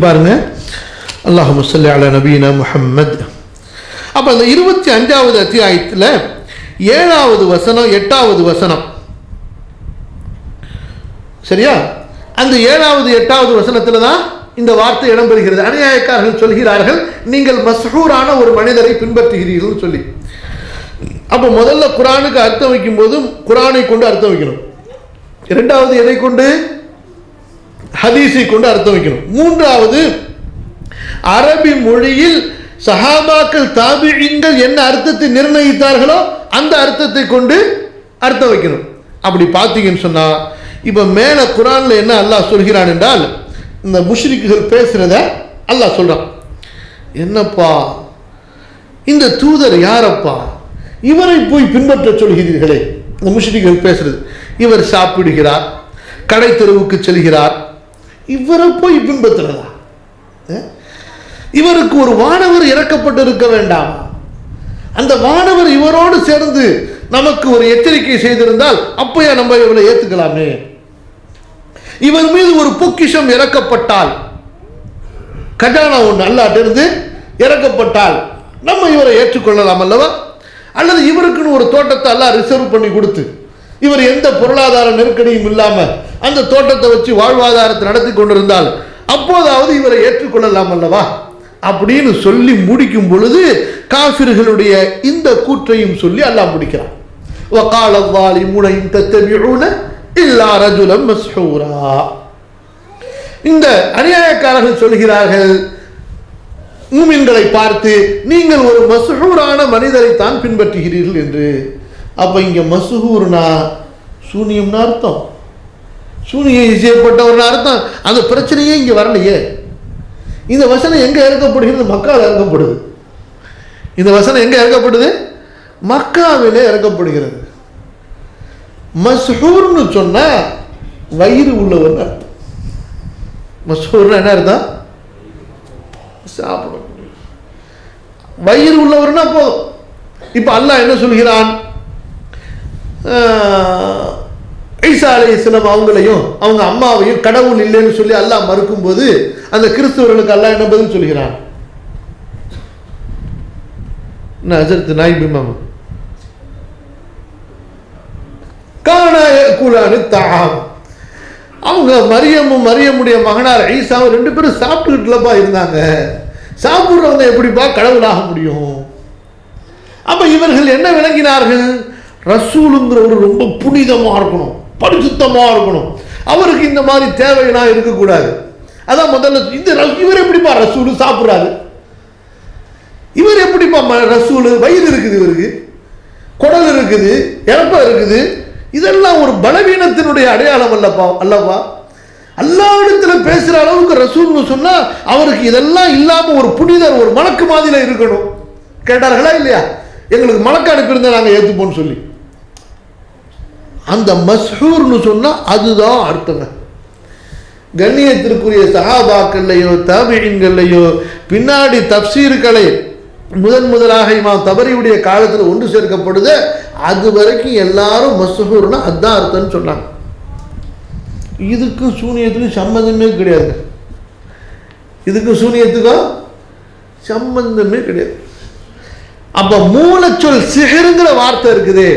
பாருங்க, அல்லாஹும்ம ஸல்லி அலா நபியினா முஹம்மத். அப்ப அந்த 25வது அத்தியாயத்தில் 7வது வசனம் 8வது வசனம், சரியா? அந்த 7வது 8வது வசனத்தில் தான் இந்த வார்த்தை இடம்பெறுகிறது. அநியாயக்காரர்கள் சொல்கிறார்கள், நீங்கள் மஸ்ஹூரான ஒரு மனிதரை பின்பற்றுகிறீர்கள் சொல்லி. அப்போ முதல்ல குர்ஆனுக்கு அர்த்தம் வைக்கும் போதும் குர்ஆனை கொண்டு அர்த்தம் வைக்கணும். இரண்டாவது எதை கொண்டு? ஹதீஸை கொண்டு அர்த்தம் வைக்கணும். மூன்றாவது அரபி மொழியில் சஹாபாக்கள் தாபிஈன்கள் என்ன அர்த்தத்தை நிர்ணயித்தார்களோ அந்த அர்த்தத்தை கொண்டு அர்த்தம் வைக்கணும். அப்படி பார்த்தீங்கன்னு சொன்னா, இப்ப மேல குர்ஆன்ல என்ன அல்லாஹ் சொல்கிறான் என்றால், இந்த முஷ்ரிக்குகள் பேசுறத அல்லாஹ் சொல்றான். என்னப்பா இந்த தூதர் யாரப்பா, இவரை போய் பின்பற்ற சொல்கிறீர்களே? இந்த முஷ்ரிக்குகள் பேசுறது, இவர் சாப்பிடுகிறார், கடை தெருவுக்கு செல்கிறார், இவரை போய் பின்பற்றுறதா? இவருக்கு ஒரு வானவர் இறக்கப்பட்டு இருக்க வேண்டாம்? அந்த வானவர் இவரோடு சேர்ந்து நமக்கு ஒரு எச்சரிக்கை செய்திருந்தால் அப்பயா நம்ம இவரை ஏத்துக்கலாமே? இவர் மீது ஒரு பொக்கிஷம் இறக்கப்பட்டால், கஜானா ஒன்று அல்லாஹ்விலிருந்து இறக்கப்பட்டால் நம்ம இவரை ஏற்றுக்கொள்ளலாம் அல்லவா? அல்லது இவருக்குன்னு ஒரு தோட்டத்தை அல்லாஹ் ரிசர்வ் பண்ணி கொடுத்து இவர் எந்த பொருளாதார நெருக்கடியும் இல்லாம அந்த தோட்டத்தை வச்சு வாழ்வாதாரத்தை நடத்தி கொண்டிருந்தால் அப்போதாவது இவரை ஏற்றுக்கொள்ளலாம் அல்லவா அப்படின்னு சொல்லி முடிக்கும் பொழுது காஃபிர்களுடைய இந்த கூற்றையும் சொல்லி அல்லாஹ் முடிக்கிறான். وقال الظالمون إن تتبعون إلا رجلا مسحورا. இந்த அநியாயக்காரர்கள் சொல்கிறார்கள் மூமின்களை பார்த்து, நீங்கள் ஒரு மஸ்ஹூரான மனிதரை தான் பின்பற்றுகிறீர்கள் என்று. அப்ப இங்க மஸ்ஹூர்னா சூனியம்னு அர்த்தம், சூனியம் செய்யப்பட்டவர்னு அர்த்தம். அந்த பிரச்சனையே இங்க வரலையே. இந்த வசனம் எங்க இறக்கப்படுகிறது? மக்காவில் இறக்கப்படுது. இந்த வசனம் எங்க இறக்கப்படுது? மக்காவிலே இறக்கப்படுகிறது. மஸ்ஹூர்னு சொன்னா வயிறு உள்ளவர் அர்த்தம். மஸ்ஹூர்னா என்ன அர்த்தம்? சாப்பிடக்கூடிய வயிறு உள்ளவர்னா போதும். இப்ப அல்லாஹ் என்ன சொல்கிறான்? ஈசா அலைஹிஸ்ஸலாம் அவங்களையும் அவங்க அம்மாவையும் கடவுள் இல்லைன்னு சொல்லி அல்லாஹ் மறுக்கும் போது அந்த கிறிஸ்தவர்களுக்கு அல்லாஹ் என்ன பதில் சொல்கிறான்? ஹஜ்ரத் நாயிப் இமாம் கானா யகுலானு தஆம், அவங்க மரியமுடைய மகனார் ஈசாவும் ரெண்டு பேரும் சாப்பிட்டுக்கிட்டுலப்பா இருந்தாங்க. சாப்பிட்றவங்க எப்படிப்பா கடவுளாக முடியும்? அப்ப இவர்கள் என்ன விளங்கினார்கள்? ரசூலுங்கிறவர் ரொம்ப புனிதமா இருக்கணும், பரிசுத்தமா இருக்கணும், அவருக்கு இந்த மாதிரி தேவையெல்லாம் இருக்கக்கூடாது. அதான் முதல்ல இவர் எப்படிப்பா ரசூலு சாப்பிட்றாரு? இவர் எப்படிப்பா ரசூலு? வயிறு இருக்குது, இவருக்கு குடல் இருக்குது, இறப்ப இருக்குது. இதெல்லாம் ஒரு பலவீனத்தினுடைய அடையாளம் அல்லவா? அல்லாஹ்விடத்துல பேசுற அளவுக்கு ரசூல்னு சொன்னா அவருக்கு இதெல்லாம் இல்லாம ஒரு புனிதர், ஒரு மலக்கு மாதிரில இருக்கணும். கேட்டார்களா இல்லையா? எங்களுக்கு மலக்கு அனுப்பியிருந்தா நாங்க ஏத்துப்போம்னு சொல்லி. அந்த மஸ்ஹூர்னு சொன்னா அதுதான் அர்த்தங்க. கண்ணியத்திற்குரிய சஹாபாக்கள்லையோ தாபிஈன்கள்லையோ பின்னாடி தப்சீர்களை முதலாக இமாம் தபரியுடைய காலத்தில் ஒன்று சேர்க்கப்படுது. அது வரைக்கும் எல்லாரும் மஸ்ஹூர்னா அதுதான் அர்த்தம்னு சொன்னாங்க. இதுக்கும் சூனியத்துக்கும் சம்பந்தமே கிடையாது. இதுக்கும் சூனியத்துக்கும் சம்பந்தமே கிடையாது. அப்ப மூலச்சொல் சிஹ்ருங்கிற வார்த்தை இருக்குது.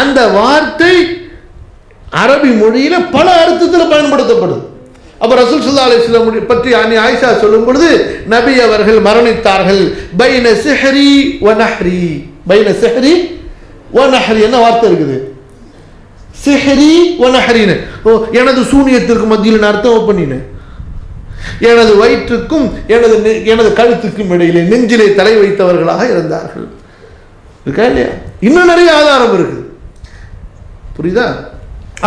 அந்த வார்த்தை அரபி மொழியில பல அர்த்தத்தில் பயன்படுத்தப்படுது. அப்ப ரசூல் ஸல்லல்லாஹு அலைஹி வஸல்லம் பற்றி ஆயிஷா சொல்லும் பொழுது நபி அவர்கள் மரணித்தார்கள். பைன சிஹ்ரி வ நஹ்ரி, பைன சிஹ்ரி வ நஹ்ரி என்ன வார்த்தை இருக்குது? சிஹ்ரி வ நஹ்ரின்னு. எனது சூனியத்திற்கு மத்தியில் அர்த்தம் பண்ணினேன். எனது வயிற்றுக்கும் எனது கழுத்துக்கும் இடையிலே நெஞ்சிலே தலை வைத்தவர்களாக இருந்தார்கள். இருக்கா இல்லையா? இன்னும் நிறைய ஆதாரம் இருக்கு. புரியுதா?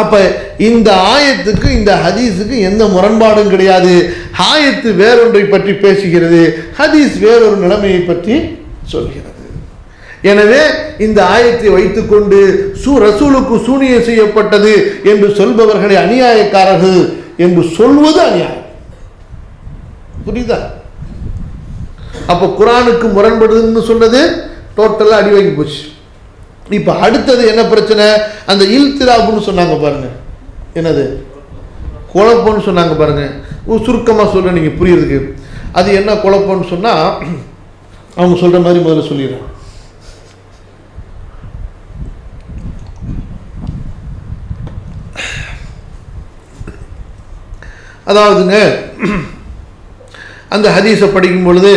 அப்ப இந்த ஆயத்துக்கு இந்த ஹதீஸுக்கு எந்த முரண்பாடும் கிடையாது. ஆயத்து வேறொன்றை பற்றி பேசுகிறது, ஹதீஸ் வேறொரு நிலைமையை பற்றி சொல்கிறது. எனவே இந்த ஆயத்தை வைத்துக்கொண்டு ரசூலுக்கு சூனியம் செய்யப்பட்டது என்று சொல்பவர்களை அநியாயக்காரர்கள் என்று சொல்வது அநியாயம். புரியுதா? அப்ப குர்ஆனுக்கு முரண்படுதுன்னு சொன்னது டோட்டலா அடி வாங்கி போச்சு. இப்ப அடுத்தது என்ன பிரச்சனை? அந்த இல்திராபுன்னு சொன்னாங்க பாருங்க, என்னது குழப்பம்னு சொன்னாங்க பாருங்க. சுருக்கமா சொல்ற நீங்க புரியுறதுக்கு. அது என்ன குழப்பம்னு சொன்னா அவங்க சொல்ற மாதிரி முதல்ல சொல்லிடுறேன். அதாவதுங்க, அந்த ஹதீஸை படிக்கும் பொழுது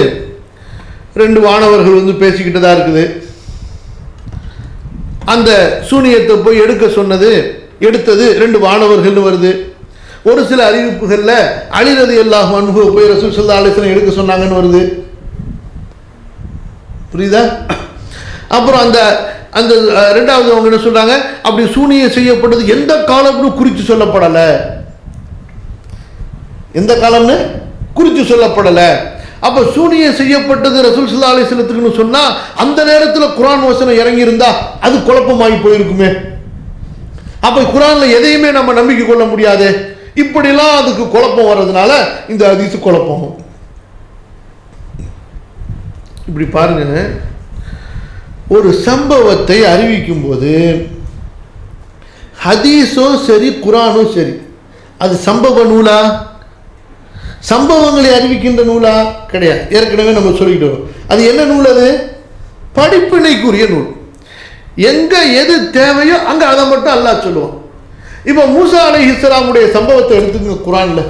ரெண்டு வானவர்கள் பேசிக்கிட்டு தான் இருக்குது. அந்த சூனியத்தை போய் எடுத்தது ரெண்டு வானவர்கள் வருது. ஒரு சில அறிவிப்புகளில் அலி ரலியல்லாஹு அன்ஹு போய் ரசூல் ஸல்லல்லாஹு அலைஹி வஸல்லம் எடுக்க சொன்னாங்கன்னு வருது. புரியுதா? அப்புறம் அந்த அந்த ரெண்டாவது அவங்க என்ன சொல்றாங்க, அப்படி சூனியம் செய்யப்பட்டது எந்த காலம்னு குறித்து சொல்லப்படலை. எந்த காலம்னு குறித்து சொல்லப்படலை. அப்ப சூனியம் செய்யப்பட்டது ரசூல் ஸல்லல்லாஹு அலைஹி வஸல்லத்துக்குன்னு சொன்னா அந்த நேரத்தில் குர்ஆன் வசனம் இறங்கி இருந்தா அது குழப்பமாகி போயிருக்குமே. அப்ப குர்ஆன்ல எதையுமே நம்ம நம்பிக்கை கொள்ள முடியாது. இப்படிலாம் அதுக்கு குழப்பம் வர்றதுனால இந்த ஹதீஸ் குழப்பம். இப்படி பாருங்க, ஒரு சம்பவத்தை அறிவிக்கும் போது ஹதீஸோ சரி குர்ஆனும் சரி அது சம்பவ நூலா, சம்பவங்களை அறிவிக்கின்ற நூலா? கிடையாது. ஏற்கனவே நம்ம சொல்லிட்டு வரோம். அது என்ன நூல்? அது படிப்பினைக்குரிய நூல். எங்க எது தேவையோ அங்க அதை மட்டும் அல்லாஹ் சொல்லுவான். இப்ப மூசா அலைஹிஸ்ஸலாமுடைய சம்பவத்தை எடுத்துங்க. குர்ஆன்ல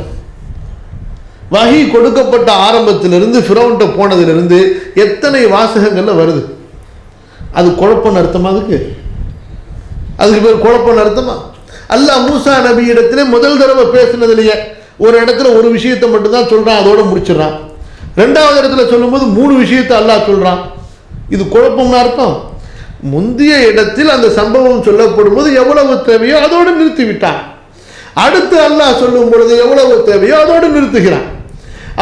வஹி கொடுக்கப்பட்ட ஆரம்பத்திலிருந்து ஃபிரௌன்ட்ட போனதிலிருந்து எத்தனை வாசகங்கள்ல வருது? அது குழப்பம்னு அர்த்தமா? அதுக்கு அதுக்கு பேர் குழப்பம் அர்த்தமா? அல்லாஹ் மூசா நபி இடத்துல முதல் தடவை பேசினதுலையே ஒரு இடத்துல ஒரு விஷயத்தை மட்டும்தான் சொல்றான், அதோட முடிச்சிடறான். ரெண்டாவது இடத்துல சொல்லும்போது 3 விஷயத்தை அல்லாஹ் சொல்றான். இது குழப்பம்னு அர்த்தம். முந்தைய இடத்தில் அந்த சம்பவம் சொல்லப்படும் போது எவ்வளவு தேவையோ அதோடு நிறுத்தி விட்டான். அடுத்து அல்லாஹ் சொல்லும் பொழுது எவ்வளவு தேவையோ அதோடு நிறுத்துகிறான்.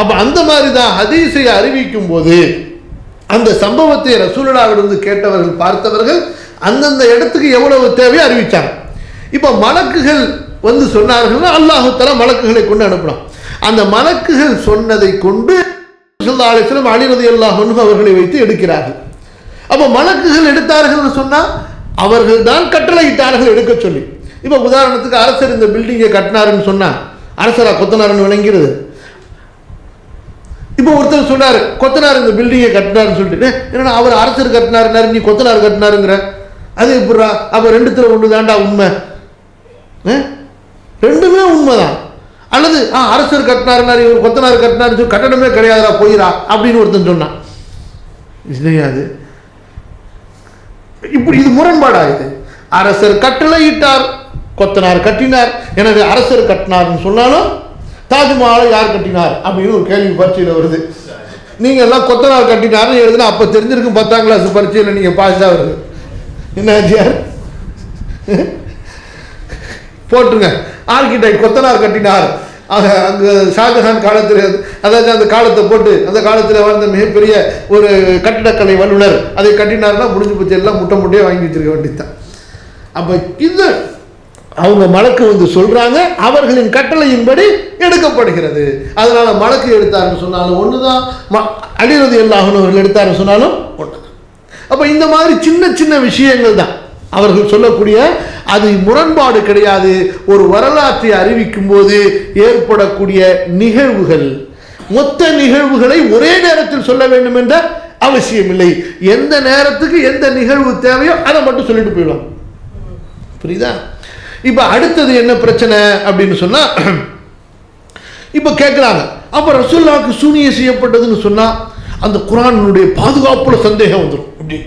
அப்ப அந்த மாதிரி தான் ஹதீஸை அறிவிக்கும் போது அந்த சம்பவத்தை ரசூலுல்லாஹ்விலிருந்து கேட்டவர்கள் பார்த்தவர்கள் அந்தந்த இடத்துக்கு எவ்வளவு தேவையோ அறிவிச்சாங்க. இப்போ மலக்குகள் வந்து சொன்னார்கள்னா அல்லாஹ் தஆலா மலக்குகளை கொண்டு அனுப்பினான். அந்த மலக்குகள் சொன்னதை கொண்டு ஸல்லல்லாஹு அலைஹி வஸல்லம் அலி ரலியல்லாஹு அன்ஹு அவர்களை வைத்து எடுக்கிறார்கள். அப்போ மலக்குகள் எடுத்தார்கள் சொன்னால் அவர்கள் தான் கட்டளையிட்டார்கள் எடுக்க சொல்லி. இப்போ உதாரணத்துக்கு அரசர் இந்த பில்டிங்கை கட்டினாருன்னு சொன்னால் அரசரா கொத்தனாருன்னு விளங்கிறது. இப்போ ஒருத்தர் சொன்னார் கொத்தனார் இந்த பில்டிங்கை கட்டினாருன்னு சொல்லிட்டு, என்னன்னா அவர் அரசர் கட்டினாருன்னாரு, நீ கொத்தனார் கட்டினாருங்கிற, அது எப்படா? அப்போ ரெண்டுத்துல ஒன்று தாண்டா உண்மை, ரெண்டுமே உண்மைதான். அல்லது அரசர் கட்டினாருன்னாரு, இவர் கொத்தனார் கட்டினாரு, சொல்லி கட்டடமே கிடையாதுடா போயிரா அப்படின்னு ஒருத்தன் சொன்னான். இல்லையாது, இப்படி இது முரண்பாடா? இது அரசர் கட்டளையிட்டார், கொத்தனார் கட்டினார், எனவே அரசர் கட்டினார்னு சொன்னாலும் தாஜ்மஹாலை யார் கட்டினார் அப்படின்னு ஒரு கேள்வி பரீட்சையில் வருது. நீங்க எல்லாம் கொத்தனார் கட்டினார்னு எழுதுனா அப்ப தெரிஞ்சிருக்கும் 10ஆம் கிளாஸ் பரீட்சையில் நீங்க பாஸ் தான் வருது. என்ன ஆச்சியார் போட்டுருங்க, ஆர்கிடெக்ட் கொத்தனார் கட்டினார், அங்கே ஷாஜஹான் காலத்தில், அதாவது அந்த காலத்தை போட்டு அந்த காலத்தில் வாழ்ந்த மிகப்பெரிய ஒரு கட்டிடக்கலை வல்லுநர் அதை கட்டினார்னா முடிஞ்சு போச்சு, எல்லாம் முட்டை முட்டையே வாங்கி வச்சிருக்க வேண்டியதுதான். அப்போ இது அவங்க மலக்கு வந்து சொல்றாங்க, அவர்களின் கட்டளையின்படி எடுக்கப்படுகிறது. அதனால மலக்கு எடுத்தாருன்னு சொன்னாலும் ஒண்ணுதான், அலி ரலியல்லாஹு அன்ஹு அவர்கள் எடுத்தாருன்னு சொன்னாலும் ஒண்ணுதான். அப்ப இந்த மாதிரி சின்ன சின்ன விஷயங்கள் தான் அவர்கள் சொல்லக்கூடிய, அது முரண்பாடு கிடையாது. ஒரு வரலாற்றை அறிவிக்கும் போது ஏற்படக்கூடிய நிகழ்வுகள், மொத்த நிகழ்வுகளை ஒரே நேரத்தில் சொல்ல வேண்டும் என்ற அவசியம் இல்லை. எந்த நேரத்துக்கு எந்த நிகழ்வு தேவையோ அதை மட்டும் சொல்லிட்டு போயிடுவாங்க. புரியுதா? இப்ப அடுத்தது என்ன பிரச்சனை அப்படின்னு சொன்னா, இப்ப கேட்கிறாங்க, அப்ப ரசூலுல்லாஹ்வுக்கு சூனியம் செய்யப்பட்டதுன்னு சொன்னா அந்த குர்ஆனுடைய பாதுகாப்புல சந்தேகம் வந்துடும். அப்படி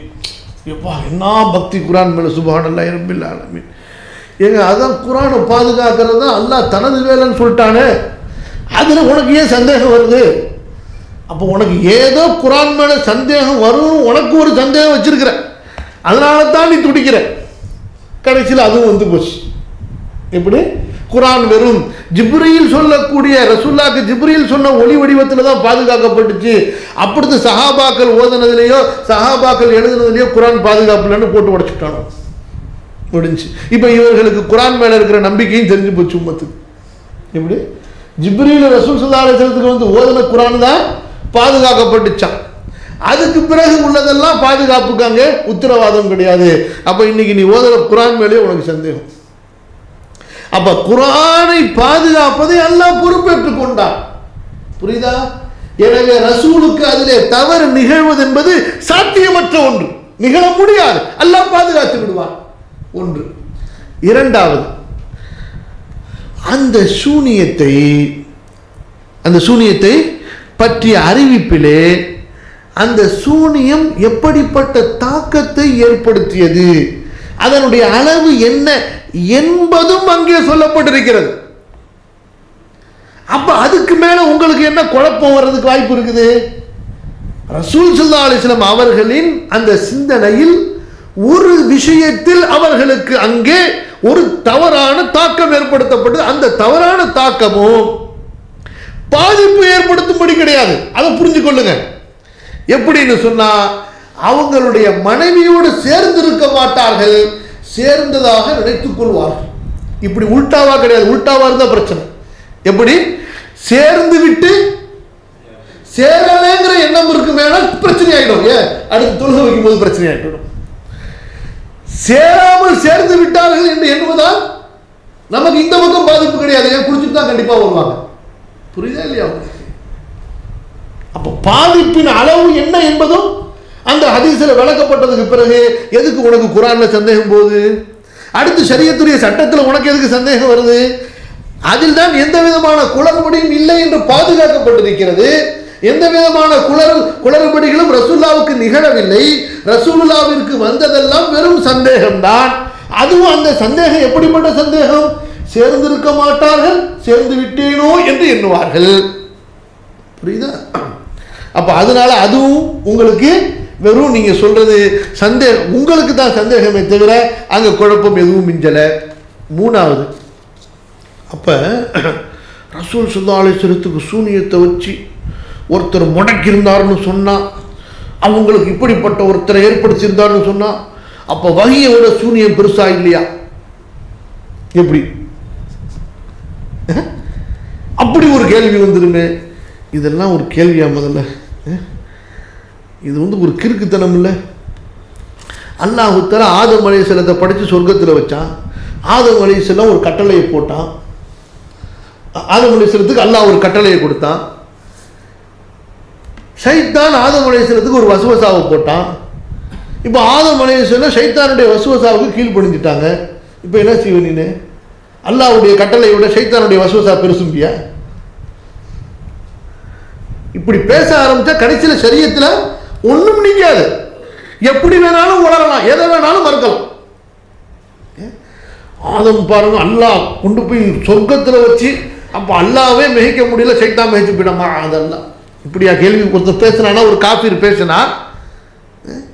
எப்பா என்ன பக்தி குர்ஆன் மேல, சுப்ஹானல்லாஹி ரப்பில் ஆலமீன். ஏங்க அதான் குர்ஆனை பாதுகாக்கிறது தான் அல்லாஹ் தனது வேலைன்னு சொல்லிட்டானே, அதுல உனக்கு ஏன் சந்தேகம் வருது? அப்போ உனக்கு ஏதோ குர்ஆன் மேல சந்தேகம் வரும், உனக்கு ஒரு சந்தேகம் வச்சிருக்கிற, அதனால தான் நீ துடிக்கிற. கடைசியில் அதுவும் வந்து போச்சு. எப்படி? குர்ஆன் வெறும் ஜிப்ரீல் சொல்லக்கூடிய, ரசூலுல்லாஹ்க்கு ஜிப்ரீல் சொன்ன ஒளி வடிவத்தில் தான் பாதுகாக்கப்பட்டுச்சு. அப்படித்து சஹாபாக்கள் ஓதுனதுலேயோ சஹாபாக்கள் எழுதுனதுலேயோ குர்ஆன் பாதுகாப்புலன்னு போட்டு உடைச்சுட்டானோ, முடிஞ்சு. இப்போ இவர்களுக்கு குர்ஆன் மேலே இருக்கிற நம்பிக்கையும் தெரிஞ்சு போச்சு உம்மத்துக்கு. எப்படி? ஜிப்ரீல் ரசூல் ஸல்லல்லாஹு அலைஹி வஸல்லத்துக்கு வந்து ஓதுன குர்ஆன் தான் பாதுகாக்கப்பட்டுச்சான், அதுக்கு பிறகு உள்ளதெல்லாம் பாதுகாப்புக்கு அங்கே உத்தரவாதம் கிடையாது. அப்போ இன்னைக்கு நீ ஓதுற குர்ஆன் மேலே உனக்கு சந்தேகம். அப்ப குர்ஆனை பாதுகாப்பதை அல்லாஹ் பொறுப்பேற்றுக் கொண்டான். புரியுதா? எனவே ரசூலுக்கு அதிலே தவறு நிகழ்வது என்பது சாத்தியமற்ற ஒன்று, நிகழ முடியாது, அல்லாஹ் பாதுகாத்து விடுவான். ஒன்று. இரண்டாவது, அந்த சூனியத்தை பற்றிய அறிவிப்பிலே அந்த சூனியம் எப்படிப்பட்ட தாக்கத்தை ஏற்படுத்தியது, அதனுடைய அளவு என்ன என்பதும் அங்கே சொல்லப்பட்டிருக்கிறது. அப்ப அதுக்கு மேல உங்களுக்கு என்ன குழப்பம் வர்றதுக்கு வாய்ப்பு இருக்குது? ரசூல் ஸல்லல்லாஹு அலைஹி வஸல்லம் அவர்களின் அந்த சிந்தனையில் ஒரு விஷயத்தில் அவர்களுக்கு அங்கே ஒரு தவறான தாக்கம் ஏற்படுத்தப்பட்டது. அந்த தவறான தாக்கமும் பாதிப்பு ஏற்படுத்தும்படி கிடையாது. அதை புரிஞ்சு கொள்ளுங்க. எப்படின்னு சொன்னா, அவங்களுடைய மனைவியோடு சேர்ந்திருக்க மாட்டார்கள், சேர்ந்ததாக நினைத்துக் கொள்வார்கள். இப்படி உல்டாவா கிடையாது, உல்டாவா இருந்தா பிரச்சனை. எப்படி? சேர்ந்து விட்டு சேரலைங்கிற எண்ணம் இருக்கு மேல பிரச்சனை ஆகிடும். ஏன்? அடுத்து தொழுகை வைக்கும் போது பிரச்சனை ஆகிடும். சேராமல் சேர்ந்து விட்டார்கள் என்று எண்ணுவதால் நமக்கு இந்த பக்கம் பாதிப்பு கிடையாது. ஏன்? குடிச்சுட்டு தான் கண்டிப்பா வருவாங்க. புரியுதா இல்லையா? அப்ப பாதிப்பின் அளவு என்ன என்பதும் அந்த ஹதீஸில் விளக்கப்பட்டதுக்கு பிறகு எதுக்கு உனக்கு குர்ஆன்ல சந்தேகம் போகுது? அடுத்து ஷரியத்துடைய சட்டத்தில் உனக்கு எதுக்கு சந்தேகம் வருது? அதில் தான் எந்த விதமான குளறுபடியும் இல்லை என்று பாதுகாக்கப்பட்டிருக்கிறது. எந்த விதமான குளறுபடிகளும் ரசூலுல்லாஹ்வுக்கு நிகழவில்லை. ரசூலுல்லாஹ்விற்கு வந்ததெல்லாம் வெறும் சந்தேகம்தான். அதுவும் அந்த சந்தேகம் எப்படிப்பட்ட சந்தேகம்? சேர்ந்திருக்க மாட்டார்கள், சேர்ந்து விட்டேனோ என்று எண்ணுவார்கள். புரியுதா? அப்ப அதனால அதுவும் உங்களுக்கு வெறும் நீங்க சொல்றது சந்தேகம், உங்களுக்கு தான் சந்தேகமே தவிர அங்க குழப்பம் எதுவும் மிஞ்சல. மூணாவது, அப்ப ரசூல் ஸல்லல்லாஹு அலைஹி வஸல்லத்துக்கு சூனியத்தை வச்சு ஒருத்தர் முடக்கியிருந்தார்னு சொன்னா, அவங்களுக்கு இப்படிப்பட்ட ஒருத்தரை ஏற்படுத்தியிருந்தார்னு சொன்னா, அப்ப வஹியை விட சூனியம் பெருசா இல்லையா? எப்படி? அப்படி ஒரு கேள்வி வந்துருமே. இதெல்லாம் ஒரு கேள்வியா? முதல்ல இது ஒரு கிறுக்குத்தனம் இல்லை. அல்லாஹ் தஆலா ஆதம் அலைஹிஸ்ஸலாத்தை படைச்சு சொர்க்கத்தில் வச்சான். ஆதம் அலைஹிஸ்ஸலாம் ஒரு கட்டளையை போட்டான். ஆதம் அலைஹிஸ்ஸலாத்துக்கு அல்லாஹ் ஒரு கட்டளையை கொடுத்தான். ஷைத்தான் ஆதம் அலைஹிஸ்ஸலாத்துக்கு ஒரு வஸ்வசாவை போட்டான். இப்போ ஆதம் அலைஹிஸ்ஸலாம் ஷைத்தானுடைய வஸ்வசாவுக்கு கீழ்ப்படிஞ்சிட்டாங்க. இப்போ என்ன செய்வ நீனு? அல்லாஹ்வுடைய கட்டளையை விட ஷைத்தானுடைய வஸ்வசா பெருசும்பியா? இப்படி பேச ஆரம்பிச்சா கடைசியில் ஷரியத்தில் ஒன்றும் நிற்காது. எப்படி வேணாலும் உளரலாம், எதை வேணாலும் மறுக்கலாம். ஆதம் பாருங்க, அல்லாஹ் கொண்டு போய் சொர்க்கத்தில் வச்சு அப்போ அல்லாவே மிகைக்க முடியல, ஷைத்தான் மிகைச்சு போயிடமா? அதெல்லாம் இப்படியா கேள்வி ஒருத்தர் பேசினா, ஒரு காஃபிர் பேசினா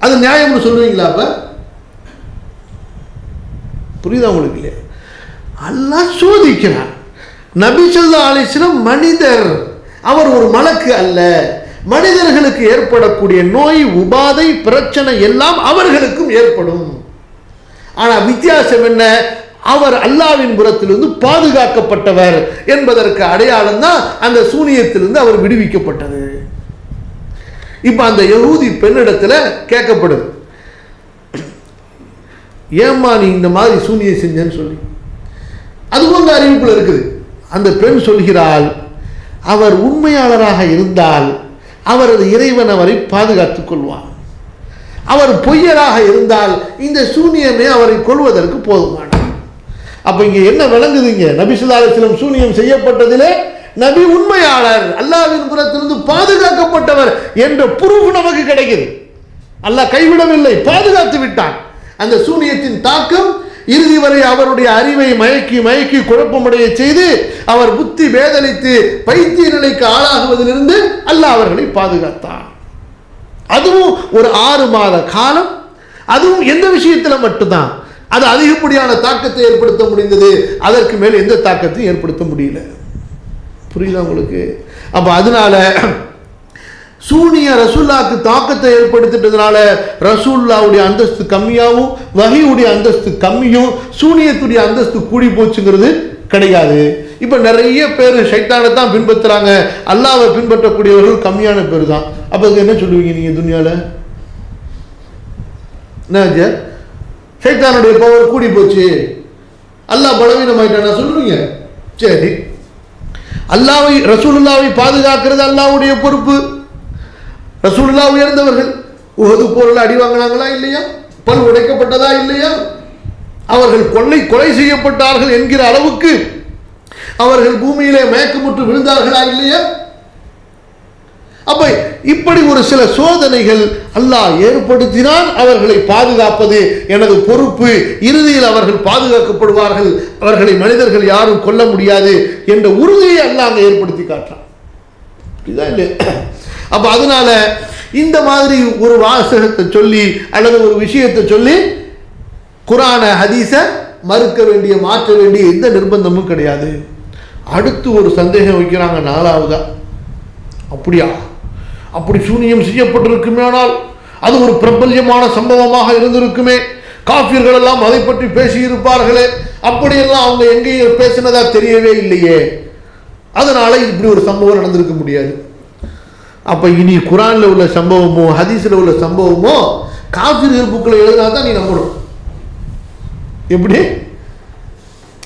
அது நியாயம்னு சொல்லுவீங்களா? அப்ப புரியுதா உங்களுக்கு? இல்லையா? அல்லாஹ் சோதிக்கிறான். நபி ஸல்லல்லாஹு அலைஹி வஸல்லம் மனிதர், அவர் ஒரு மலக்கு அல்ல. மனிதர்களுக்கு ஏற்படக்கூடிய நோய், உபாதை, பிரச்சனை எல்லாம் அவர்களுக்கும் ஏற்படும். ஆனா வித்தியாசம் என்ன? அவர் அல்லாஹ்வின் புறத்திலிருந்து பாதுகாக்கப்பட்டவர் என்பதற்கு அடையாளம் தான் அந்த சூனியத்திலிருந்து அவர் விடுவிக்கப்பட்டது. இப்ப அந்த யஹூதி பெண்ணிடத்துல கேட்கப்படுது, ஏம்மா நீ இந்த மாதிரி சூனியம் செஞ்சேன்னு சொல்லி. அதுவும் அந்த அறிவிப்புல இருக்குது. அந்த பெண் சொல்கிறாள், அவர் உண்மையாளராக இருந்தால் அவரது இறைவன் அவரை பாதுகாத்துக் கொள்வார். அவர் பொய்யராக இருந்தால் இந்த சூனியமே அவரை கொள்வதற்கு போதுமானது. அப்ப இங்க என்ன விளங்குதுங்க? நபி ஸல்லல்லாஹு அலைஹி வஸல்லம் சூனியம் செய்யப்பட்டதிலே நபி உண்மையாளர், அல்லாஹ்வின் புறத்திலிருந்து பாதுகாக்கப்பட்டவர் என்ற ப்ரூஃப் நமக்கு கிடைக்குது. அல்லாஹ் கைவிடவில்லை, பாதுகாத்து விட்டான். அந்த சூனியத்தின் தாக்கம் இறுதி வரை அவருடைய அறிவை மயக்கி மயக்கி குழப்பமடைய செய்து அவர் புத்தி வேதளித்து பைத்திய நிலைக்கு ஆளாகுவதிலிருந்து அல்லாஹ் அவர்களை பாதுகாத்தான். அதுவும் ஒரு 6 மாத காலம். அதுவும் எந்த விஷயத்தில் மட்டும்தான் அது அதிகப்படியான தாக்கத்தை ஏற்படுத்த முடிந்தது, அதற்கு மேல் எந்த தாக்கத்தையும் ஏற்படுத்த முடியல. புரியுதா உங்களுக்கு? அப்ப அதனால சூனிய ரசூலுல்லாஹ்க்கு தாக்கத்தை ஏற்படுத்திட்டதுனால ரசூலுல்லாஹ்வுடைய அந்தஸ்து கம்மியாகவும் வஹீயுடைய அந்தஸ்து கம்மியும் சூனியத்துடைய அந்தஸ்து கூடி போச்சுங்கிறது கிடையாது. இப்ப நிறைய பேர் ஷைத்தானை தான் பின்பற்றுறாங்க, அல்லாஹ்வை பின்பற்றக்கூடியவர்கள் கம்மியான பேர் தான். அப்ப என்ன சொல்லுவீங்க நீங்க? துனியால என்ன ஷைத்தானுடைய பவர் கூடி போச்சு, அல்லாஹ் பலவீனமாயிட்டானா சொல்லுவீங்க? சரி, அல்லாஹ்வை ரசூலுல்லாஹ்வை பாதுகாக்கிறது அல்லாஹ்வுடைய பொறுப்பு. ரசூலுல்லாஹ் உயர்ந்தவர்கள். உஹது போரில் அடி வாங்கினாங்களா இல்லையா? பல் உடைக்கப்பட்டதா இல்லையா? அவர்கள் கொலை செய்யப்பட்டார்கள் என்கிற அளவுக்கு அவர்கள் பூமியிலே மயக்கமுற்று விழுந்தார்களா இல்லையா? அப்ப இப்படி ஒரு சில சோதனைகள் அல்லாஹ் ஏற்படுத்தினால் அவர்களை பாதுகாப்பது எனது பொறுப்பு. இறுதியில் அவர்கள் பாதுகாக்கப்படுவார்கள், அவர்களை மனிதர்கள் யாரும் கொல்ல முடியாது என்ற உறுதியை அல்லாஹ் அங்கே ஏற்படுத்தி காட்டுறான். இதுதான் இல்லை. அப்ப அதனால இந்த மாதிரி ஒரு வாசகத்தை சொல்லி அல்லது ஒரு விஷயத்தை சொல்லி குர்ஆன ஹதீஸ மறுக்க வேண்டிய மாற்ற வேண்டிய எந்த நிர்பந்தமும் கிடையாது. அடுத்து ஒரு சந்தேகம் வைக்கிறாங்க, 4வதா. அப்படியா? அப்படி சூனியம் செய்யப்பட்டிருக்குமேனால் அது ஒரு பிரபல்யமான சம்பவமாக இருந்திருக்குமே, காஃபிர்கள் எல்லாம் அதை பற்றி பேசியிருப்பார்களே, அப்படியெல்லாம் அவங்க எங்கேயும் பேசினதா தெரியவே இல்லையே, அதனால இப்படி ஒரு சம்பவம் நடந்திருக்க முடியாது. அப்ப இனி குர்ஆன்ல உள்ள சம்பவமோ ஹதீஸ்ல உள்ள சம்பவமோ காஃபிர்கள் புக்ல எழுதினா தான் நீ நம்பணும். எப்படி?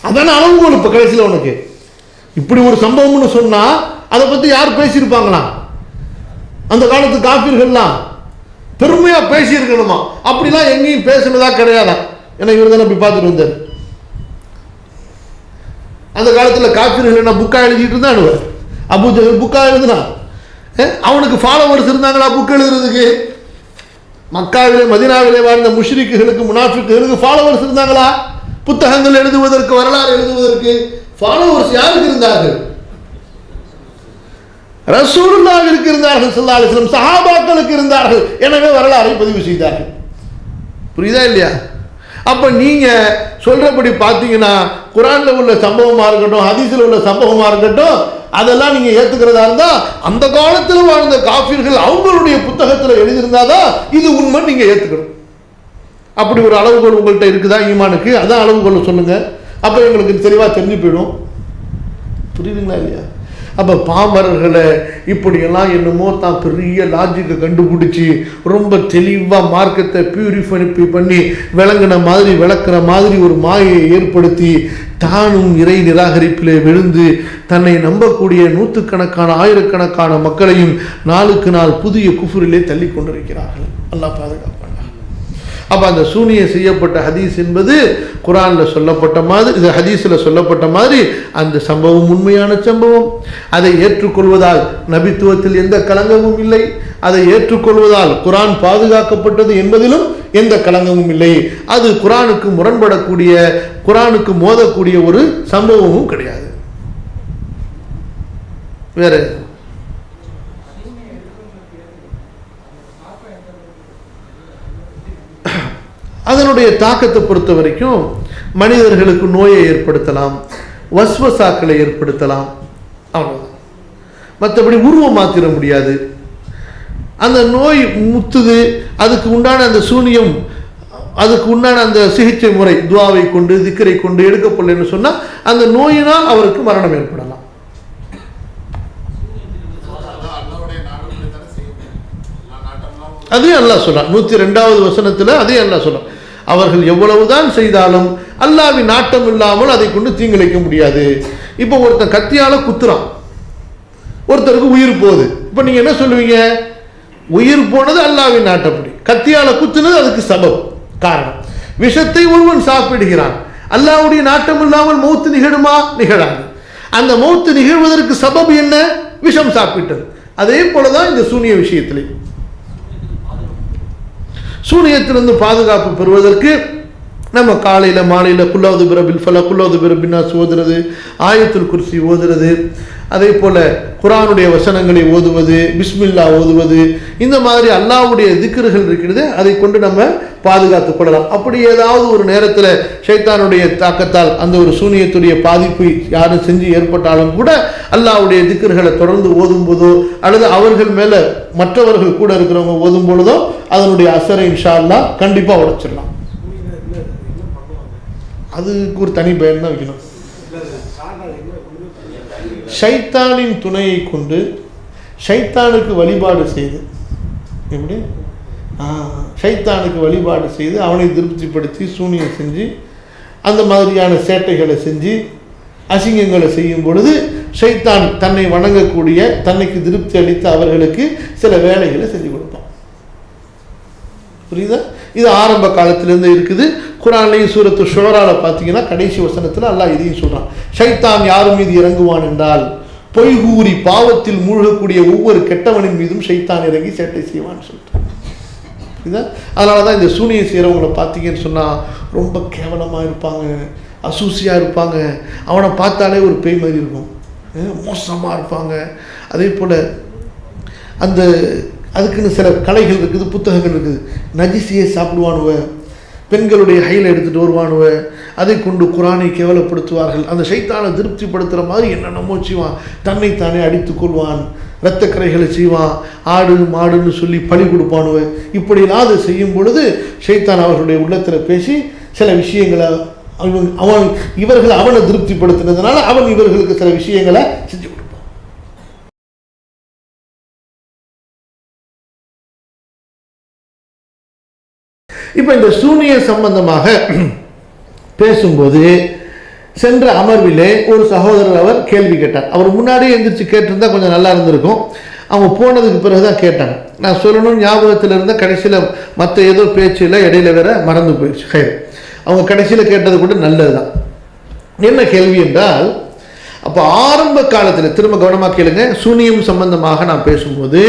அதான அளவுகோல். இப்ப கடைசியில் உனக்கு இப்படி ஒரு சம்பவம்னு சொன்னா அதை பத்தி யார் பேசியிருப்பாங்களா? அந்த காலத்து காஃபிர்கள்லாம் பெருமையா பேசியிருக்கணுமா? அப்படிலாம் எங்கேயும் பேசினதா கிடையாதான். ஏன்னா இவர் தானே போய் பார்த்துட்டு வந்தார். அந்த காலத்துல காஃபிர்கள் என்ன புக்கா எழுதிட்டு இருந்தான்? அபூ ஜஹல் புக்கா எழுதுனா? அவனுக்கு ஃபாலோவர்ஸ் இருந்தாங்களா புக் எழுதுறதுக்கு? மக்காவிலே மதீனாவிலே வாழ்ந்த முஷ்ரிக்குகளுக்கு முனாஃபிக்குகளுக்கு ஃபாலோவர்ஸ் இருந்தாங்களா? புத்தகங்கள் எழுதுவதற்கு, வரலாறு எழுதுவதற்கு ஃபாலோவர்ஸ் யாருக்கு இருந்தார்கள்? ரசூலுல்லாஹ்விற்கு இருந்தார்கள், ஸல்லல்லாஹு அலைஹி வஸல்லம் சஹாபாக்களுக்கு இருந்தார்கள். எனவே வரலாறை பதிவு செய்தார்கள். புரியுதா இல்லையா? அப்ப நீங்க சொல்றபடி பார்த்தீங்கன்னா குர்ஆன்ல உள்ள சம்பவமா இருக்கட்டும், ஹதீஸ்ல உள்ள சம்பவமா இருக்கட்டும், அதெல்லாம் நீங்க ஏத்துக்கிறதா இருந்தா அந்த காலத்தில் வாழ்ந்த காஃபிர்கள் அவங்களுடைய புத்தகத்தில் எழுதியிருந்தாதான் இது உண்மை, நீங்க ஏத்துக்கணும். அப்படி ஒரு அளவுகோல் உங்கள்கிட்ட இருக்குதா ஈமானுக்கு? அதான் அளவுகோல் சொல்லுங்க. அப்ப எங்களுக்கு தெளிவா தெரிஞ்சு போயிடும். புரியுதுங்களா இல்லையா? அப்போ பாமரர்களை இப்படியெல்லாம் என்னமோ தான் பெரிய லாஜிக்கை கண்டுபிடிச்சி ரொம்ப தெளிவாக மார்க்கத்தை பியூரிஃபை பண்ணி விளக்குற மாதிரி ஒரு மாயை ஏற்படுத்தி தானும் இறை நிராகரிப்பிலே விழுந்து தன்னை நம்பக்கூடிய நூற்றுக்கணக்கான ஆயிரக்கணக்கான மக்களையும் நாளுக்கு நாள் புதிய குஃபுரிலே தள்ளி கொண்டிருக்கிறார்கள். அல்லாஹ் பாதுகாப்பாங்க. அப்போ அந்த சூனியம் செய்யப்பட்ட ஹதீஸ் என்பது குர்ஆனில் சொல்லப்பட்ட மாதிரி, இது ஹதீஸில் சொல்லப்பட்ட மாதிரி அந்த சம்பவம் உண்மையான சம்பவம். அதை ஏற்றுக்கொள்வதால் நபித்துவத்தில் எந்த களங்கமும் இல்லை. அதை ஏற்றுக்கொள்வதால் குர்ஆன் பாதுகாக்கப்பட்டது என்பதிலும் எந்த களங்கமும் இல்லை. அது குர்ஆனுக்கு முரண்படக்கூடிய, குர்ஆனுக்கு மோதக்கூடிய ஒரு சம்பவமும் கிடையாது. வேற அதனுடைய தாக்கத்தை பொறுத்த வரைக்கும் மனிதர்களுக்கு நோயை ஏற்படுத்தலாம், வஸ்வசாக்களை ஏற்படுத்தலாம், அவ்வளோதான். மற்றபடி உருவம் மாற்றிட முடியாது. அந்த நோய் முத்துது, அதுக்கு உண்டான அந்த சூனியம், அதுக்கு உண்டான அந்த சிகிச்சை முறை துவாவை கொண்டு திக்கரை கொண்டு எடுக்கப்படலைன்னு சொன்னால் அந்த நோயினால் அவருக்கு மரணம் ஏற்படலாம். அதே அல்லாஹ் சொல்றான் 102வது வசனத்தில். அதே அல்லாஹ் சொல்றான், அவர்கள் எவ்வளவுதான் செய்தாலும் அல்லாஹ்வின் நாட்டம் இல்லாமல் அதை கொண்டு தீங்கிழைக்க முடியாது. இப்போ ஒருத்தன் கத்தியால குத்துறான், ஒருத்தருக்கு உயிர் போகுது. இப்போ நீங்க என்ன சொல்லுவீங்க? உயிர் போனது அல்லாஹ்வின் நாட்டப்படி, கத்தியால குத்துனது அதுக்கு சபப் காரணம். விஷத்தை ஒருவன் சாப்பிடுகிறான், அல்லாஹ்வுடைய நாட்டம் இல்லாமல் மௌத்து நிகழுமா? நிகழாது. அந்த மௌத்து நிகழ்வதற்கு சபப் என்ன? விஷம் சாப்பிட்டது. அதே போலதான் இந்த சூனிய விஷயத்திலே. சூனியத்திலிருந்து பாதுகாப்பு பெறுவதற்கு நம்ம காலையில் மாலையில் குல்லாவது பிரபில் ஃபலா குல்லாவது பிரபின்னாஸ் ஓதுறது, ஆயத்துல் குர்சி ஓதுறது, அதே போல் குர்ஆனுடைய வசனங்களை ஓதுவது, பிஸ்மில்லா ஓதுவது, இந்த மாதிரி அல்லாஹ்வுடைய திக்ருகள் இருக்கிறது. அதை கொண்டு நம்ம பாதுகாத்து கொள்ளலாம். அப்படி ஏதாவது ஒரு நேரத்தில் ஷைத்தானுடைய தாக்கத்தால் அந்த ஒரு சூனியத்துடைய பாதிப்பு யாரும் செஞ்சு ஏற்பட்டாலும் கூட அல்லாஹ்வுடைய திக்ருகளை தொடர்ந்து ஓதும் போதோ அல்லது அவர்கள் மேலே மற்றவர்கள் கூட இருக்கிறவங்க ஓதும் பொழுதோ அதனுடைய அசரை இன்ஷா அல்லாஹ் கண்டிப்பாக உடைச்சிடலாம். அதுக்கு ஒரு தனி பயன் தான் வைக்கணும். ஷைத்தானின் துணையை கொண்டு ஷைத்தானுக்கு வழிபாடு செய்து, எப்படி ஷைத்தானுக்கு வழிபாடு செய்து அவனை திருப்திப்படுத்தி சூனியம் செஞ்சு அந்த மாதிரியான சேட்டைகளை செஞ்சு அசிங்கங்களை செய்யும் பொழுது ஷைத்தான் தன்னை வணங்கக்கூடிய, தன்னைக்கு திருப்தி அளித்த அவர்களுக்கு சில வேலைகளை செஞ்சு கொடுப்பான். புரியுதா? இது ஆரம்ப காலத்திலேருந்து இருக்குது. குர்ஆன்லையும் சூரத்து ஷுரால பார்த்தீங்கன்னா கடைசி வசனத்தில் அல்லாஹ் இதையும் சொல்கிறான், ஷைத்தான் யார் மீது இறங்குவான் என்றால் பொய் கூறி பாவத்தில் மூழ்கக்கூடிய ஒவ்வொரு கெட்டவனின் மீதும் ஷைத்தான் இறங்கி சேட்டை செய்வான்னு சொல்லிட்டு. இதுதான். அதனால தான் இந்த சூனியம் செய்கிறவங்களை பார்த்தீங்கன்னு சொன்னால் ரொம்ப கேவலமாக இருப்பாங்க, அசூசியாக இருப்பாங்க, அவனை பார்த்தாலே ஒரு பேய் மாதிரி இருக்கும், மோசமாக இருப்பாங்க. அதே போல் அந்த அதுக்குன்னு சில கலைகள் இருக்குது, புத்தகங்கள் இருக்குது. நஜிசியை சாப்பிடுவானுவ, பெண்களுடைய ஹையில் எடுத்துகிட்டு வருவானுவ, அதை கொண்டு குர்ஆனை கேவலப்படுத்துவார்கள். அந்த ஷைத்தானை திருப்திப்படுத்துகிற மாதிரி என்னென்னமோ செய்வான், தன்னைத்தானே அடித்து கொள்வான், இரத்த கரைகளை செய்வான், ஆடு மாடுன்னு சொல்லி பழி கொடுப்பானுவ. இப்படிலாம் அதை செய்யும் பொழுது ஷைத்தான் அவர்களுடைய உள்ளத்தில் பேசி சில விஷயங்களை இவர்கள் அவனை திருப்திப்படுத்தினதுனால அவன் இவர்களுக்கு சில விஷயங்களை செஞ்சு கொடுப்பான். இப்போ இந்த சூனிய சம்பந்தமாக பேசும்போது சென்ற அமர்விலே ஒரு சகோதரர் அவர் கேள்வி கேட்டார். அவர் முன்னாடியே எந்திரிச்சு கேட்டிருந்தா கொஞ்சம் நல்லா இருந்திருக்கும். அவங்க போனதுக்கு பிறகு தான் கேட்டாங்க. நான் சொல்லணும் ஞாபகத்தில் இருந்த கடைசியில் மற்ற ஏதோ பேச்சில் இடையில வேற மறந்து போயிடுச்சு. ஹை, அவங்க கடைசியில் கேட்டது கூட நல்லது தான். என்ன கேள்வி என்றால், அப்போ ஆரம்ப காலத்தில், திரும்ப கவனமாக கேளுங்க, சூனியம் சம்பந்தமாக நான் பேசும்போது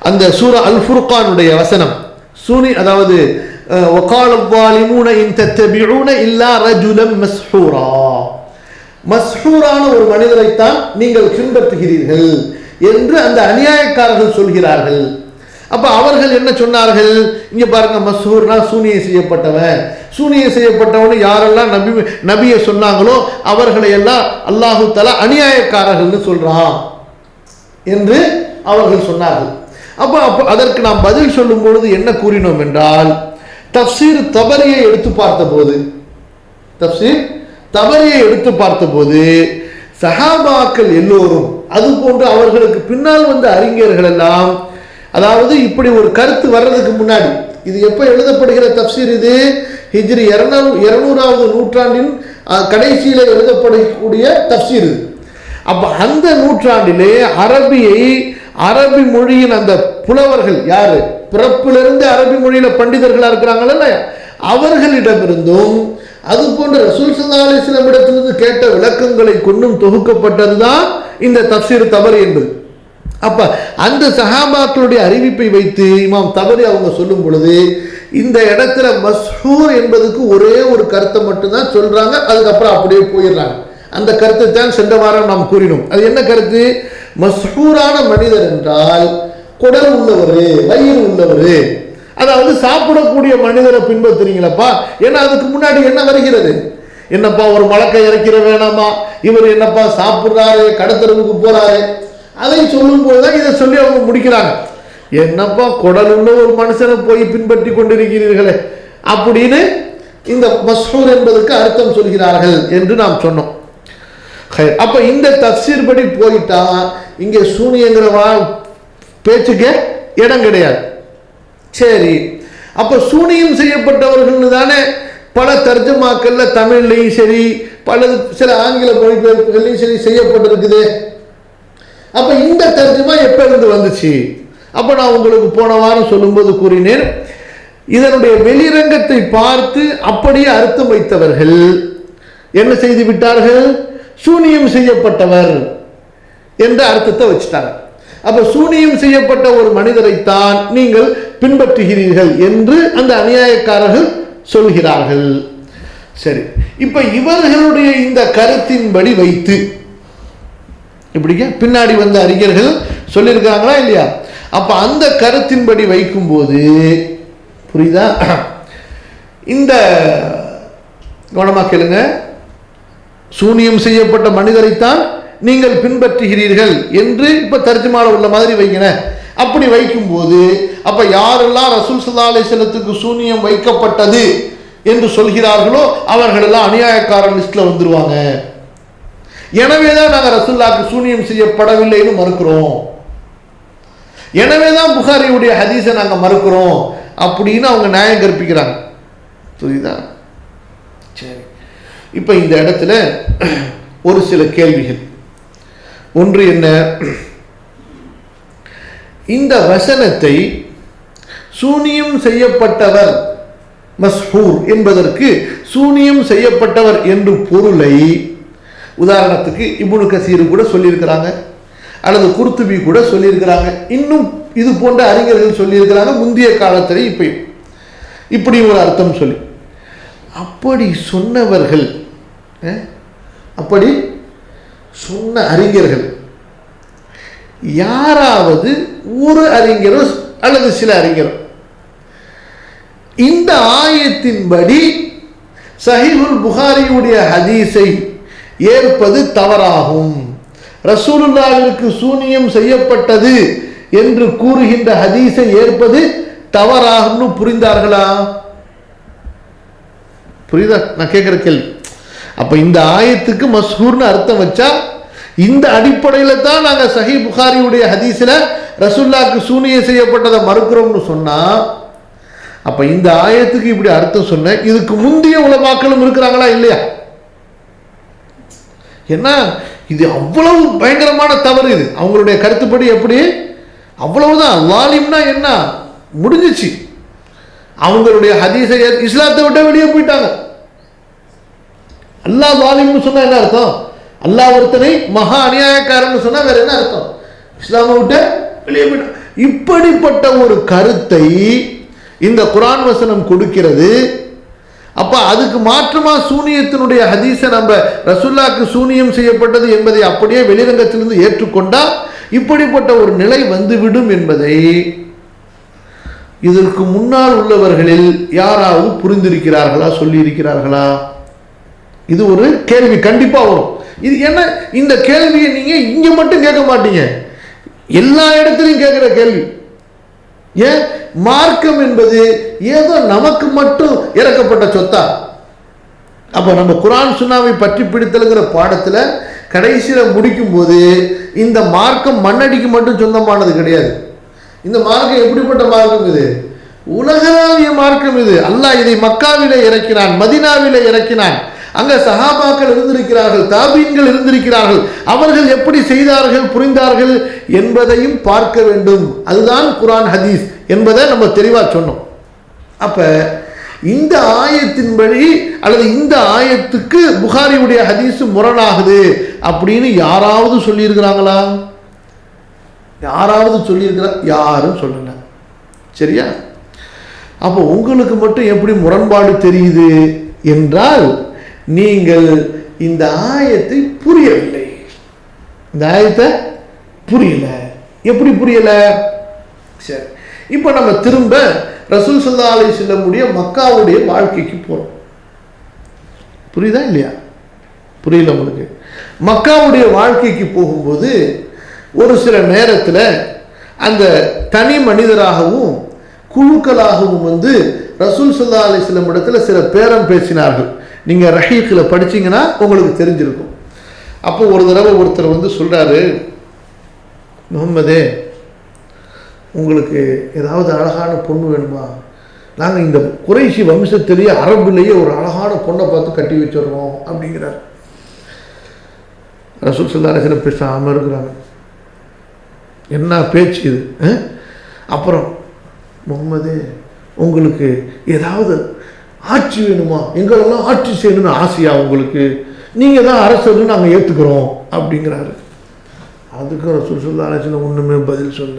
அந்த சூரா அல் ஃபுர்கானுடைய வசனம் சூனி, அதாவது வகால ظالمون ان تتبعون الا رجلا مسحورا, மஸ்ஹூரான ஒரு மனிதரைத்தான் நீங்கள் பின்பற்றுகிறீர்கள் என்று அந்த அநியாயக்காரர்கள் சொல்கிறார்கள். அப்ப அவர்கள் என்ன சொன்னார்கள்? இங்க பாருங்க, மஸ்ஹூர்னா சூனியம் செய்யப்பட்டவன். சூனியம் செய்யப்பட்டவன் யாரெல்லாம் நபியை சொன்னாங்களோ அவர்களை எல்லாம் அல்லாஹு தஆலா அநியாயக்காரர்கள் சொல்றான் என்று அவர்கள் சொன்னார்கள். அப்ப அதற்கு நாம் பதில் சொல்லும் பொழுது என்ன கூறினோம் என்றால், தஃப்சீர் தபரியை எடுத்து பார்த்தபோது சஹாபாக்கள் எல்லோரும் அதுபோன்று அவர்களுக்கு பின்னால் வந்த அறிஞர்கள் எல்லாம், அதாவது இப்படி ஒரு கருத்து வர்றதுக்கு முன்னாடி, இது எப்ப எழுதப்படுகிற தஃப்சீர்? இது ஹிஜ்ரி 200வது நூற்றாண்டின் கடைசியில எழுதப்படக்கூடிய தஃப்சீர் இது. அப்ப அந்த நூற்றாண்டிலே அரபி மொழியின் அந்த புலவர்கள் யாரு, பிறப்பிலிருந்து அரபி மொழியில பண்டிதர்களா இருக்கிறாங்கல்ல, அவர்களிடமிருந்தும் அது போன்ற ரசூல் ஸல்லல்லாஹு அலைஹி வஸல்லம் இடத்திலிருந்து கேட்ட விளக்கங்களை கொண்டும் தொகுக்கப்பட்டதுதான் இந்த தஃப்சீர் தபரி என்பது. அப்ப அந்த சஹாபாக்களுடைய அறிவிப்பை வைத்து இமாம் தபரி அவங்க சொல்லும் பொழுது இந்த இடத்துல மஸ்ஹூர் என்பதுக்கு ஒரே ஒரு கருத்தை மட்டும்தான் சொல்றாங்க, அதுக்கப்புறம் அப்படியே போயிடுறாங்க. அந்த கருத்தை தான் சென்ற வாரம் நாம் கூறினோம். அது என்ன கருத்து? மஸ்ஹூரான மனிதர் என்றால் குடல் உள்ளவர், வயிறு உள்ளவர், அதாவது சாப்பிடக்கூடிய மனிதரை பின்பற்றுறீங்களப்பா. ஏன்னா அதுக்கு முன்னாடி என்ன வருகிறது? என்னப்பா ஒரு மலக்கை இறக்கிற வேணாமா, இவர் என்னப்பா சாப்பிட்றாரு, கடத்தரவுக்கு போறாரு, அதை சொல்லும் போதுதான் இதை சொல்லி அவங்க முடிக்கிறாங்க. என்னப்பா குடல் உள்ள ஒரு மனுஷனை போய் பின்பற்றி கொண்டிருக்கிறீர்களே அப்படின்னு இந்த மஸ்ஹூர் என்பதற்கு அர்த்தம் சொல்கிறார்கள் என்று நாம் சொன்னோம். அப்ப இந்த தஃப்சீர் படி போயிட்டா இங்க சூனியங்கிற பேச்சுக்கே இடம் கிடையாது. சரி, அப்ப சூனியம் செய்யப்பட்டவர்கள் தானே பல தர்ஜமாக்கள்ல தமிழ்லையும் சரி சில ஆங்கில மொழிபெயர்ப்புகளையும் சரி செய்யப்பட்டிருக்குது. அப்ப இந்த தர்ஜமா எப்ப இருந்து வந்துச்சு? அப்ப நான் உங்களுக்கு போன வாரம் சொல்லும்போது கூறினேன், இதனுடைய வெளிரங்கத்தை பார்த்து அப்படியே அர்த்தம் வைத்தவர்கள் என்ன செய்து விட்டார்கள்? சூனியம் செய்யப்பட்டவர் என்ற அர்த்தத்தை வச்சுட்டாங்க. அப்ப சூனியம் செய்யப்பட்ட ஒரு மனிதரைத்தான் நீங்கள் பின்பற்றுகிறீர்கள் என்று அந்த அநியாயக்காரர்கள் சொல்கிறார்கள். சரி, இப்ப இவர்களுடைய இந்த கருத்தின்படி வைத்து இப்படிங்க பின்னாடி வந்த அறிஞர்கள் சொல்லியிருக்காங்களா இல்லையா? அப்ப அந்த கருத்தின்படி வைக்கும்போது புரியுதா? இந்த கவனமா கேளுங்க, சூனியம் செய்யப்பட்ட மனிதரைத்தான் நீங்கள் பின்பற்றுகிறீர்கள் என்று இப்ப தர்ஜுமால உள்ள மாதிரி வைக்கிற. அப்படி வைக்கும்போது அப்ப யாரெல்லாம் ரசூல் ஸல்லல்லாஹு அலைஹி வஸல்லத்துக்கு சூனியம் வைக்கப்பட்டது என்று சொல்கிறார்களோ அவர்கள் எல்லாம் அநியாயக்காரர் லிஸ்ட்ல வந்துருவாங்க. எனவேதான் நாங்கள் ரசூலுல்லாஹ்க்கு சூனியம் செய்யப்படவில்லைன்னு மறுக்கிறோம், எனவேதான் புகாரியுடைய ஹதீஸை நாங்கள் மறுக்கிறோம் அப்படின்னு அவங்க நியாயம் கற்பிக்கிறாங்க. புரியுதா? சரி, இப்போ இந்த இடத்துல ஒரு சில கேள்விகள். ஒன்று என்ன, இந்த வசனத்தை சூனியம் செய்யப்பட்டவர் மஸ்ஹூர் என்பதற்கு சூனியம் செய்யப்பட்டவர் என்று பொருளை உதாரணத்துக்கு இப்னு கசீர் கூட சொல்லியிருக்கிறாங்க, அல்லது குர்துபி கூட சொல்லியிருக்கிறாங்க, இன்னும் இது போன்ற அறிஞர்கள் சொல்லியிருக்கிறாங்க முந்தைய காலத்தில். இப்போ இப்படி ஒரு அர்த்தம் சொல்லி அப்படி சொன்னவர்கள், அப்படி சொன்ன அறிஞர்கள் யாராவது ஒரு அறிஞரோ அல்லது சில அறிஞரோ இந்த ஆயத்தின்படி சஹீஹுல் புகாரியுடைய ஹதீஸை ஏற்பது தவறாகும், ரசூலுல்லாஹ்விற்கு சூனியம் செய்யப்பட்டது என்று கூறுகின்ற ஹதீஸை ஏற்பது தவறாகும்னு புரிந்தார்களா? புரியுதா நான் கேட்கிற கேள்வி? அப்ப இந்த ஆயத்துக்கு மஸ்ஹூர்னு அர்த்தம் வச்சா இந்த அடிப்படையில தான் நாங்க சஹீஹ் புகாரியுடைய ஹதீஸ்ல ரசூலுல்லாஹ்க்கு சூனியம் செய்யப்பட்டதை மறுக்கிறோம்னு சொன்னா, அப்ப இந்த ஆயத்துக்கு இப்படி அர்த்தம் சொன்ன இதுக்கு முந்தைய உலமாக்களும் இருக்கிறாங்களா இல்லையா? ஏன்னா இது அவ்வளவு பயங்கரமான தவறு. இது அவங்களுடைய கருத்துப்படி எப்படி அவ்வளவுதான். வாலிம்னா என்ன முடிஞ்சிச்சு, அவங்களுடைய ஹதீஸை இஸ்லாத்தை விட்டு வெளியே போயிட்டாங்க. அல்லாஹ் வாலிம்னு சொன்னா என்ன அர்த்தம்? அல்லாஹ் ஒருத்தனை மகா அநியாயக்காரன்னு சொன்னா வேற என்ன அர்த்தம்? இஸ்லாமை விட்டு வெளியே போயிட்டாங்க. இப்படிப்பட்ட ஒரு கருத்தை இந்த குர்ஆன் வசனம் கொடுக்கிறது. அப்ப அதுக்கு மாற்றமா சூனியத்தினுடைய ஹதீஸை நம்ம ரசூலுல்லாஹ்க்கு சூனியம் செய்யப்பட்டது என்பதை அப்படியே வெளிரங்கத்திலிருந்து ஏற்றுக்கொண்டா இப்படிப்பட்ட ஒரு நிலை வந்துவிடும் என்பதை இதற்கு முன்னால் உள்ளவர்களில் யாராவது புரிந்திருக்கிறார்களா, சொல்லி இருக்கிறார்களா? இது ஒரு கேள்வி கண்டிப்பா வரும். இது என்ன, இந்த கேள்வியை நீங்க இங்க மட்டும் கேட்க மாட்டீங்க, எல்லா இடத்திலையும் கேட்கிற கேள்வி. ஏன் மார்க்கம் என்பது ஏதோ நமக்கு மட்டும் இறக்கப்பட்ட சொத்தா? அப்ப நம்ம குர்ஆன் சுன்னாவை பற்றி பிடித்தல்ங்கிற பாடத்துல கடைசியில முடிக்கும் போது இந்த மார்க்கம் மண்ணடிக்கு மட்டும் சொந்தமானது கிடையாது. இந்த மார்க்கம் எப்படிப்பட்ட மார்க்கம்? இது உலகளாவிய மார்க்கம். இது அல்லாஹ் இதை மக்காவிலே இறக்கினான், மதீனாவிலே இறக்கினான். அங்க சஹாபாக்கள் இருந்திருக்கிறார்கள், தாபீன்கள் இருந்திருக்கிறார்கள். அவர்கள் எப்படி செய்தார்கள், புரிந்தார்கள் என்பதையும் பார்க்க வேண்டும். அதுதான் குர்ஆன் ஹதீஸ் என்பதை நம்ம தெளிவா சொன்னோம். அப்ப இந்த ஆயத்தின்படி அல்லது இந்த ஆயத்துக்கு புகாரியுடைய ஹதீஸ் முரணாகுது அப்படின்னு யாராவது சொல்லியிருக்கிறாங்களா? யாராவது சொல்லியிருக்கிறா? யாரும் சொல்லல. சரியா? அப்போ உங்களுக்கு மட்டும் எப்படி முரண்பாடு தெரியுது என்றால் நீங்கள் இந்த ஆயத்தை புரியவில்லை. இந்த ஆயத்தை புரியல. எப்படி புரியல? சரி, இப்போ நம்ம திரும்ப ரசூல் ஸல்லல்லாஹு அலைஹி வஸல்லம் உடைய மக்காவுடைய வாழ்க்கைக்கு போறோம். புரியுதா இல்லையா? புரியல உங்களுக்கு? மக்காவுடைய வாழ்க்கைக்கு போகும்போது ஒரு சில நேரத்தில் அந்த தனி மனிதராகவும் குழுக்களாகவும் வந்து ரசூல் ஸல்லல்லாஹு அலைஹி வஸல்லம் இடத்துல சில பேரம் பேசினார்கள். நீங்கள் ரஹீக்கில் படிச்சீங்கன்னா உங்களுக்கு தெரிஞ்சிருக்கும். அப்போ ஒரு தடவை ஒருத்தர் வந்து சொல்றாரு, முஹம்மதே உங்களுக்கு ஏதாவது அழகான பொண்ணு வேணுமா? நாங்கள் இந்த குறைஷி வம்சத்திலேயே அரபுலேயே ஒரு அழகான பொண்ணை பார்த்து கட்டி வச்சிடுறோம் அப்படிங்கிறார். ரசூல் ஸல்லல்லாஹு அலைஹி வஸல்லம் பேசாமல் இருக்கிறாங்க. என்ன பேச்சு இது? அப்புறம் முஹம்மதே உங்களுக்கு ஏதாவது ஆட்சி வேணுமா? எங்களெல்லாம் ஆட்சி செய்யணும்னு ஆசையா உங்களுக்கு? நீங்கள் தான் அரசர்னு நாங்கள் ஏற்றுக்கிறோம் அப்படிங்கிறாரு. அதுக்கு ரசூல் ஸல்லல்லாஹு அலைஹி வஸல்லம் ஒன்றுமே பதில் சொல்ல.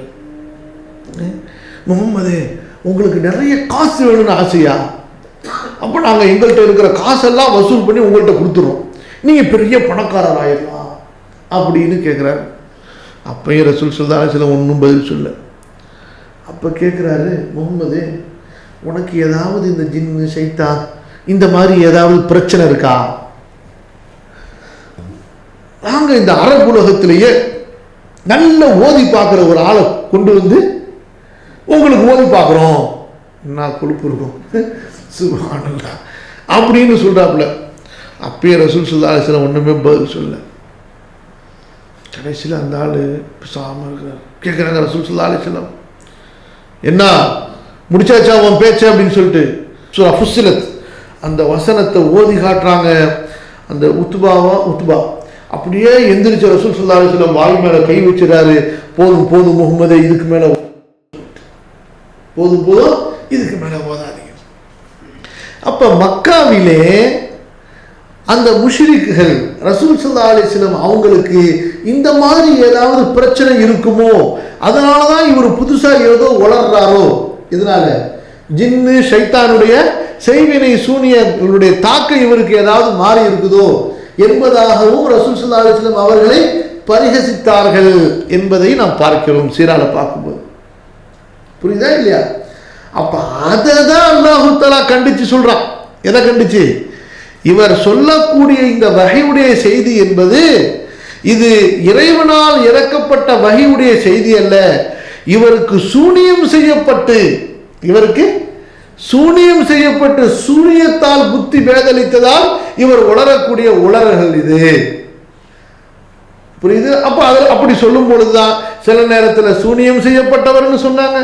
முஹம்மதே உங்களுக்கு நிறைய காசு வேணும்னு ஆசையா? அப்போ நாங்கள் எங்கள்கிட்ட இருக்கிற காசெல்லாம் வசூல் பண்ணி உங்கள்கிட்ட கொடுத்துருவோம், நீங்கள் பெரிய பணக்காரர் ஆயிடலாம் அப்படின்னு கேட்குறாரு. அப்பையும் ரசூல் ஸல்லல்லாஹு அலைஹி வஸல்லம் ஒன்றும் பதில் சொல்ல. அப்போ கேட்குறாரு, முஹம்மதே உனக்கு ஏதாவது இந்த ஜின்னு ஷைத்தான் இந்த மாதிரி ஏதாவது பிரச்சனை இருக்கா? நாங்கள் இந்த அரபு உலகத்திலேயே நல்ல ஓதி பார்க்குற ஒரு ஆளை கொண்டு வந்து உங்களுக்கு ஓதி பார்க்குறோம். என்ன கொழுப்பு இருக்கும், சுப்ஹானல்லாஹ் அப்படின்னு சொல்கிறாப்புல. அப்பயே ரசூல் ஸல்லல்லாஹு அலைஹி வஸல்லம் ஒன்றுமே பதில் சொல்ல. கடைசியில் அந்த ஆள் பேசாமல் இருக்கிறார். கேட்குறாங்க ரசூல் ஸல்லல்லாஹு அலைஹி வஸல்லம், என்ன முடிச்சாச்சா அவன் பேச்சு அப்படின்னு சொல்லிட்டு சூரா ஃபுஸ்ஸிலத் அந்த வசனத்தை ஓதி காட்டுறாங்க. அந்த உத்பா அப்படியே எந்திரிச்ச ரசூல் ஸல்லல்லாஹு அலைஹி வஸல்லம் வாய் மேலே கை வச்சிடறாரு. போதும் போதும் முஹம்மதே, இதுக்கு மேலே போதும் போதும், இதுக்கு மேலே ஓதாதீங்க. அப்போ மக்காவிலே அந்த முஷ்ரிக்குகள் ரசூல் ஸல்லல்லாஹு அலைஹி வஸல்லம் அவங்களுக்கு இந்த மாதிரி ஏதாவது பிரச்சனை இருக்குமோ, அதனால தான் இவர் புதுசாக ஏதோ வளர்றாரோ, இதனால ஜின்னு ஷைத்தானுடைய செய்வினை சூனியங்களுடைய தாக்கம் இவருக்கு ஏதாவது மாறி இருக்குதோ என்பதாகவும் ரசூல் ஸல்லல்லாஹு அலைஹி வஸல்லம் அவர்களை பரிகசித்தார்கள் என்பதை நாம் பார்க்கிறோம் சீரால பார்க்கும்போது. புரியுதா இல்லையா? அப்ப அதை தான் அல்லாஹ் தஆலா கண்டிச்சு சொல்றான். எதை கண்டிச்சு? இவர் சொல்லக்கூடிய இந்த வஹீயுடைய செய்தி என்பது இது இறைவனால் இறக்கப்பட்ட வஹீயுடைய செய்தி அல்ல. இவருக்கு சூனியம் செய்யப்பட்டு சூனியத்தால் புத்தி பேதலித்ததால் இவர் உளரக்கூடிய உளறல்கள் இது. புரியுது? அப்போ அதில் அப்படி சொல்லும் பொழுதுதான் சில நேரத்தில் சூனியம் செய்யப்பட்டவர்னு சொன்னாங்க,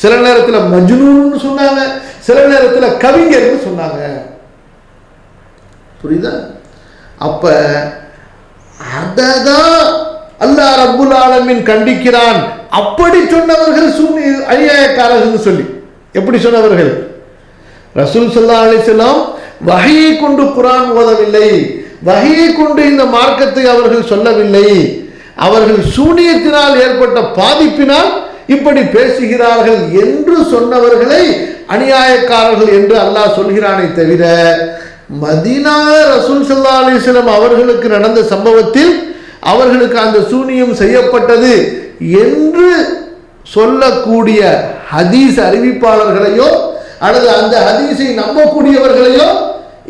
சில நேரத்தில் மஜ்னூன்னு சொன்னாங்க, சில நேரத்தில் கவிஞர்னு சொன்னாங்க. புரியுதா? அப்ப அததான் அல்லாஹ் ரப்புல் ஆலமீன் கண்டிக்கிறான். அப்படி சொன்னவர்கள் அநியாயக்காரர்கள் சொல்லி எப்படி சொன்னவர்கள்? ரசூல் ஸல்லல்லாஹு அலைஹி வஸல்லம் வஹீயை கொண்டு குர்ஆன் ஓதவில்லை, வஹீயை கொண்டு இந்த மார்க்கத்தை அவர்கள் சொல்லவில்லை. அவர்கள் சூனியத்தினால் ஏற்பட்ட பாதிப்பினால் இப்படி பேசுகிறார்கள் என்று சொன்னவர்களை அநியாயக்காரர்கள் என்று அல்லாஹ் சொல்கிறானே தவிர, மதீனா ரசூல் ஸல்லல்லாஹு அலைஹி வஸல்லம் அவர்களுக்கு நடந்த சம்பவத்தில் அவர்களுக்கு அந்த சூனியம் செய்யப்பட்டது என்று சொல்லக்கூடிய ஹதீஸ் அறிவிப்பாளர்களையோ அல்லது அந்த ஹதீஸை நம்பக்கூடியவர்களையோ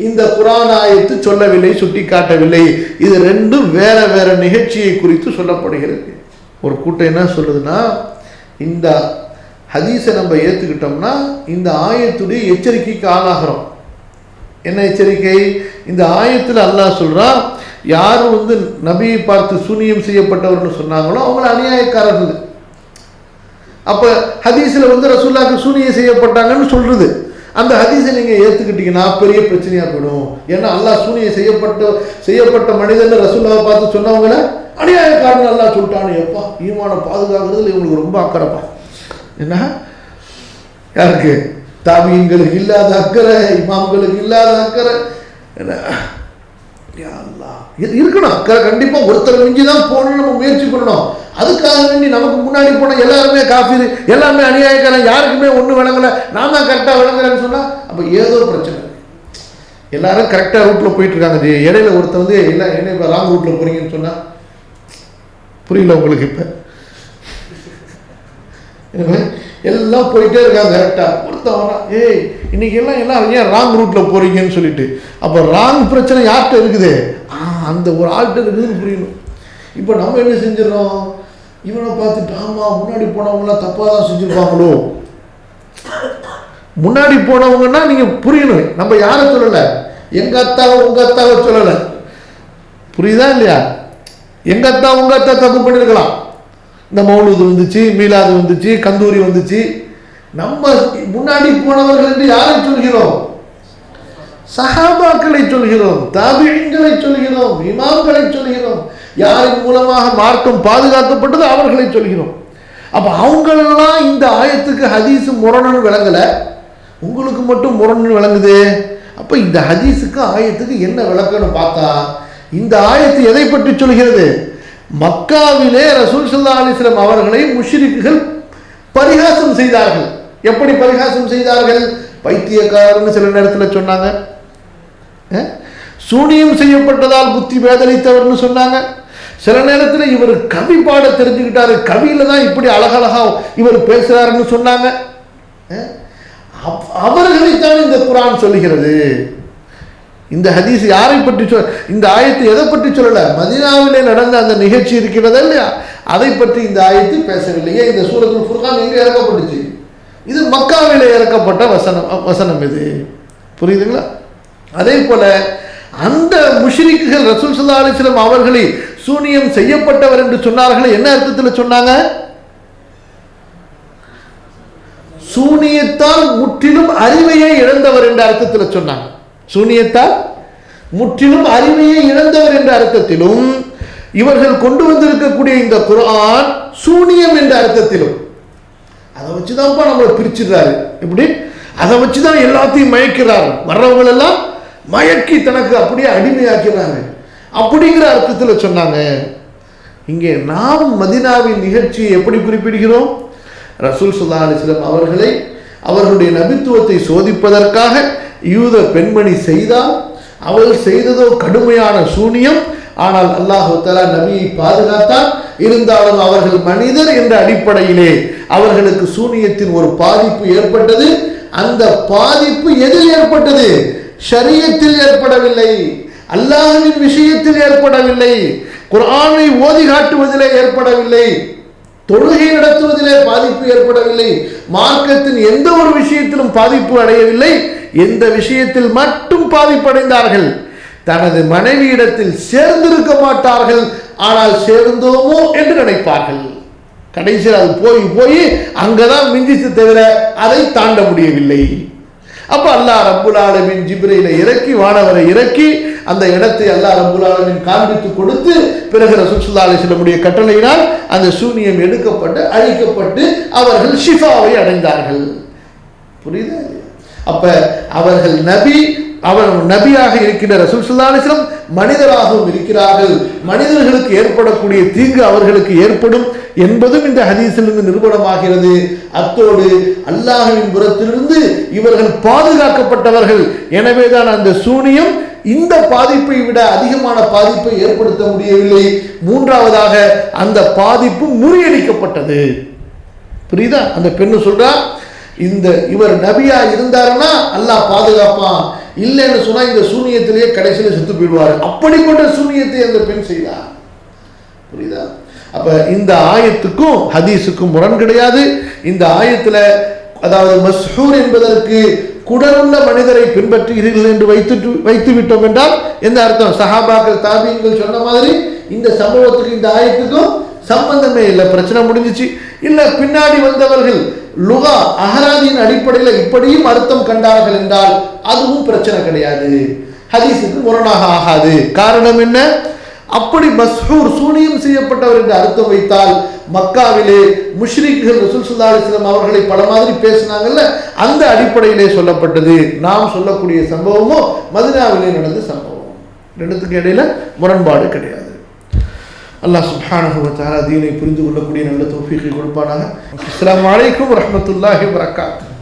இந்த குர்ஆன் ஆயத்து சொல்லவில்லை, சுட்டிக்காட்டவில்லை. இது ரெண்டும் வேற வேற நிகழ்ச்சியை குறித்து சொல்லப்படுகிறது. ஒரு கூட்டம் என்ன சொல்லுதுன்னா, இந்த ஹதீஸை நம்ம ஏற்றுக்கிட்டோம்னா இந்த ஆயத்துடைய எச்சரிக்கைக்கு ஆளாகிறோம். என்ன எச்சரிக்கை? இந்த ஆயத்தில் அல்லாஹ் சொல்றான், யார் நபியை பார்த்து சூனியம் செய்யப்பட்டவர்னு சொன்னாங்களோ அவங்கள அநியாயக்காரர்கள். அப்ப ஹதீஸ்ல ரசூலுல்லாஹ்க்கு சூனியம் செய்யப்பட்டாங்கன்னு சொல்றது, அந்த ஹதீஸை நீங்க ஏத்துக்கிட்டீங்கன்னா பெரிய பிரச்சனையா போயிடும். ஏன்னா அல்லாஹ் சூனியம் செய்யப்பட்ட மனிதன் ரசூலுல்லாஹை பார்த்து சொன்னவங்கள அநியாயக்காரன் அல்லாஹ் சொல்லிட்டானு. எப்பா ஈமான பாதுகாக்கிறதுல இவங்களுக்கு ரொம்ப அக்கறைப்பா. என்ன யாருக்கு? தாபியீன்களுக்கு இல்லாத அக்கறை, இமாம்களுக்கு இல்லாத அக்கறை. என்ன இருக்கணும் அக்கறை, கண்டிப்பா ஒருத்தர் மிஞ்சி தான் போகணும்னு நம்ம முயற்சி பண்ணணும். அதுக்காக வேண்டி நமக்கு முன்னாடி போன எல்லாருமே காஃபிர், எல்லாமே அநியாயக்காரன், யாருக்குமே ஒன்றும் விளங்கலை, நான் தான் கரெக்டாக விளங்குறேன்னு சொன்னா அப்போ ஏதோ பிரச்சனை. எல்லாரும் கரெக்டாக ரூட்டில் போயிட்டு இருக்காங்க. இடையில ஒருத்தர் எல்லாம் என்ன இப்போ ராங் ரூட்டில் போறீங்கன்னு சொன்னா புரியல உங்களுக்கு? இப்போ எல்லாம் போயிட்டே இருக்காங்க கரெக்டாக. ஒருத்தன் வரா, ஏய் இன்னைக்கு எல்லாம் ஏன் ராங் ரூட்டில் போறீங்கன்னு சொல்லிட்டு, அப்போ ராங் பிரச்சனை யார்கிட்ட இருக்குது? அந்த ஒரு ஆள்கிட்ட இருக்குதுன்னு புரியணும். இப்போ நம்ம என்ன செஞ்சிடறோம்? இவனை பார்த்துட்டு ஆமா முன்னாடி போனவங்களாம் தப்பாக தான் செஞ்சுருப்பாங்களோ. முன்னாடி போனவங்கன்னா நீங்கள் புரியணும், நம்ம யாரை சொல்லலை, எங்கள் அத்தாவை உங்கள் அத்தாவை சொல்லலை. புரியுதா இல்லையா? எங்கள் அத்தா உங்கள் அத்தா தப்பு பண்ணியிருக்கலாம். இந்த மௌலூது வந்துச்சு, மீலாது வந்துச்சு, கந்தூரி வந்துச்சு. நம்ம முன்னாடி போனவர்கள் என்று யாரை சொல்கிறோம்? சஹாபாக்களை சொல்கிறோம், தாபிஈன்களை சொல்கிறோம், இமாம்களை சொல்கிறோம். யாரின் மூலமாக மார்க்கம் பாதுகாக்கப்பட்டது அவர்களை சொல்கிறோம். அப்ப அவங்களெல்லாம் இந்த ஆயத்துக்கு ஹதீஸ் முரணுன்னு விளங்கல, உங்களுக்கு மட்டும் முரணுன்னு விளங்குது. அப்ப இந்த ஹதீஸுக்கு ஆயத்துக்கு என்ன விளக்கம்னு பார்த்தா, இந்த ஆயத்து எதை பற்றி சொல்கிறது? மக்காவிலே ரசூல் ஸல்லல்லாஹு அலைஹி வஸல்லம் அவர்களை முஷ்ரிக்குகள் பரிகாசம் செய்தார்கள். எப்படி பரிகாசம் செய்தார்கள்? பைத்தியக்காரன்னு சில நேரத்தில் சொன்னாங்க, சூனியம் செய்யப்பட்டதால் புத்தி வேதனைத்தவர்னு சொன்னாங்க. சில நேரத்தில் இவர் கவி பாட தெரிஞ்சுக்கிட்டாரு, கவியில தான் இப்படி அழகழகா இவர் பேசுறாருன்னு சொன்னாங்க. அவர்களைத்தான் இந்த குர்ஆன் சொல்லுகிறது. இந்த ஹதீஸ் யாரை பற்றி இந்த ஆயத்து எதை பற்றி சொல்லல? மதீனாவிலே நடந்த அந்த நிகழ்ச்சி இருக்கிறதா இல்லையா, அதை பற்றி இந்த ஆயத்து பேசவில்லையே. இந்த சூரத்துல் ஃபுர்கான் எங்க இறக்கப்பட்டுச்சு? இது மக்காவிலே இறக்கப்பட்ட வசனம் இது. புரியுதுங்களா? அதே போல அந்த முஷ்ரிக்குகள் ரசூல் ஸல்லல்லாஹு அலைஹி வஸல்லம் அவர்களை சூனியம் செய்யப்பட்டவர் என்று சொன்னார்களே, என்ன அர்த்தத்தில் சொன்னாங்க? சூனியத்தால் முற்றிலும் அறிவையை இழந்தவர் என்ற அர்த்தத்தில் சொன்னாங்க. சூனியத்தால் முற்றிலும் அறிவையை இழந்தவர் என்ற அர்த்தத்திலும், இவர்கள் கொண்டு வந்திருக்கக்கூடிய இந்த குர்ஆன் சூனியம் என்ற அர்த்தத்திலும். அதை வச்சுதான்ப்பா நம்மளை பிரிச்சுடுறாரு. இப்படி அதை வச்சுதான் எல்லாத்தையும் மயக்கிறாரு. வர்றவங்க எல்லாம் மயக்கி தனக்கு அப்படியே அடிமையாக்கிறாங்க அப்படிங்கிற அர்த்தத்தில் சொன்னாங்க. இங்கே நாம் மதீனாவின் நிகழ்ச்சியை எப்படி குறிப்பிடுகிறோம்? ரசூல் ஸல்லல்லாஹு அலைஹி வஸல்லம் அவர்களை அவர்களுடைய நபித்துவத்தை சோதிப்பதற்காக யூத பெண்மணி செய்தால், அவள் செய்ததோ கடுமையான சூனியம். ஆனால் அல்லாஹ் தஆலா நபியை பாதுகாத்தான். இருந்தாலும் அவர்கள் மனிதர் என்ற அடிப்படையிலே அவர்களுக்கு சூனியத்தின் ஒரு பாதிப்பு ஏற்பட்டது. அந்த பாதிப்பு எதில் ஏற்பட்டது? ஷரியத்தில் ஏற்படவில்லை, அல்லாஹ்வின் விஷயத்தில் ஏற்படவில்லை, குர்ஆனை ஓதி காட்டுவதிலே ஏற்படவில்லை, தொழுகை நடத்துவதிலே பாதிப்பு ஏற்படவில்லை, மார்க்கத்தின் எந்த ஒரு விஷயத்திலும் பாதிப்பு அடையவில்லை. எந்த விஷயத்தில் மட்டும் பாதிப்படைந்தார்கள்? தனது மனைவியிடத்தில் சேர்ந்திருக்க மாட்டார்கள், ஆனால் சேர்ந்தோமோ என்று நினைப்பார்கள். கடைசியில் அது போய் அங்கதான் மிஞ்சிச்சு தவிர அதை தாண்ட முடியவில்லை. அப்ப அல்லாஹ் ரப்புல் ஆலமீன் ஜிப்ரீலை இறக்கி, வானவரை இறக்கி அந்த இடத்தை அல்லாஹ் ரப்புல் ஆலமீன் காண்பித்து கொடுத்து, பிறகு ரசூல் ஸல்லல்லாஹு அலைஹி வஸல்லம் கட்டளையினால் அந்த சூனியம் எடுக்கப்பட்டு அழிக்கப்பட்டு அவர்கள் ஷிஃபாவை அடைந்தார்கள். புரியுதா? அப்ப அவர்கள் நபியாக இருக்கின்ற ரசூல் ஸல்லல்லாஹு அலைஹி வஸல்லம் மனிதராகவும் இருக்கிறார்கள். மனிதர்களுக்கு ஏற்படக்கூடிய தீங்கு அவர்களுக்கு ஏற்படும். என்பதும் இந்த ஹதீஸிலிருந்து நிரூபணமாகிறது. அத்தோடு அல்லாஹ்வின் புறத்திலிருந்து இவர்கள் பாதுகாக்கப்பட்டவர்கள். எனவேதான் அந்த சூனியம் இந்த பாதிப்பை விட அதிகமான பாதிப்பை ஏற்படுத்த முடியவில்லை. மூன்றாவதாக அந்த பாதிப்பு முறியடிக்கப்பட்டது. புரியுதா? அந்த பெண்ணு சொல்றா, இந்த இவர் நபியா இருந்தாருன்னா அல்லாஹ் பாதுகாப்பான், இல்லைன்னு சொன்னா இந்த சூனியத்திலேயே கடைசியில் செத்து போயிடுவார். அப்படிப்பட்ட சூனியத்தை அந்த பெண் செய்தார். புரியுதா? அப்ப இந்த ஆயத்துக்கும் ஹதீஸுக்கும் முரண் கிடையாது. இந்த ஆயத்துல அதாவது மஸ்ஹூர் என்பதற்கு குடலுள்ள மனிதரை பின்பற்றுகிறீர்கள் என்று வைத்து விட்டோம் என்றால் என்ன அர்த்தம்? சஹாபாக்கள் தாபீன்கள் சொன்ன மாதிரி இந்த சம்பவத்துக்கு இந்த ஆயத்துக்கும் சம்பந்தமே இல்லை, பிரச்சனை முடிஞ்சிச்சு. இல்ல பின்னாடி வந்தவர்கள் லுகா அஹராதியின் அடிப்படையில் இப்படியும் அர்த்தம் கண்டார்கள் என்றால் அதுவும் பிரச்சனை கிடையாது, ஹதீஸுக்கு முரணாக ஆகாது. காரணம் என்ன? அப்படி மஸ்ஹூர் சூனியம் செய்யப்பட்டவர் என்று அர்த்தம் வைத்தால் மக்காவிலே முஷ்ரிக்குகள் ரசூல் ஸல்லல்லாஹு அலைஹி வஸல்லம் அவர்களை பல மாதிரி பேசினாங்கல்ல, அந்த அடிப்படையிலே சொல்லப்பட்டது. நாம் சொல்லக்கூடிய சம்பவமோ மதீனாவிலே நடந்த சம்பவம், ரெண்டுத்துக்கு இடையில முரண்பாடு கிடையாது. அல்லாஹ் சுப்ஹானஹு வ தஆலா தீனை புரிந்து கொள்ளக்கூடிய நல்ல தௌஃபீகை கொடுப்பானாக. அஸ்ஸலாமு அலைக்கும் வரஹ்மத்துல்லாஹி வபரகாத்துஹு.